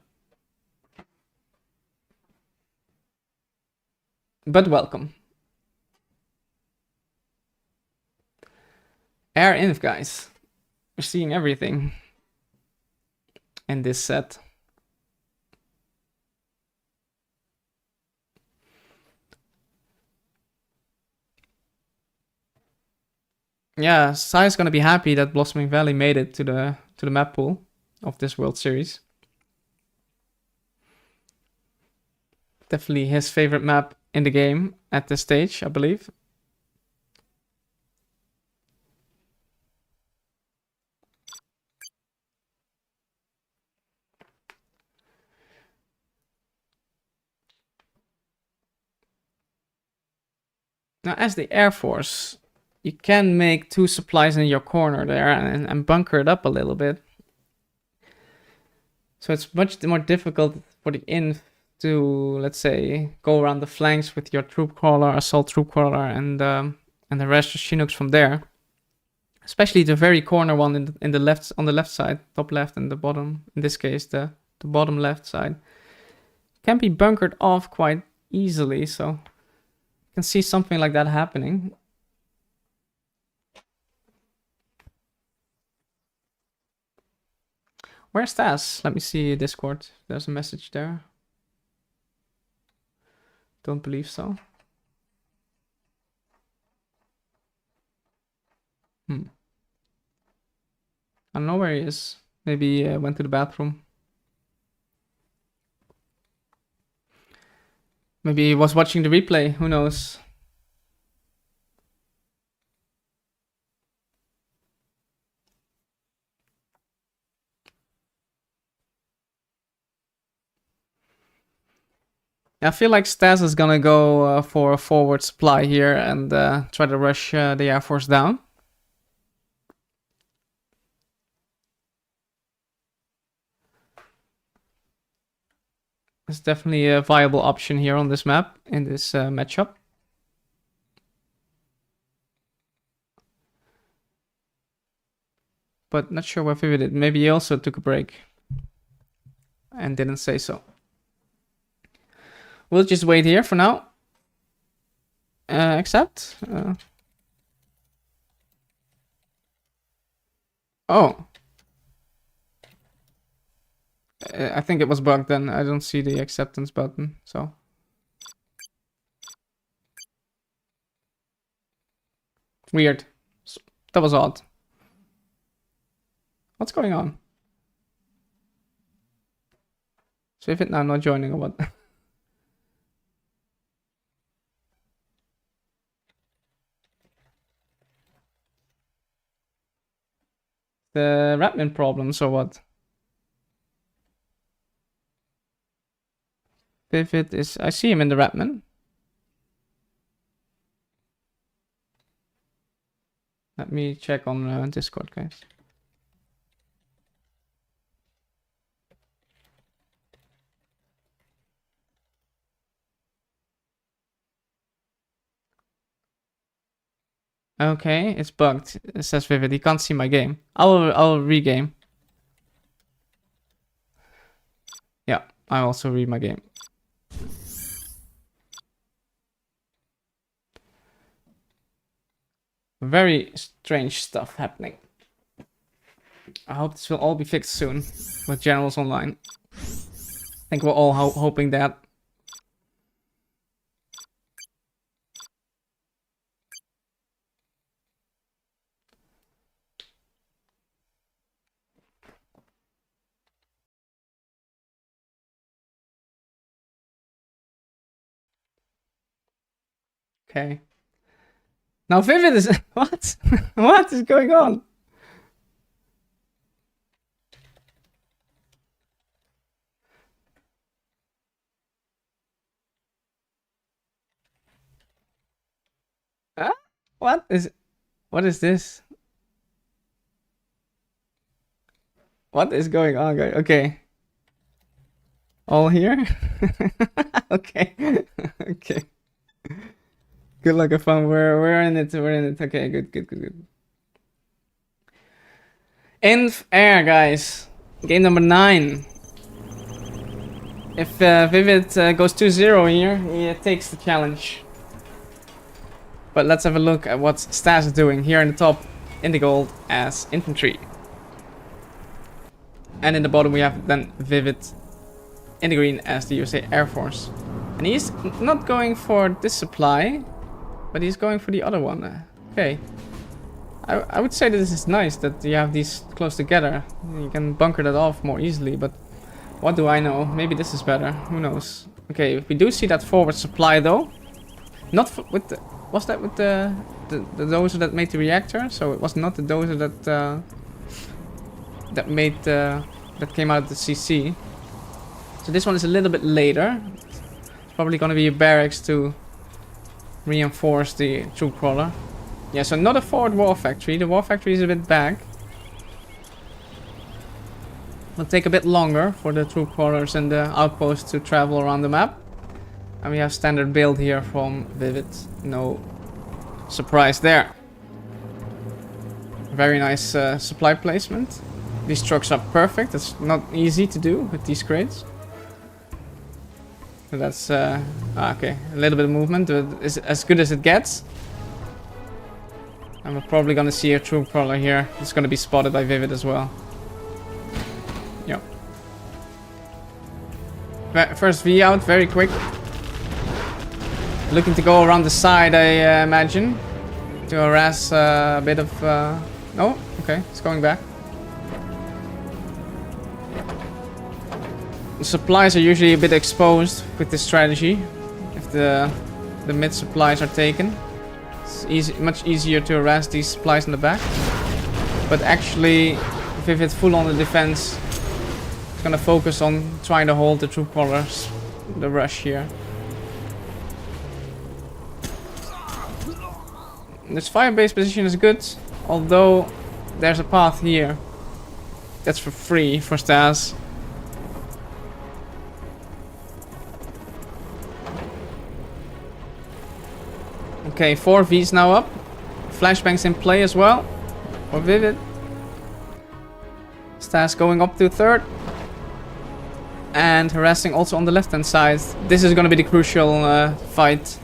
But welcome. Air Inf, guys. We're seeing everything in this set. Yeah, Sai's gonna be happy that Blossoming Valley made it to the map pool of this World Series. Definitely his favorite map in the game at this stage, I believe. Now, as the Air Force, you can make 2 supplies in your corner there and bunker it up a little bit. So it's much more difficult for the Inf to, let's say, go around the flanks with your troop crawler, assault troop crawler, and the rest of Chinooks from there. Especially the very corner one in the left, on the left side, top left, and the bottom. In this case, the bottom left side can be bunkered off quite easily. So you can see something like that happening. Where's StaZzz? Let me see Discord. There's a message there. Don't believe so. I don't know where he is. Maybe he went to the bathroom. Maybe he was watching the replay. Who knows? I feel like StaZzz is gonna go for a forward supply here and try to rush the Air Force down. It's definitely a viable option here on this map, in this matchup. But not sure where ViViD did. Maybe he also took a break and didn't say so. We'll just wait here for now. Accept. Oh. I think it was bugged then. I don't see the acceptance button, so. Weird. That was odd. What's going on? So if it now not joining or what? The Rapman problems or what? ViViD is... I see him in the Rapman. Let me check on Discord, guys. Okay, it's bugged. It says ViViD. You can't see my game. I'll regame. Yeah, I also read my game. Very strange stuff happening. I hope this will all be fixed soon with Generals Online. I think we're all hoping that. Okay. Now ViViD is... What? What is going on? Huh? What is this? What is going on, guys? Okay. All here? Okay. Okay. Good luck and fun. We're in it. We're in it. Okay, good. Inf Air, guys. Game number 9. If ViViD goes 2-0 here, he takes the challenge. But let's have a look at what StaZzz is doing here in the top, in the gold as infantry. And in the bottom we have then ViViD in the green as the USA Air Force. And he's not going for this supply, but he's going for the other one. Okay. I would say that this is nice that you have these close together. You can bunker that off more easily, but what do I know? Maybe this is better. Who knows? Okay, we do see that forward supply though. Not with the... Was that with the dozer that made the reactor? So it was not the dozer that that came out of the CC. So this one is a little bit later. It's probably gonna be a barracks to reinforce the troop crawler. Yeah, so not a forward war factory. The war factory is a bit back. Will take a bit longer for the troop crawlers and the outposts to travel around the map. And we have standard build here from ViViD. No surprise there. Very nice supply placement. These trucks are perfect. It's not easy to do with these crates. So that's okay. A little bit of movement, but it's as good as it gets. And we're probably gonna see a troop crawler here. It's gonna be spotted by ViViD as well. Yep. First V out, very quick. Looking to go around the side, I imagine, to harass a bit of. Oh, okay, it's going back. The supplies are usually a bit exposed with this strategy. If the mid supplies are taken, it's much easier to harass these supplies in the back. But actually, if it's full on the defense, it's gonna focus on trying to hold the troop crawlers, the rush here. This fire base position is good, although there's a path here that's for free for StaZzz. Okay, 4 V's now up. Flashbangs in play as well for ViViD. StaZzz going up to 3rd. And harassing also on the left hand side. This is going to be the crucial fight.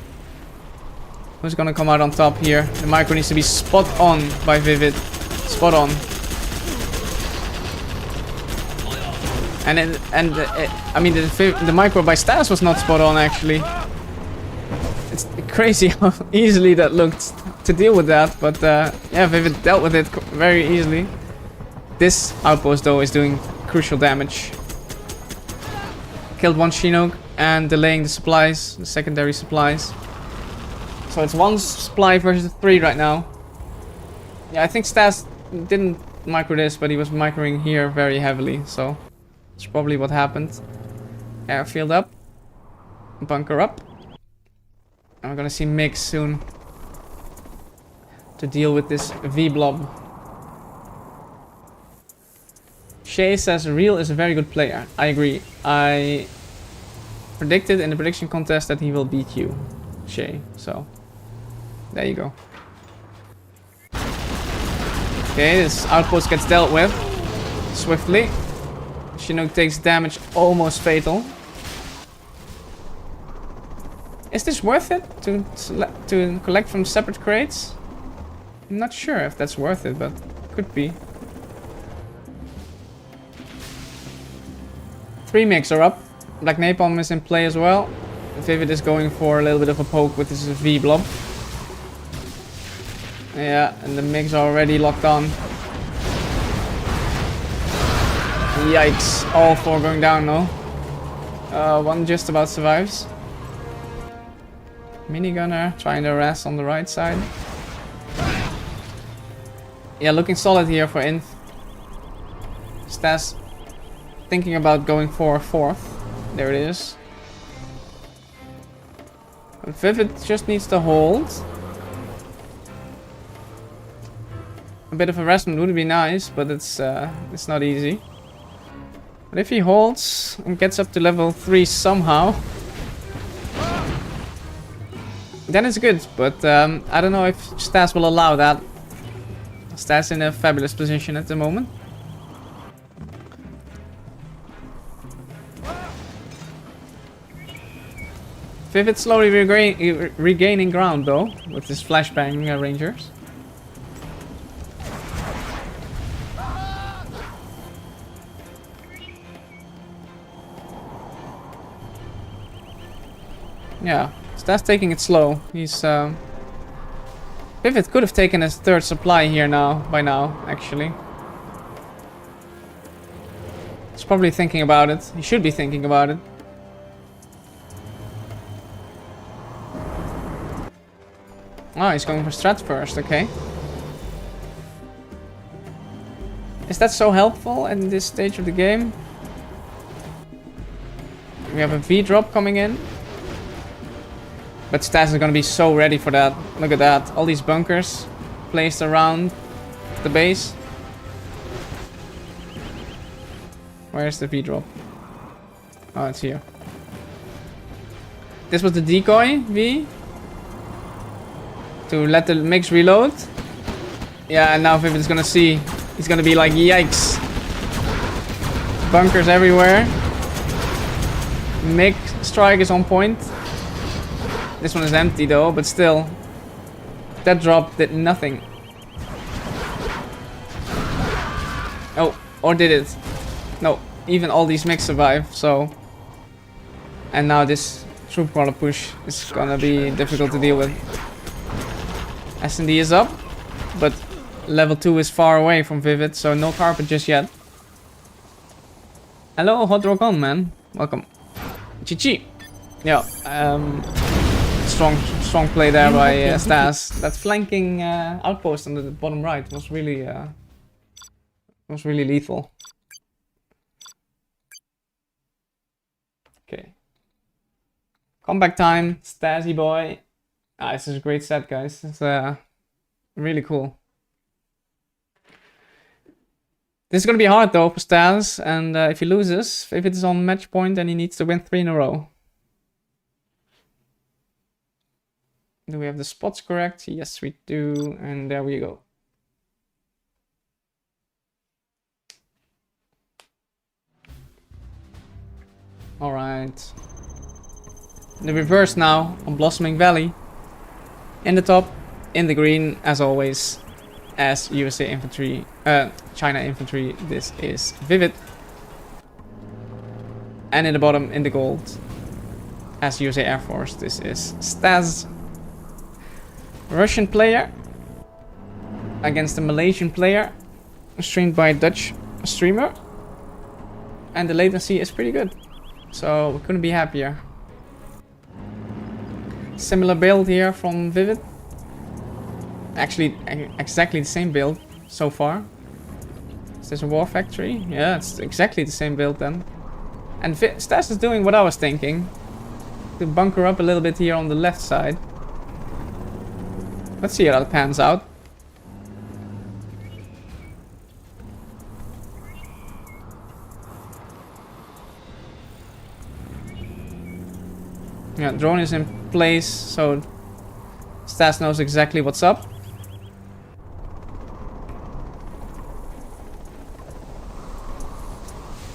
Who's going to come out on top here? The micro needs to be spot on by ViViD. Spot on. I mean the micro by StaZzz was not spot on actually. It's crazy how easily that looked to deal with that, but yeah, ViViD dealt with it very easily. This outpost though is doing crucial damage. Killed one Chinook and delaying the supplies, the secondary supplies. So it's 1 supply versus 3 right now. Yeah, I think StaZzz didn't micro this, but he was microing here very heavily, so that's probably what happened. Airfield up, bunker up. And we're gonna see Mix soon to deal with this V-blob. Shay says Real is a very good player. I agree. I predicted in the prediction contest that he will beat you, Shay. So there you go. Okay, this outpost gets dealt with swiftly. Chinook takes damage, almost fatal. Is this worth it to collect from separate crates? I'm not sure if that's worth it, but could be. 3 MiGs are up. Black Napalm is in play as well. ViViD is going for a little bit of a poke with this V-blob. Yeah, and the MiGs are already locked on. Yikes, all 4 going down now. One just about survives. Minigunner trying to harass on the right side. Yeah, looking solid here for Inf. StaZzz thinking about going for 4th. There it is. But ViViD just needs to hold. A bit of harassment would be nice, but it's not easy. But if he holds and gets up to level 3 somehow, then it's good. But I don't know if StaZzz will allow that. StaZzz in a fabulous position at the moment. ViViD slowly regaining ground though, with his flashbang rangers. Yeah, StaZzz taking it slow. He's ViViD could have taken his third supply here by now, actually. He's probably thinking about it. He should be thinking about it. Oh, he's going for strat first, okay. Is that so helpful in this stage of the game? We have a V drop coming in. But StaZzz is gonna be so ready for that. Look at that. All these bunkers placed around the base. Where's the V drop? Oh, it's here. This was the decoy V. To let the mix reload. Yeah, and now ViViD is gonna see. He's gonna be like, yikes. Bunkers everywhere. Mix strike is on point. This one is empty though, but still. That drop did nothing. Oh, or did it? No, even all these mix survive, so. And now this troop crawler push is gonna be difficult to deal with. S&D is up, but level 2 is far away from ViViD, so no carpet just yet. Hello, Hot Rock On, man. Welcome. Chi-chi. Yeah, strong play there by StaZzz. That flanking outpost on the bottom right was really lethal. Okay. Comeback time, StaZzzy boy. Ah, this is a great set, guys. It's really cool. This is gonna be hard though for StaZzz, and if he loses, if it is on match point, then he needs to win 3 in a row. Do we have the spots correct? Yes, we do, and there we go. All right. The reverse now on Blossoming Valley. In the top, in the green, as always, as USA Infantry, China Infantry, this is ViViD. And in the bottom, in the gold, as USA Air Force, this is StaZzz. Russian player against a Malaysian player, streamed by a Dutch streamer. And the latency is pretty good, so we couldn't be happier. Similar build here from ViViD. Actually, exactly the same build so far. Is this a war factory? Yeah, it's exactly the same build then. And StaZzz is doing what I was thinking. To bunker up a little bit here on the left side. Let's see how that pans out. Yeah, drone is in place, so StaZzz knows exactly what's up.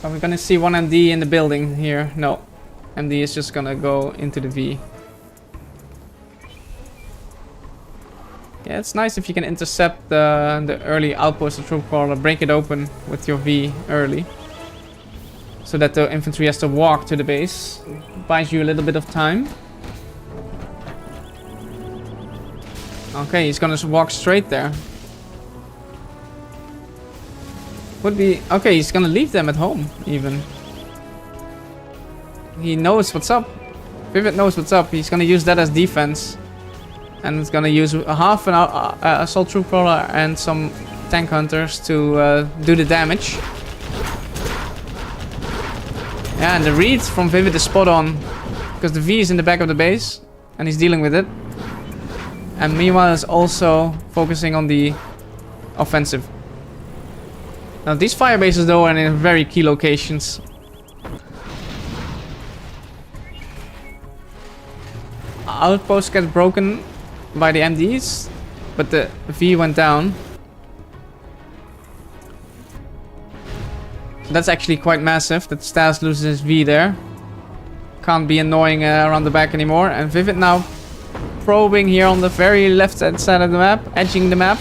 Are we gonna see one MD in the building here? No. MD is just gonna go into the V. Yeah, it's nice if you can intercept the early outpost of troop crawler, break it open with your V early. So that the infantry has to walk to the base. Buys you a little bit of time. Okay, he's gonna walk straight there. Would be... Okay, he's gonna leave them at home, even. He knows what's up. ViViD knows what's up. He's gonna use that as defense. And it's gonna use a half an assault troop crawler and some tank hunters to do the damage. Yeah, and the read from ViViD is spot on. Because the V is in the back of the base. And he's dealing with it. And meanwhile is also focusing on the offensive. Now these fire bases though are in very key locations. outpost gets broken by the MDs, but the V went down. So that's actually quite massive that StaZzz loses his V there. Can't be annoying around the back anymore. And ViViD now probing here on the very left hand side of the map, edging the map.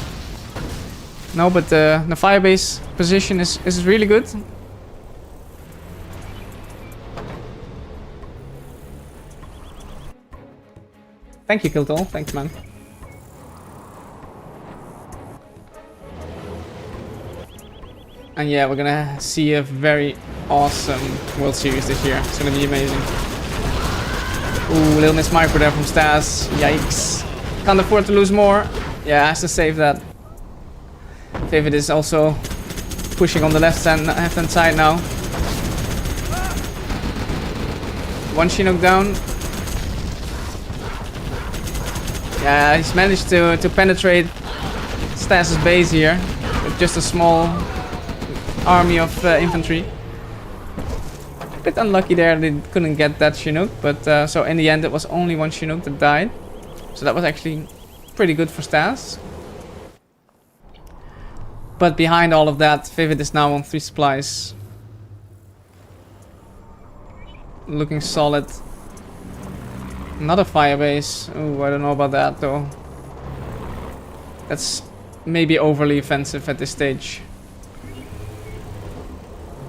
No, but the firebase position is really good. Thank you, Kiltol. Thanks, man. And yeah, we're gonna see a very awesome World Series this year. It's gonna be amazing. Ooh, little miss micro there from StaZzz. Yikes. Can't afford to lose more. Yeah, has to save that. ViViD is also pushing on the left hand side now. One Chinook down. Yeah, he's managed to penetrate StaZzz's base here with just a small army of infantry. A bit unlucky there, they couldn't get that Chinook, but so in the end it was only one Chinook that died. So that was actually pretty good for StaZzz. But behind all of that, ViViD is now on 3 supplies. Looking solid. Another firebase. Ooh, I don't know about that though. That's maybe overly offensive at this stage.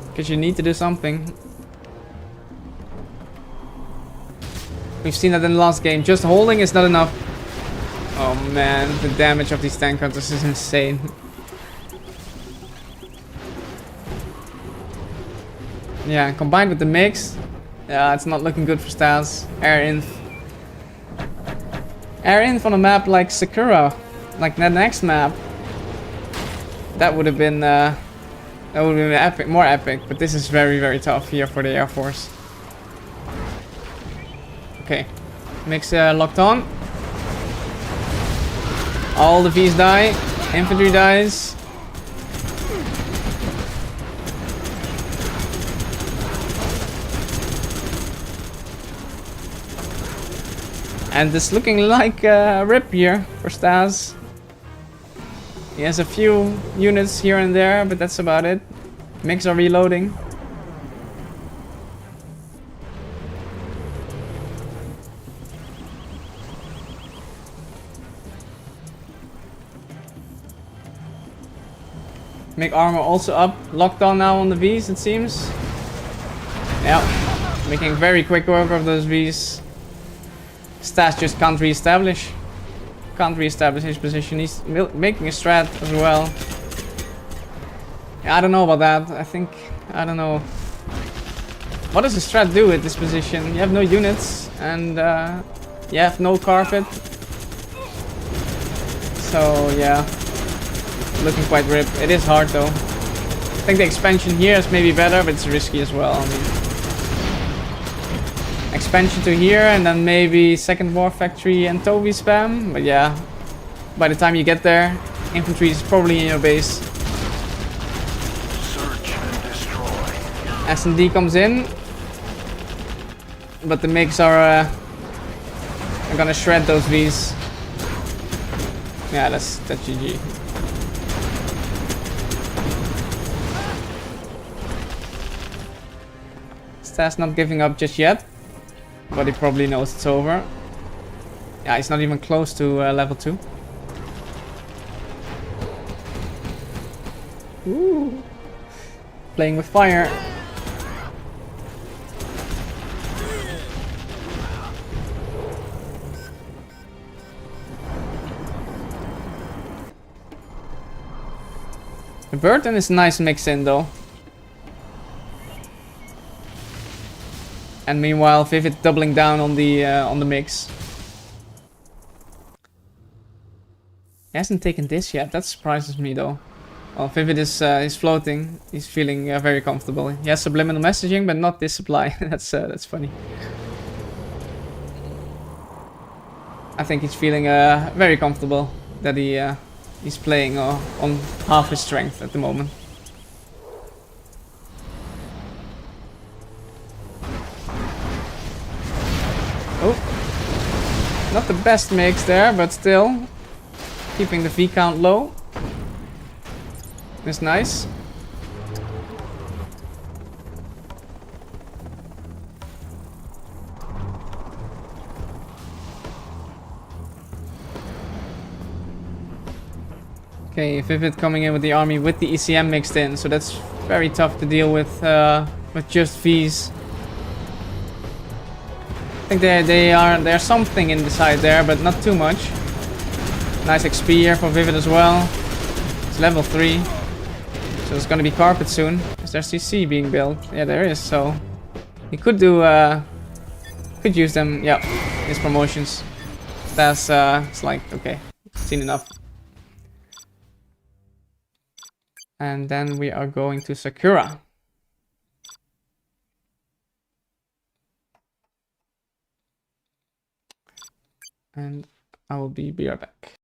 Because you need to do something. We've seen that in the last game. Just holding is not enough. Oh man, the damage of these tank hunters is insane. Yeah, combined with the mix, yeah, it's not looking good for StaZzz. Air inf on a map like Sakura, like that next map, that would have been epic, more epic. But this is very, very tough here for the Air Force. Okay, mix locked on. All the V's die, infantry dies. And it's looking like a rip here for StaZzz. He has a few units here and there, but that's about it. Mix are reloading. Make armor also up. Locked on now on the V's, it seems. Yeah, making very quick work of those V's. StaZzz just can't re-establish. Can't re-establish his position. He's making a strat as well. Yeah, I don't know about that. I don't know. What does the strat do at this position? You have no units and you have no carpet. So yeah, looking quite ripped. It is hard though. I think the expansion here is maybe better, but it's risky as well. I mean, expansion to here and then maybe second war factory and Toby spam. But yeah, by the time you get there, infantry is probably in your base. Search and destroy. S&D comes in, but the MiGs are gonna shred those V's. Yeah, that's GG. StaZzz not giving up just yet. But he probably knows it's over. Yeah, he's not even close to level 2. Ooh. Playing with fire. The Burton is a nice mix in though. And meanwhile, ViViD doubling down on the mix. He hasn't taken this yet. That surprises me though. Well, ViViD is floating. He's feeling very comfortable. He has subliminal messaging, but not this supply. That's funny. I think he's feeling very comfortable that he's playing on half his strength at the moment. Oh. Not the best mix there, but still keeping the V count low is nice. Okay, ViViD coming in with the army with the ECM mixed in, so that's very tough to deal with just Vs. I think there's something in the side there, but not too much. Nice XP here for ViViD as well. It's level 3, so it's gonna be carpet soon. Is there CC being built? Yeah, there is. So he could do, could use them. Yeah, his promotions. That's it's like okay, seen enough. And then we are going to Sakura. And I will be right back.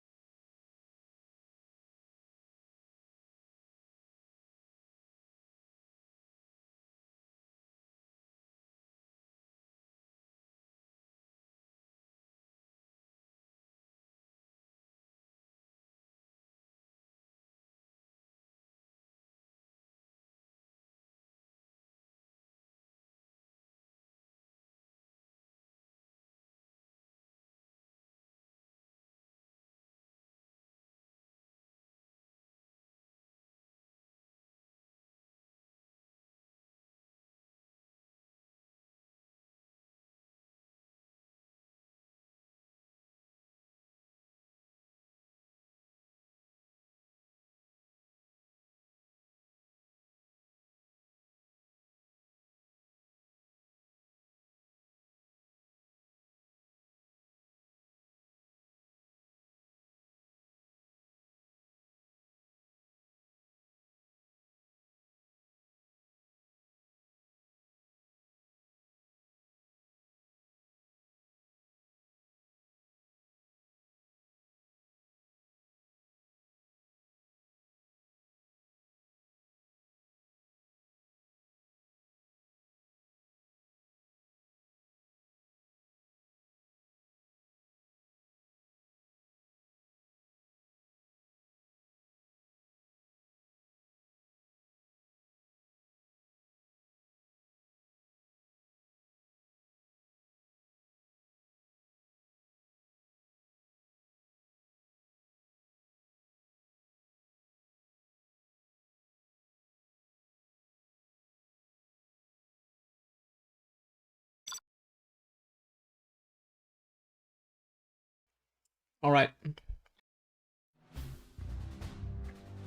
All right.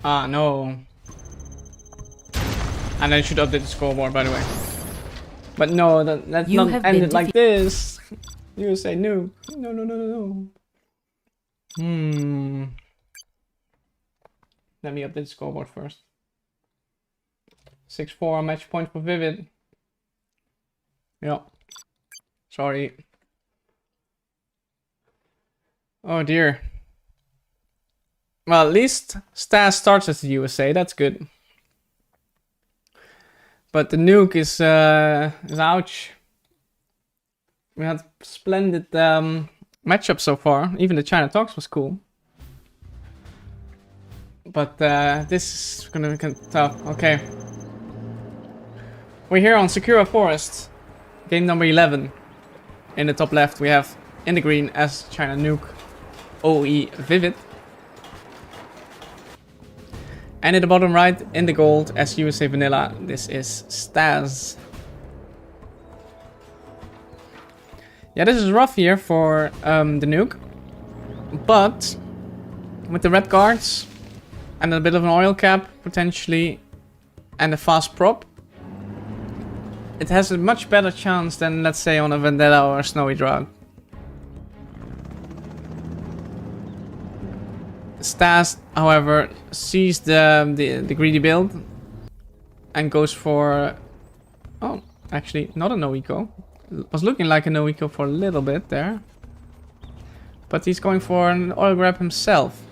Ah, no. And I should update the scoreboard, by the way. But no, that's You not have ended been like this. You say no. No, no, no, no, no. Let me update the scoreboard first. 6-4 match point for ViViD. Yeah. Sorry. Oh dear. Well, at least StaZzz starts as the USA. That's good. But the nuke is ouch. We had splendid matchup so far. Even the China Talks was cool. But this is gonna be kind of tough. Okay. We're here on Sakura Forest. Game number 11. In the top left we have in the green as China Nuke OE ViViD. And in the bottom right, in the gold, as USA Vanilla, this is StaZzz. Yeah, this is rough here for the nuke. But with the red guards and a bit of an oil cap, potentially, and a fast prop, it has a much better chance than, let's say, on a Vendetta or a Snowy Drought. StaZzz, however, sees the greedy build and goes for... Oh, actually, not a no-eco. Was looking like a no-eco for a little bit there. But he's going for an oil grab himself.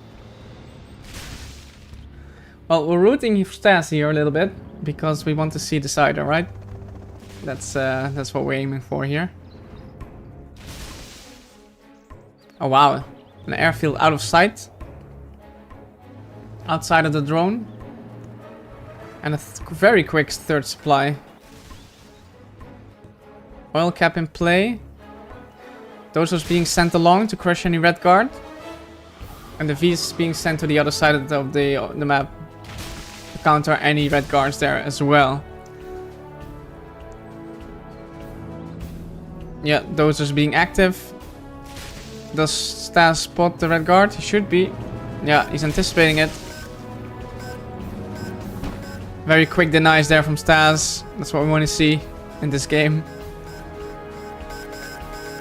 Well, we're rooting for StaZzz here a little bit, because we want to see the cider, right? That's what we're aiming for here. Oh wow, an airfield out of sight. Outside of the drone. And a very quick third supply. Oil cap in play. Those are being sent along to crush any red guard. And the V is being sent to the other side of the map. To counter any red guards there as well. Yeah, those are being active. Does StaZzz spot the red guard? He should be. Yeah, he's anticipating it. Very quick denies there from StaZzz. That's what we want to see in this game.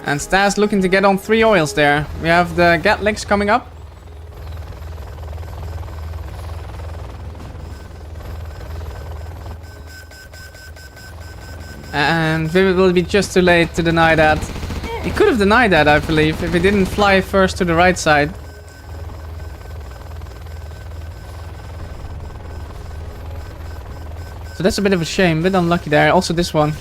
And StaZzz looking to get on 3 oils there. We have the Gatliks coming up. And ViViD will be just too late to deny that. He could have denied that, I believe, if he didn't fly first to the right side. So that's a bit of a shame, a bit unlucky there. Also this one.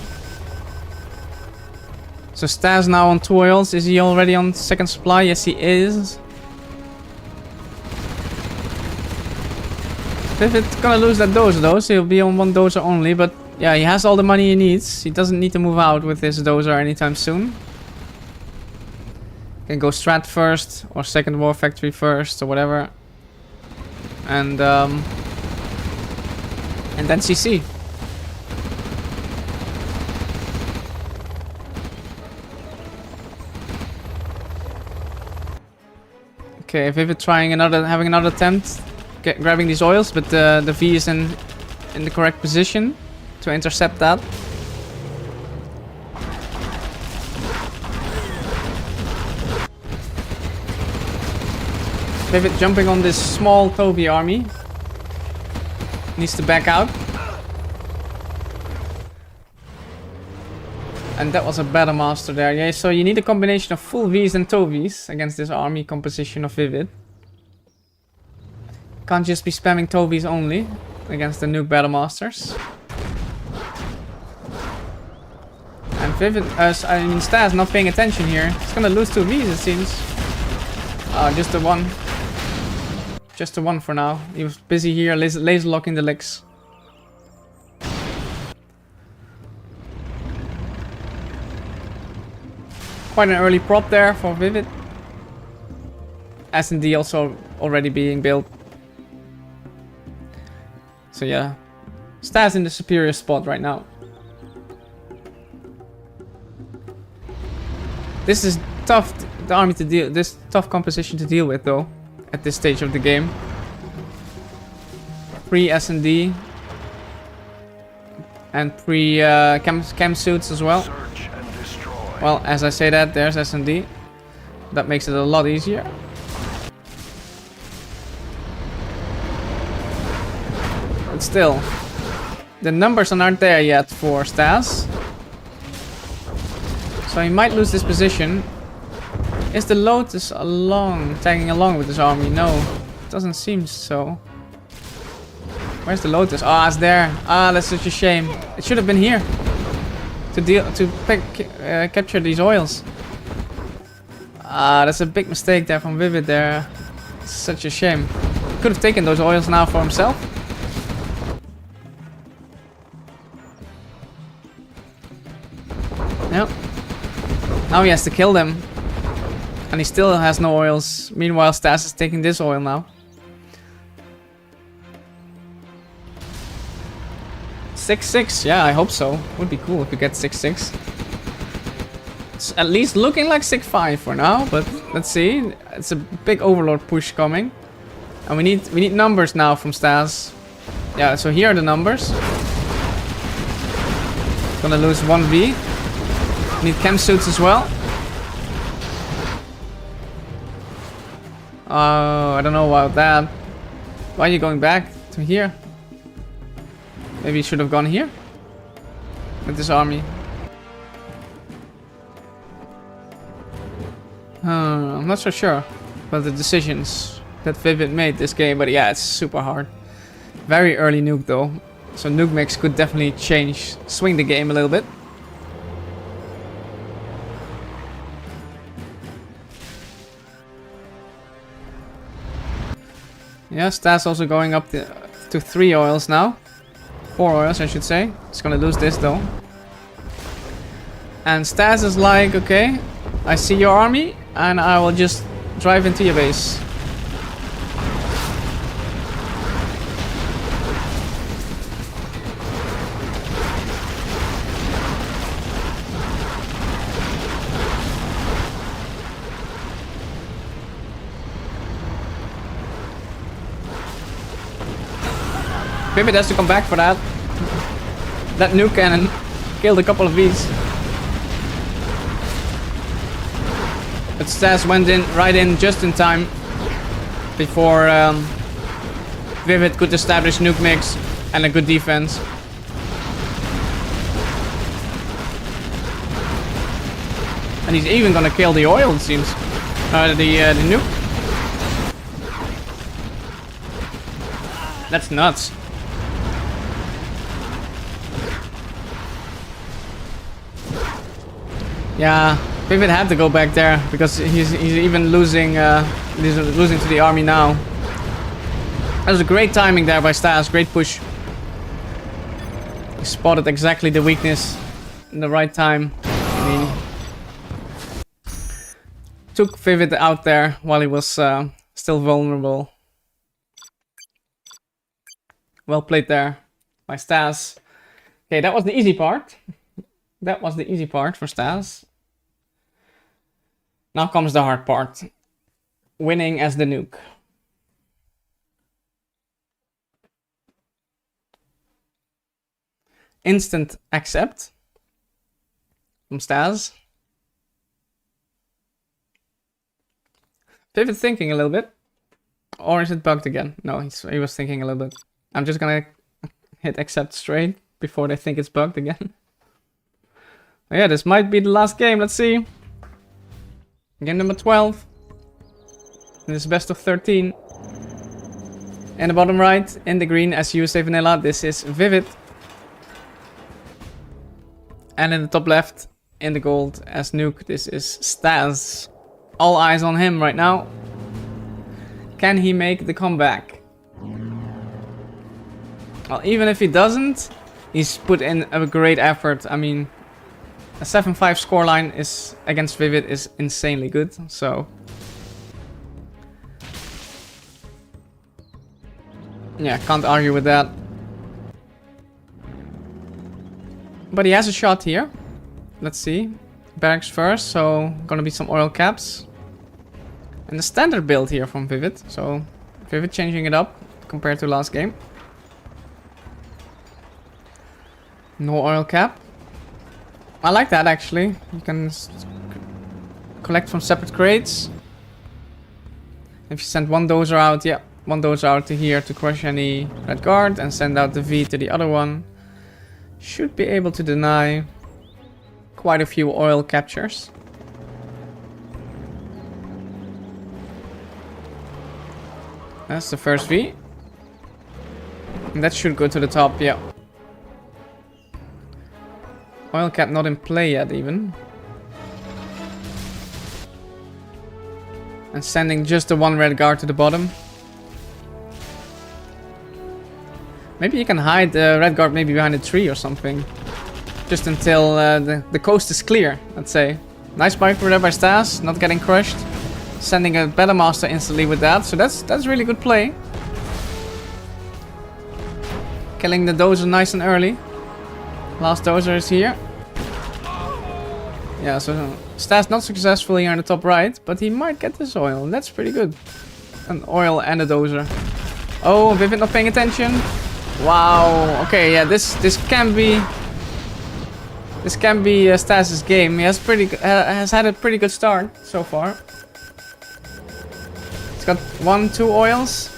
So StaZzz now on 2 oils. Is he already on second supply? Yes, he is. ViViD's gonna lose that dozer though, so he'll be on 1 dozer only, but yeah, he has all the money he needs. He doesn't need to move out with his dozer anytime soon. Can go strat first, or second war factory first, or whatever. And then CC. Okay, ViViD trying having another attempt, grabbing these oils, but the V is in the correct position to intercept that. ViViD jumping on this small Toby army. Needs to back out. And that was a battle master there. Yeah, so you need a combination of full Vs and Tobys against this army composition of ViViD. Can't just be spamming Tobys only against the nuke battle masters. And ViViD, StaZzz not paying attention here. He's gonna lose 2 Vs it seems. Just the one. Just the one for now. He was busy here laser locking the licks. Quite an early prop there for ViViD. S&D also already being built. So yeah, StaZzz in the superior spot right now. This is tough, the army to deal. This tough composition to deal with though, at this stage of the game. Pre S&D and pre chem suits as well. Search and destroy. Well, as I say that, there's S&D. That makes it a lot easier. But still, the numbers aren't there yet for StaZzz. So he might lose this position. Is the Lotus tagging along with this army? No, it doesn't seem so. Where's the Lotus? Ah, it's there. Ah, that's such a shame. It should have been here to capture these oils. Ah, that's a big mistake there from ViViD there. It's such a shame. Could have taken those oils now for himself. Yep. Now he has to kill them. And he still has no oils. Meanwhile, StaZzz is taking this oil now. 6-6, yeah, I hope so. Would be cool if we get 6-6. It's at least looking like 6-5 for now, but let's see. It's a big Overlord push coming. And we need numbers now from StaZzz. Yeah, so here are the numbers. Gonna lose 1V. Need chem suits as well. Oh, I don't know about that. Why are you going back to here? Maybe you should have gone here with this army. I'm not so sure about the decisions that ViViD made this game, but yeah, it's super hard. Very early nuke though, so nuke mix could definitely swing the game a little bit. Yeah, StaZzz also going up to 3 oils now. 4 oils, I should say. It's gonna lose this though. And StaZzz is like, okay, I see your army, and I will just drive into your base. ViViD has to come back for that. That nuke cannon killed a couple of Vs. But StaZzz went right in just in time before ViViD could establish nuke mix and a good defense. And he's even gonna kill the oil, it seems. The nuke. That's nuts. Yeah, ViViD had to go back there because he's even losing to the army now. That was a great timing there by StaZzz, great push. He spotted exactly the weakness in the right time. And he took ViViD out there while he was still vulnerable. Well played there by StaZzz. Okay, that was the easy part. That was the easy part for StaZzz. Now comes the hard part. Winning as the nuke. Instant accept from StaZzz. ViViD thinking a little bit. Or is it bugged again? No, he was thinking a little bit. I'm just gonna hit accept straight before they think it's bugged again. Oh yeah, this might be the last game. Let's see. Game number 12. This is best of 13. In the bottom right, in the green, as USA Vanilla, this is ViViD. And in the top left, in the gold, as Nuke, this is StaZzz. All eyes on him right now. Can he make the comeback? Well, even if he doesn't, he's put in a great effort. I mean, a 7-5 scoreline is against ViViD is insanely good, so yeah, can't argue with that. But he has a shot here. Let's see. Barracks first, so gonna be some oil caps. And the standard build here from ViViD, so ViViD changing it up compared to last game. No oil cap. I like that actually. You can collect from separate crates. If you send one dozer out, yeah, one dozer out to here to crush any red guard and send out the V to the other one, should be able to deny quite a few oil captures. That's the first V. And that should go to the top, yeah. Oil cap not in play yet even. And sending just the one red guard to the bottom. Maybe you can hide the red guard maybe behind a tree or something. Just until the coast is clear, let's say. Nice micro there by StaZzz, not getting crushed. Sending a Battle Master instantly with that, so that's really good play. Killing the dozer nice and early. Last dozer is here. Yeah, so StaZzz not successful here in the top right, but he might get this oil. That's pretty good. An oil and a dozer. Oh, ViViD not paying attention. Wow. Okay, yeah, this can be StaZzz's game. He has had a pretty good start so far. He's got 1-2 oils.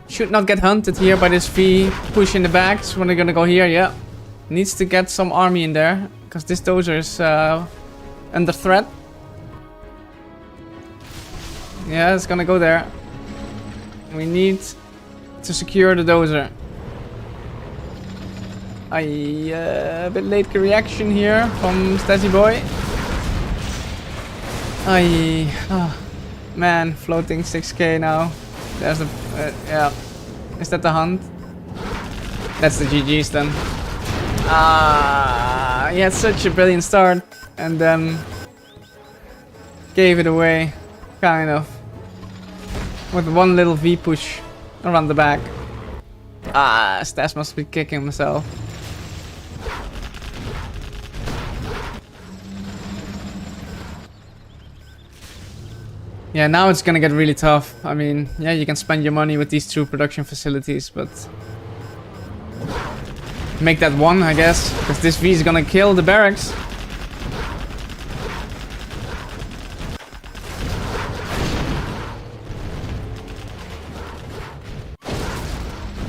Should not get hunted here by this V push in the back. So when they're gonna go here, yeah. Needs to get some army in there, because this dozer is under threat. Yeah, it's gonna go there. We need to secure the dozer. A bit late reaction here from StaZzz boy. Oh, man, floating 6k now. There's a... yeah. Is that the hunt? That's the GG's then. He had such a brilliant start. And then... gave it away. Kind of. With one little V push around the back. StaZzz must be kicking himself. Yeah, now it's gonna get really tough. I mean, yeah, you can spend your money with these 2 production facilities, but... make that 1, I guess, because this V is gonna kill the barracks.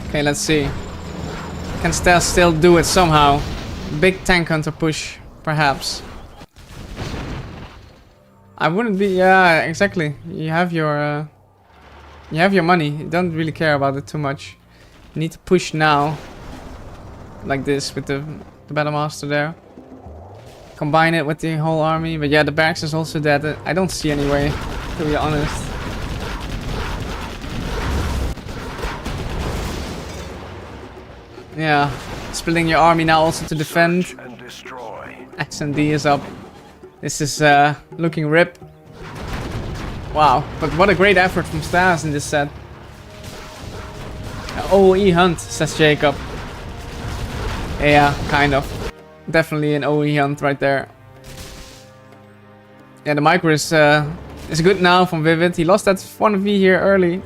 Okay, let's see. Can StaZzz still do it somehow? Big tank hunter push, perhaps. I wouldn't be... yeah, exactly. You have your money. You don't really care about it too much. You need to push now. Like this, with the Battle Master there. Combine it with the whole army. But yeah, the barracks is also dead. I don't see any way, to be honest. Yeah, splitting your army now also to defend. Search and destroy. X and D is up. This is looking rip. Wow, but what a great effort from StaZzz in this set. OE hunt, says Jacob. Yeah, kind of. Definitely an OE hunt right there. Yeah, the micro is good now from ViViD. He lost that 1v here early.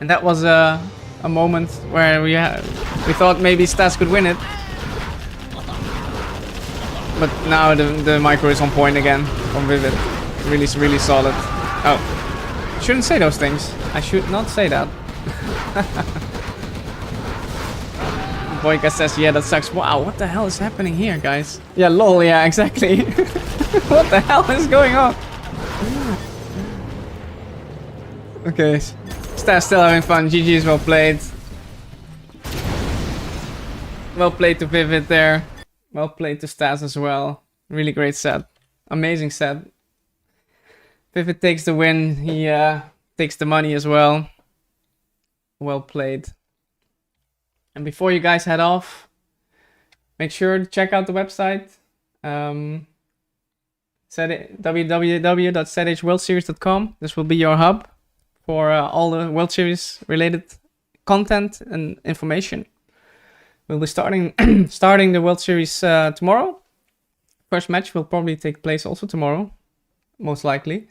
And that was a moment where we thought maybe StaZzz could win it. But now the micro is on point again from ViViD. Really solid. Oh. Shouldn't say those things. I should not say that. Boyka says, yeah, that sucks. Wow, what the hell is happening here, guys? Yeah, lol, yeah, exactly. What the hell is going on? Okay. StaZzz still having fun. GG's well played. Well played to ViViD there. Well played to StaZzz as well. Really great set. Amazing set. ViViD takes the win. He takes the money as well. Well played. And before you guys head off, make sure to check out the website. www.szhworldseries.com. This will be your hub for all the World Series related content and information. We'll be starting the World Series tomorrow. First match will probably take place also tomorrow, most likely.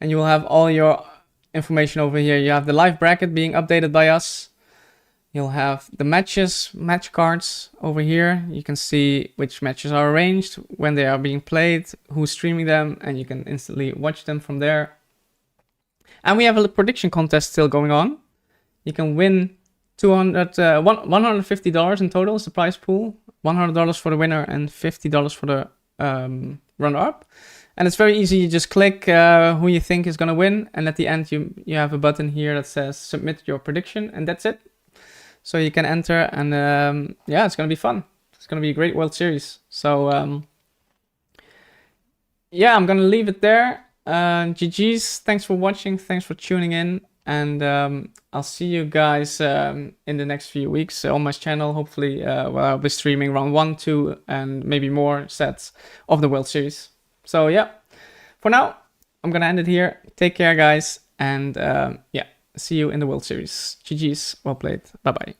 And you will have all your information over here. You have the live bracket being updated by us. You'll have the match cards over here. You can see which matches are arranged, when they are being played, who's streaming them, and you can instantly watch them from there. And we have a prediction contest still going on. You can win $150 in total is the prize pool. $100 for the winner and $50 for the runner-up. And it's very easy. You just click who you think is going to win. And at the end, you have a button here that says submit your prediction. And that's it. So you can enter. And yeah, it's going to be fun. It's going to be a great World Series. So yeah, I'm going to leave it there. GG's. Thanks for watching. Thanks for tuning in. And I'll see you guys in the next few weeks on my channel. Hopefully, where I'll be streaming round 1, 2, and maybe more sets of the World Series. So yeah, for now, I'm gonna end it here. Take care, guys, and yeah, see you in the World Series. GG's, well played. Bye bye.